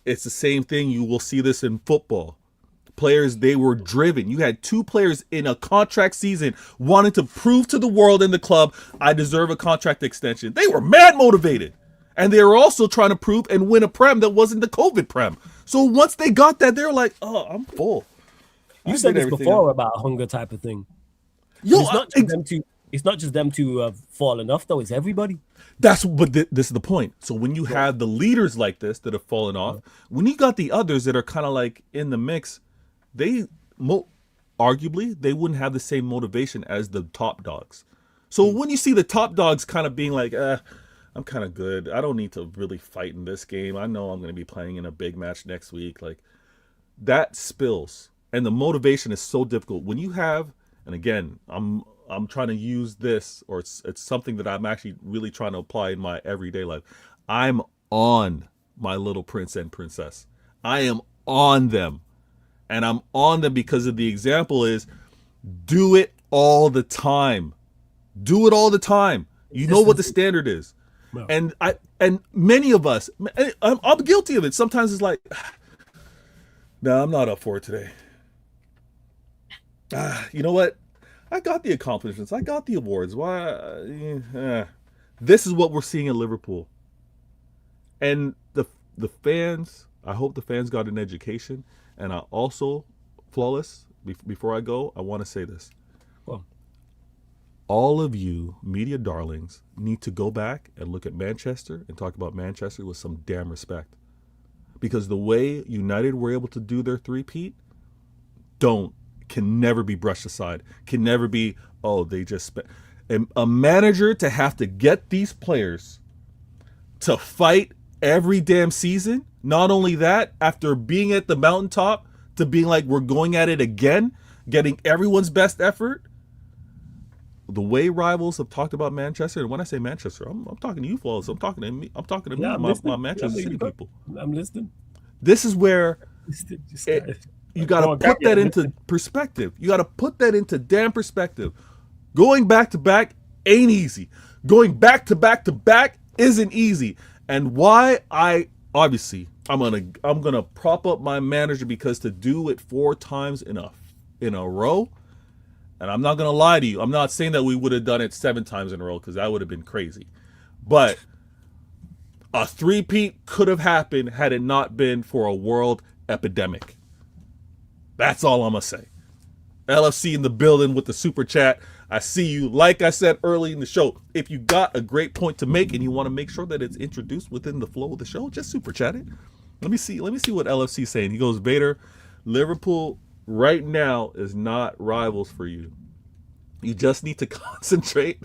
It's the same thing. You will see this in football. Players, they were driven. You had 2 players in a contract season wanting to prove to the world and the club, I deserve a contract extension. They were mad motivated. And they were also trying to prove and win a prem that wasn't the COVID prem. So once they got that, they were like, oh, I'm full. You said this before about a hunger type of thing. It's not just them to have fallen off, though. It's everybody. This is the point. So when you have the leaders like this that have fallen off, when you got the others that are kind of like in the mix, arguably they wouldn't have the same motivation as the top dogs. So when you see the top dogs kind of being like, I'm kind of good. I don't need to really fight in this game. I know I'm going to be playing in a big match next week. Like, that spills. And the motivation is so difficult. When you have, and again, I'm trying to use this, or it's something that I'm actually really trying to apply in my everyday life. I'm on my little prince and princess. I am on them. And I'm on them because of the example is, do it all the time. Do it all the time. You know what the standard is. No. And many of us, I'm guilty of it. Sometimes it's like, no, I'm not up for it today. You know what? I got the accomplishments. I got the awards. Why? This is what we're seeing in Liverpool. And the fans, I hope the fans got an education. And I also, Flawless, before I go, I want to say this. Well, all of you media darlings need to go back and look at Manchester and talk about Manchester with some damn respect. Because the way United were able to do their three-peat can never be brushed aside. Can never be, they just spent. A manager to have to get these players to fight every damn season. Not only that, after being at the mountaintop, to being like, we're going at it again, getting everyone's best effort. The way rivals have talked about Manchester, and when I say Manchester, I'm talking to you, Flawless. I'm talking to me. I'm talking to my Manchester City people. I'm listening. This is where you got to put that into perspective. You got to put that into damn perspective. Going back to back ain't easy. Going back to back to back isn't easy. And why I'm gonna prop up my manager, because to do it 4 times in a row, and I'm not gonna lie to you, I'm not saying that we would have done it 7 times in a row, because that would have been crazy. But a three-peat could have happened had it not been for a world epidemic. That's all I'm gonna say. LFC in the building with the super chat. I see you. Like I said early in the show, if you got a great point to make and you want to make sure that it's introduced within the flow of the show, just super chat it. Let me see what LFC is saying. He goes, Vader, Liverpool right now is not rivals for you. You just need to concentrate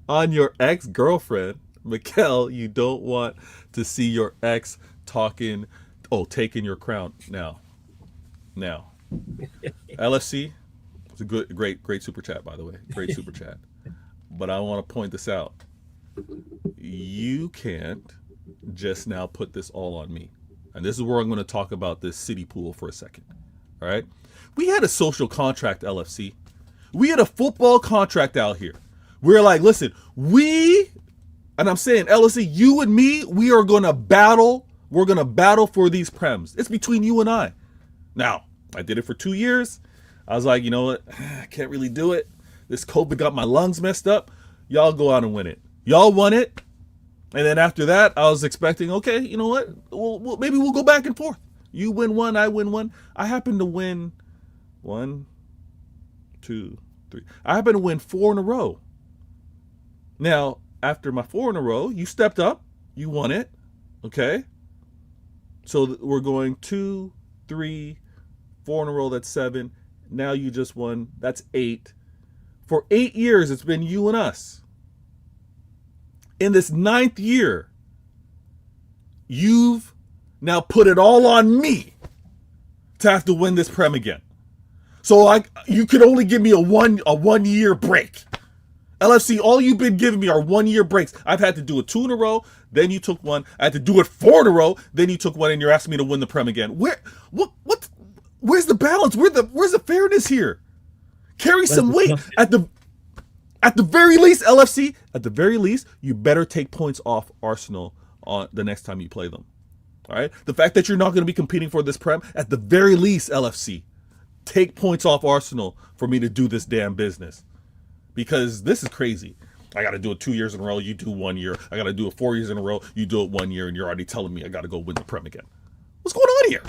on your ex-girlfriend. Mikel, you don't want to see your ex taking your crown. Now. LFC, it's a great super chat, by the way. Great super chat. But I want to point this out. You can't just now put this all on me. And this is where I'm going to talk about this city pool for a second. All right? We had a social contract, LFC. We had a football contract out here. We're like, listen, and I'm saying, LFC, you and me, we are going to battle. We're going to battle for these prems. It's between you and I. Now, I did it for 2 years. I was like, you know what? I can't really do it. This COVID got my lungs messed up. Y'all go out and win it. Y'all won it. And then after that, I was expecting, okay, you know what? Maybe we'll go back and forth. You win one, I win one. I happen to win 1, 2, 3. I happen to win 4 in a row. Now, after my 4 in a row, you stepped up. You won it. Okay? So we're going 2, 3, 4 in a row. That's 7. Now you just won. That's 8. For 8 years, it's been you and us. In this 9th year, you've now put it all on me to have to win this Prem again. So you could only give me a 1 year break. LFC, all you've been giving me are 1 year breaks. I've had to do it 2 in a row, then you took one. I had to do it 4 in a row, then you took one, and you're asking me to win the Prem again. Where's the balance? Where's the fairness here? Carry some weight. At the very least, LFC, at the very least, you better take points off Arsenal on the next time you play them. All right? The fact that you're not going to be competing for this Prem, at the very least, LFC, take points off Arsenal for me to do this damn business. Because this is crazy. I got to do it 2 years in a row, you do 1 year. I got to do it 4 years in a row, you do it 1 year, and you're already telling me I got to go win the Prem again. What's going on here?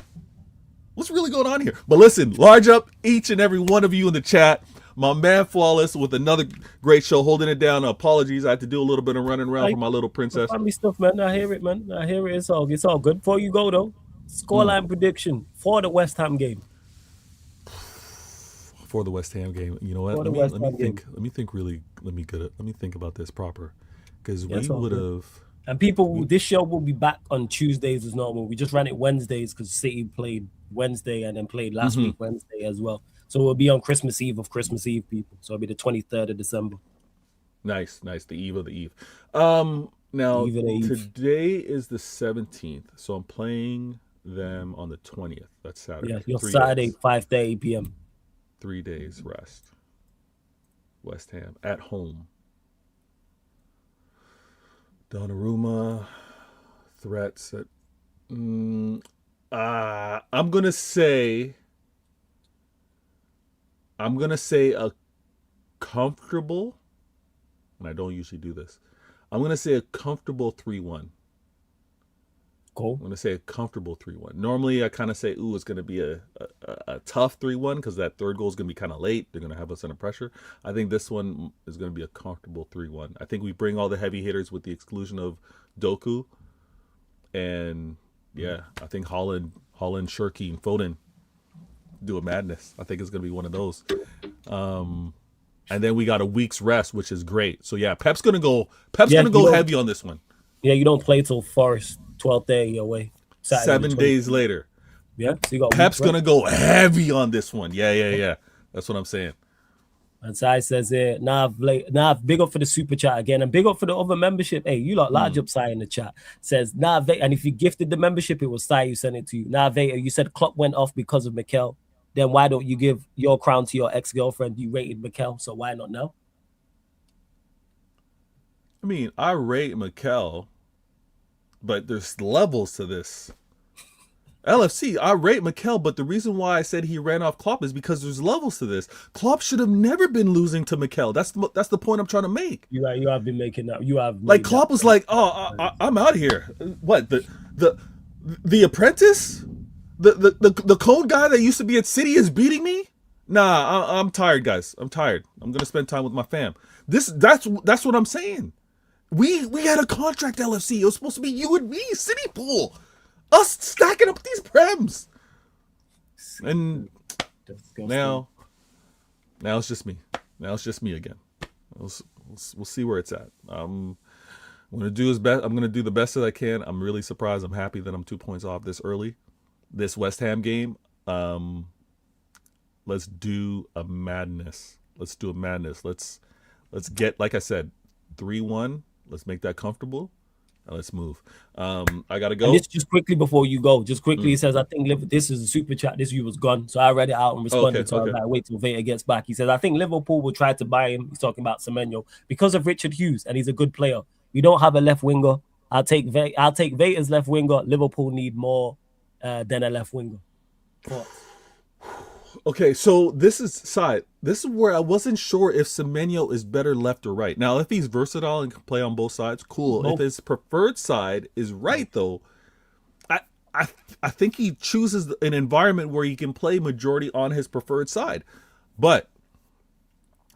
What's really going on here? But listen, large up each and every one of you in the chat. My man Flawless with another great show, holding it down. Apologies, I had to do a little bit of running around for my little princess. Family stuff, man. I hear it, man. I hear it. It's all good. Before you go though, scoreline prediction for the West Ham game. For the West Ham game, you know what? Let me think about this proper, because we would have. And people, this show will be back on Tuesdays as normal. We just ran it Wednesdays because City played Wednesday and then played last week Wednesday as well. So we'll be on Christmas Eve of Christmas Eve, people. So it'll be the 23rd of December. Nice. The eve of the eve. Now, today is the 17th. So I'm playing them on the 20th. That's Saturday. Yeah, your Saturday, 5:30 p.m. 3 days rest. West Ham at home. Donnarumma threats at. I'm gonna say a comfortable, and I don't usually do this. I'm gonna say a comfortable 3-1. Cool. I'm gonna say a comfortable 3-1. Normally, I kind of say, it's gonna be a tough 3-1 because that third goal is gonna be kind of late. They're gonna have us under pressure. I think this one is gonna be a comfortable 3-1. I think we bring all the heavy hitters with the exclusion of Doku, and I think Holland, Shirky, and Foden do a madness. I think it's gonna be one of those. And then we got a week's rest, which is great. So Pep's gonna go heavy on this one. Yeah, you don't play till Forest 12th day away. Saturday, 7 days later. Yeah, so you got Pep's gonna go heavy on this one. Yeah. That's what I'm saying. And Sai says here, big up for the super chat again, and big up for the other membership. Hey, you lot large up Sai in the chat. Says and if you gifted the membership, it was Sai who sent it to you. Vader, you said Klopp went off because of Mikel. Then why don't you give your crown to your ex-girlfriend? You rated Mikel, so why not now? I mean, I rate Mikel, but there's levels to this. LFC, I rate Mikel, but the reason why I said he ran off Klopp is because there's levels to this. Klopp should have never been losing to Mikel. That's the point I'm trying to make. You have been making that. You have like Klopp was like, I'm out of here. What the apprentice, the code guy that used to be at City is beating me. Nah, I'm tired, guys. I'm tired. I'm gonna spend time with my fam. That's what I'm saying. We had a contract, LFC. It was supposed to be you and me, City Pool. Us stacking up these prems. And now it's just me. Now it's just me again. We'll see where it's at. I'm gonna do the best that I can. I'm really surprised. I'm happy that I'm 2 points off this early. This West Ham game. Let's do a madness. Let's get, like I said, 3-1. Let's make that comfortable. Let's move. I gotta go. And this just quickly before you go. Just quickly, It says, I think this is a super chat. This view was gone, so I read it out and responded. So I was like, wait till Veta gets back. He says, I think Liverpool will try to buy him. He's talking about Semenyo because of Richard Hughes, and he's a good player. We don't have a left winger. I'll take Veta's left winger. Liverpool need more than a left winger. Okay, so this is where I wasn't sure if Semenyo is better left or right. Now, if he's versatile and can play on both sides, cool. Nope. If his preferred side is right, though, I think he chooses an environment where he can play majority on his preferred side. But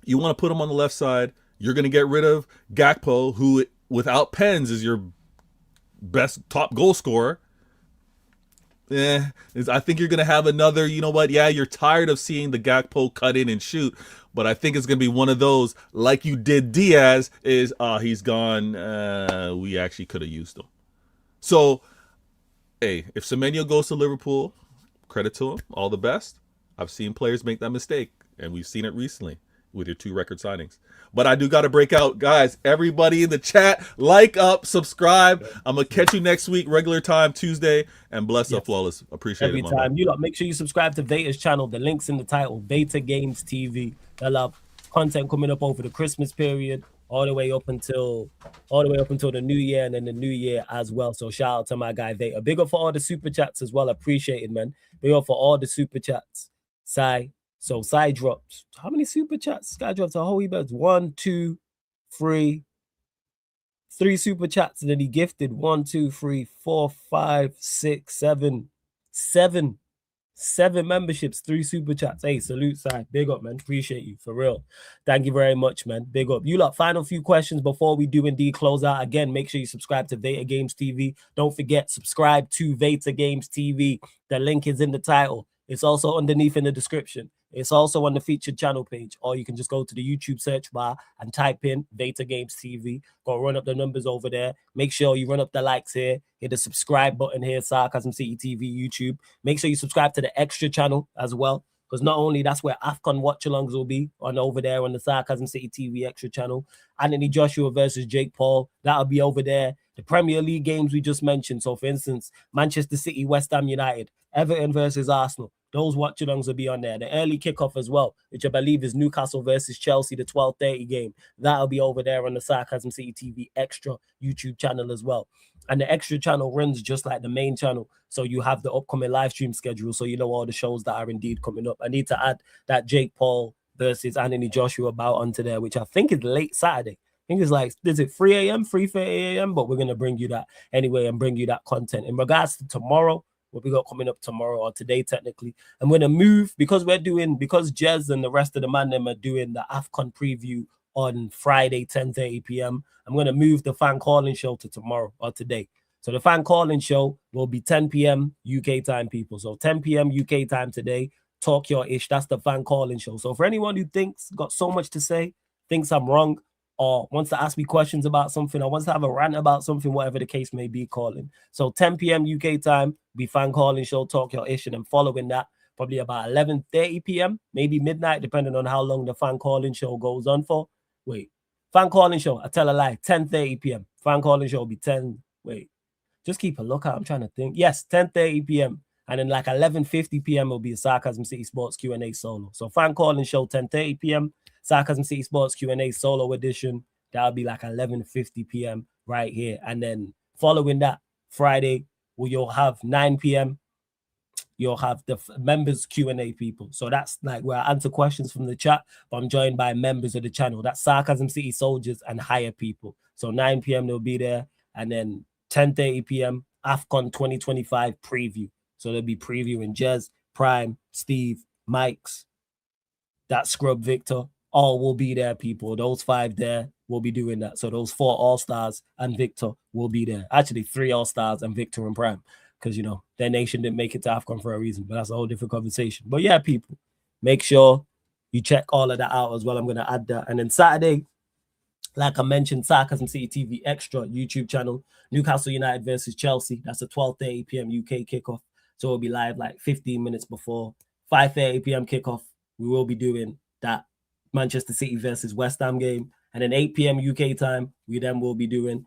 you want to put him on the left side, You're going to get rid of Gakpo, who without pens is your best top goal scorer. I think you're going to have another, you know what? Yeah, you're tired of seeing the Gakpo cut in and shoot, but I think it's going to be one of those, like you did Diaz, is, he's gone. We actually could have used him. So, hey, if Semenyo goes to Liverpool, credit to him, all the best. I've seen players make that mistake, and we've seen it recently with your 2 record signings. But I do got to break out. Guys, everybody in the chat, like up, subscribe. I'm going to catch you next week, regular time, Tuesday. And bless up, Flawless. Appreciate every it, time. Man. You lot, make sure you subscribe to Veta's channel. The link's in the title, Veta Games TV. They'll have content coming up over the Christmas period, all the way up until the new year, and then the new year as well. So shout out to my guy Veta. Big up for all the super chats as well. Appreciate it, man. Big up for all the super chats. So side drops. How many super chats? Sky drops a whole heap. 1, 2, 3. 3 super chats, and then he gifted 1, 2, 3, 4, 5, 6, 7 memberships, 3 super chats. Hey, salute, side. Big up, man. Appreciate you for real. Thank you very much, man. Big up. You lot, final few questions before we do indeed close out. Again, make sure you subscribe to Veta Games TV. Don't forget, subscribe to Veta Games TV. The link is in the title. It's also underneath in the description. It's also on the featured channel page, or you can just go to the YouTube search bar and type in Veta Games TV. Go run up the numbers over there. Make sure you run up the likes here. Hit the subscribe button here, Sarcasm City TV YouTube. Make sure you subscribe to the extra channel as well, because not only that's where AFCON watch-alongs will be on over there on the Sarcasm City TV extra channel. Anthony Joshua versus Jake Paul, that'll be over there. The Premier League games we just mentioned. So, for instance, Manchester City, West Ham United, Everton versus Arsenal. Those watch-alongs will be on there. The early kickoff as well, which I believe is Newcastle versus Chelsea, the 12:30 game. That'll be over there on the Sarcasm City TV extra YouTube channel as well. And the extra channel runs just like the main channel. So you have the upcoming live stream schedule, so you know all the shows that are indeed coming up. I need to add that Jake Paul versus Anthony Joshua bout onto there, which I think is late Saturday. I think it's like, is it 3 a.m., 3:30 a.m.? But we're going to bring you that anyway and bring you that content. In regards to tomorrow, what we got coming up tomorrow, or today technically, I'm going to move, because Jez and the rest of the man them are doing the AFCON preview on Friday, 10:30 p.m. I'm going to move the fan calling show to tomorrow or today. So the fan calling show will be 10 p.m. UK time, people. So 10 p.m. UK time today. Talk your ish. That's the fan calling show. So for anyone who got so much to say, thinks I'm wrong, or wants to ask me questions about something, or wants to have a rant about something, whatever the case may be, calling. So 10 p.m. UK time, be fan calling show, talk your ish, and then following that, probably about 11:30 p.m., maybe midnight, depending on how long the fan calling show goes on for. Fan calling show, I tell a lie, 10:30 p.m. Fan calling show will be 10, just keep a lookout, I'm trying to think. Yes, 10:30 p.m. And then like 11:50 p.m. will be a Sarcasm City Sports Q&A solo. So fan calling show, 10:30 p.m., Sarcasm City Sports Q&A solo edition. That'll be like 11:50 p.m. right here. And then following that, Friday, you'll have 9 p.m. You'll have the members Q&A people. So that's like where I answer questions from the chat, but I'm joined by members of the channel. That's Sarcasm City soldiers and higher people. So 9 p.m. they'll be there. And then 10:30 p.m. AFCON 2025 preview. So they'll be previewing Jez, Prime, Steve, Mike's, that scrub Victor. All will be there, people. Those 5 there will be doing that. So those 4 All-Stars and Victor will be there. Actually, 3 All-Stars and Victor and Prime. Because, their nation didn't make it to AFCON for a reason. But that's a whole different conversation. But yeah, people, make sure you check all of that out as well. I'm going to add that. And then Saturday, like I mentioned, Sarcasm City TV Extra YouTube channel, Newcastle United versus Chelsea. That's a 12:30 p.m. UK kickoff. So it'll be live like 15 minutes before. 5:30 p.m. kickoff. We will be doing that Manchester City versus West Ham game. And then 8 p.m. UK time, we then will be doing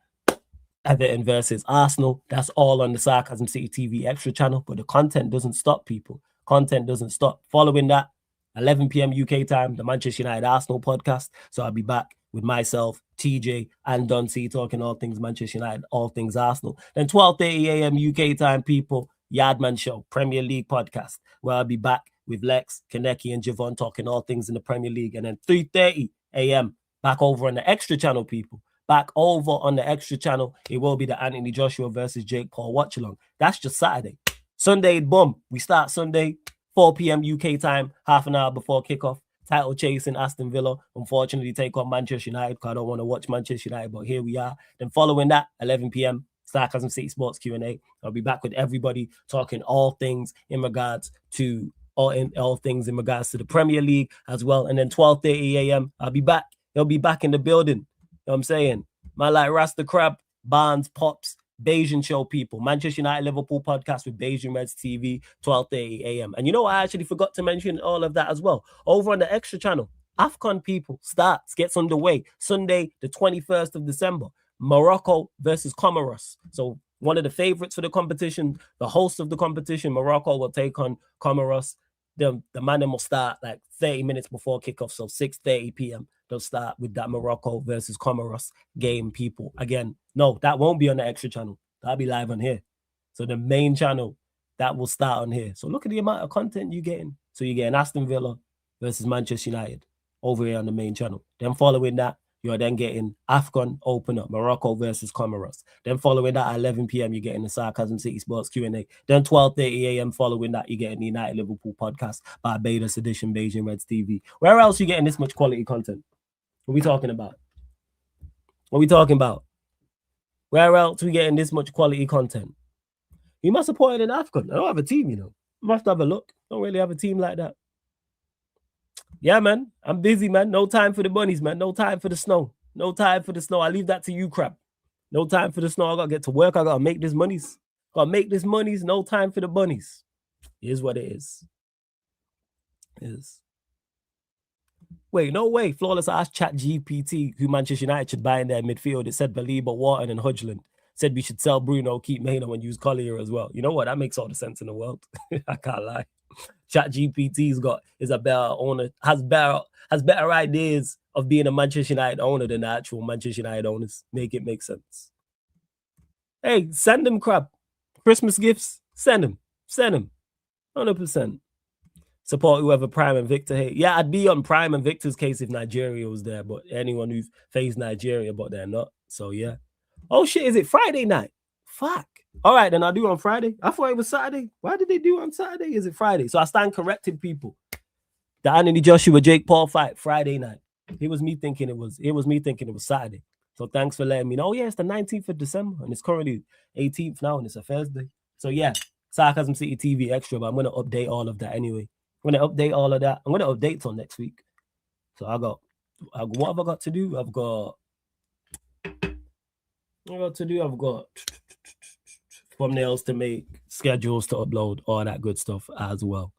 Everton versus Arsenal. That's all on the Sarcasm City TV Extra channel. But the content doesn't stop, people. Content doesn't stop. Following that, 11 p.m. UK time, the Manchester United Arsenal podcast. So I'll be back with myself, TJ, and Don C talking all things Manchester United, all things Arsenal. Then 12:30 a.m. UK time, people, Yardman Show, Premier League podcast, where I'll be back with Lex, Kaneki, and Javon talking all things in the Premier League. And then 3:30 a.m. back over on the Extra channel, people. Back over on the Extra channel, it will be the Anthony Joshua versus Jake Paul watch along. That's just Saturday. Sunday, boom. We start Sunday, 4 p.m. UK time, half an hour before kickoff. title chasing Aston Villa, unfortunately, take on Manchester United because I don't want to watch Manchester United, but here we are. Then following that, 11 p.m., Sarcasm City Sports Q&A. I'll be back with everybody talking all things in regards to all things in regards to the Premier League as well. And then 12:30 a.m., I'll be back. He'll be back in the building. You know what I'm saying? My like Rasta Crab, Barnes, Pops, Bayesian Show people, Manchester United Liverpool podcast with Bayesian Reds TV, 12:30 a.m. And you know, I actually forgot to mention all of that as well. Over on the extra channel, AFCON people gets underway Sunday, the 21st of December. Morocco versus Comoros. So one of the favorites for the competition, the host of the competition, Morocco will take on Comoros. The man will start like 30 minutes before kickoff, so 6:30 p.m. They'll start with that Morocco versus Comoros game, people. Again, no, that won't be on the extra channel. That'll be live on here. So the main channel, that will start on here. So look at the amount of content you're getting. So you're getting Aston Villa versus Manchester United over here on the main channel. Then following that, you're then getting AFCON opener, Morocco versus Comoros. Then following that at 11 p.m., you're getting the Sarcasm City Sports Q&A. Then 12:30 a.m. following that, you're getting the United Liverpool podcast by Barbados Edition, Beijing Reds TV. Where else are you getting this much quality content? What are we talking about? What are we talking about? Where else are we getting this much quality content? You must support it in AFCON. I don't have a team, you know. Must have a look. Don't really have a team like that. Yeah, man. I'm busy, man. No time for the bunnies, man. No time for the snow. No time for the snow. I leave that to you, crap. No time for the snow. I gotta get to work. I gotta make this monies. Gotta make this monies. No time for the bunnies. Here's what it is. Wait, no way. Flawless asked ChatGPT who Manchester United should buy in their midfield. It said Baliba, Wharton, and Hudgland. Said we should sell Bruno, keep Maino, and use Collier as well. You know what? That makes all the sense in the world. I can't lie. ChatGPT's has better ideas of being a Manchester United owner than the actual Manchester United owners. Make it make sense. Hey, send them crap. Christmas gifts, send them. 100%. Support whoever Prime and Victor hate. Yeah, I'd be on Prime and Victor's case if Nigeria was there, but anyone who's faced Nigeria, but they're not. So yeah. Oh shit, is it Friday night? Fuck. All right, then I'll do it on Friday. I thought it was Saturday. Why did they do it on Saturday? Is it Friday? So I stand corrected, people. The Anthony Joshua Jake Paul fight Friday night. It was me thinking it was Saturday. So thanks for letting me know. Oh, yeah, it's the 19th of December, and it's currently 18th now, and it's a Thursday. So yeah, Sarcasm City TV extra, but I'm gonna update all of that anyway. I'm gonna update all of that. I'm gonna update till next week. So what have I got to do? I've got thumbnails to make, schedules to upload, all that good stuff as well.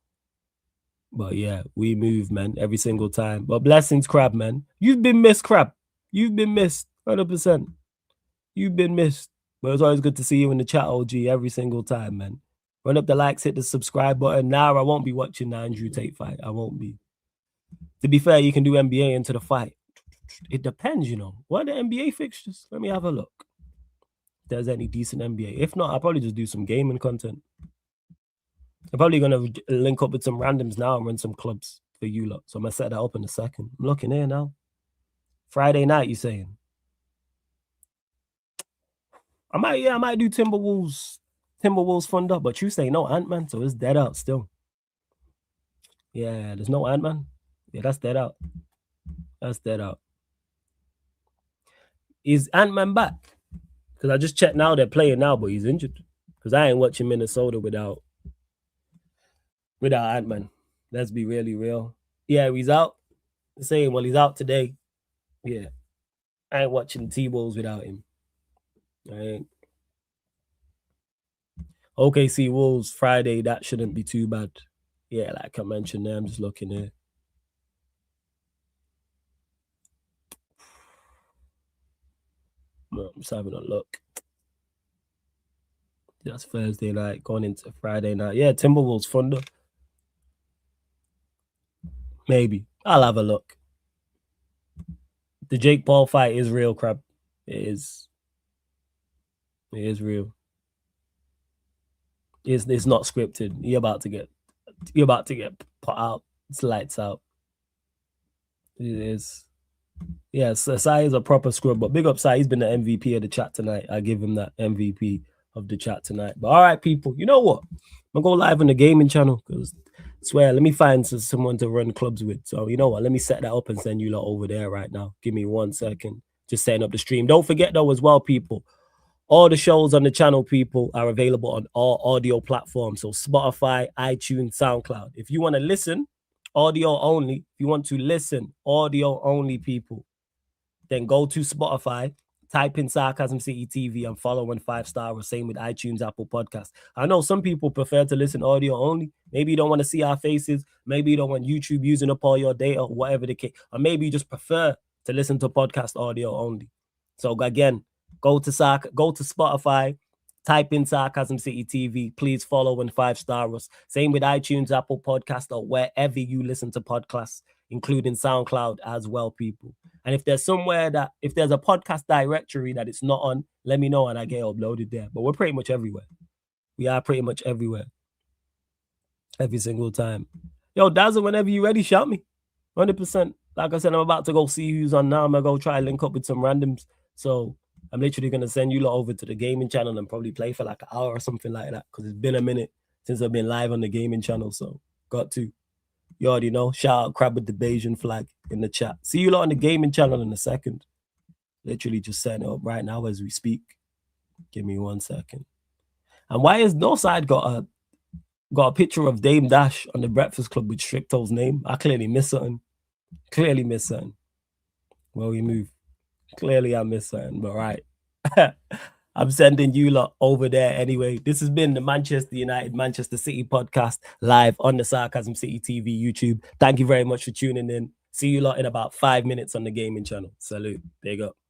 But yeah, we move, man, every single time. But blessings, Crab, man. You've been missed, Crab. You've been missed, 100%. You've been missed. But it's always good to see you in the chat, OG, every single time, man. Run up the likes, hit the subscribe button. Now I won't be watching the Andrew Tate fight. I won't be. To be fair, you can do NBA into the fight. It depends, you know. What are the NBA fixtures? Let me have a look. If there's any decent NBA. If not, I'll probably just do some gaming content. I'm probably going to link up with some randoms now and run some clubs for you lot. So I'm going to set that up in a second. I'm looking here now. Friday night, you saying? I might do Timberwolves Thunder, but you say no Ant-Man, so it's dead out still. Yeah, there's no Ant-Man. Yeah, that's dead out. That's dead out. Is Ant-Man back? Because I just checked now, they're playing now, but he's injured. Because I ain't watching Minnesota without Ant-Man. Let's be really real. Yeah, he's out. They're saying, well, he's out today. Yeah. I ain't watching T-Wolves without him. I ain't. OKC Wolves Friday, that shouldn't be too bad. Yeah, like I mentioned there, I'm just looking here. I'm just having a look. That's Thursday night, going into Friday night. Yeah, Timberwolves Thunder. Maybe. I'll have a look. The Jake Paul fight is real, Crab. It is. It is real. It's not scripted. You're about to get put out. It's lights out. It is. Yeah, Sai is a proper scrub, but big up Sai. He's been the MVP of the chat tonight. I give him that MVP of the chat tonight. But all right, people, you know what? I'm gonna go live on the gaming channel because Swear, let me find someone to run clubs with. So you know what? Let me set that up and send you lot over there right now. Give me 1 second. Just setting up the stream. Don't forget though, as well, people. All the shows on the channel, people, are available on all audio platforms. So Spotify, iTunes, SoundCloud. If you want to listen, audio only. If you want to listen, audio only, people, then go to Spotify, type in Sarcasm City TV and follow on 5-star, or same with iTunes, Apple Podcasts. I know some people prefer to listen audio only. Maybe you don't want to see our faces. Maybe you don't want YouTube using up all your data, or whatever the case. Or maybe you just prefer to listen to podcast audio only. So again, go to Spotify, type in Sarcasm City TV. Please follow and 5-star us. Same with iTunes, Apple Podcast, or wherever you listen to podcasts, including SoundCloud as well, people. And if there's a podcast directory that it's not on, let me know and I get uploaded there. But we're pretty much everywhere. We are pretty much everywhere. Every single time. Yo, Dazzle, whenever you're ready, shout me. 100%. Like I said, I'm about to go see who's on now. I'm going to go try and link up with some randoms. So I'm literally going to send you lot over to the gaming channel and probably play for like an hour or something like that, because it's been a minute since I've been live on the gaming channel. So got to. You already know. Shout out Crab with the Bayesian flag in the chat. See you lot on the gaming channel in a second. Literally just setting it up right now as we speak. Give me 1 second. And why has Northside got a picture of Dame Dash on the Breakfast Club with Stricto's name? I clearly miss something. Well, we move. Clearly I miss something, but right. I'm sending you lot over there anyway. This has been the Manchester United, Manchester City podcast live on the Sarcasm City TV YouTube. Thank you very much for tuning in. See you lot in about 5 minutes on the gaming channel. Salute. Big up.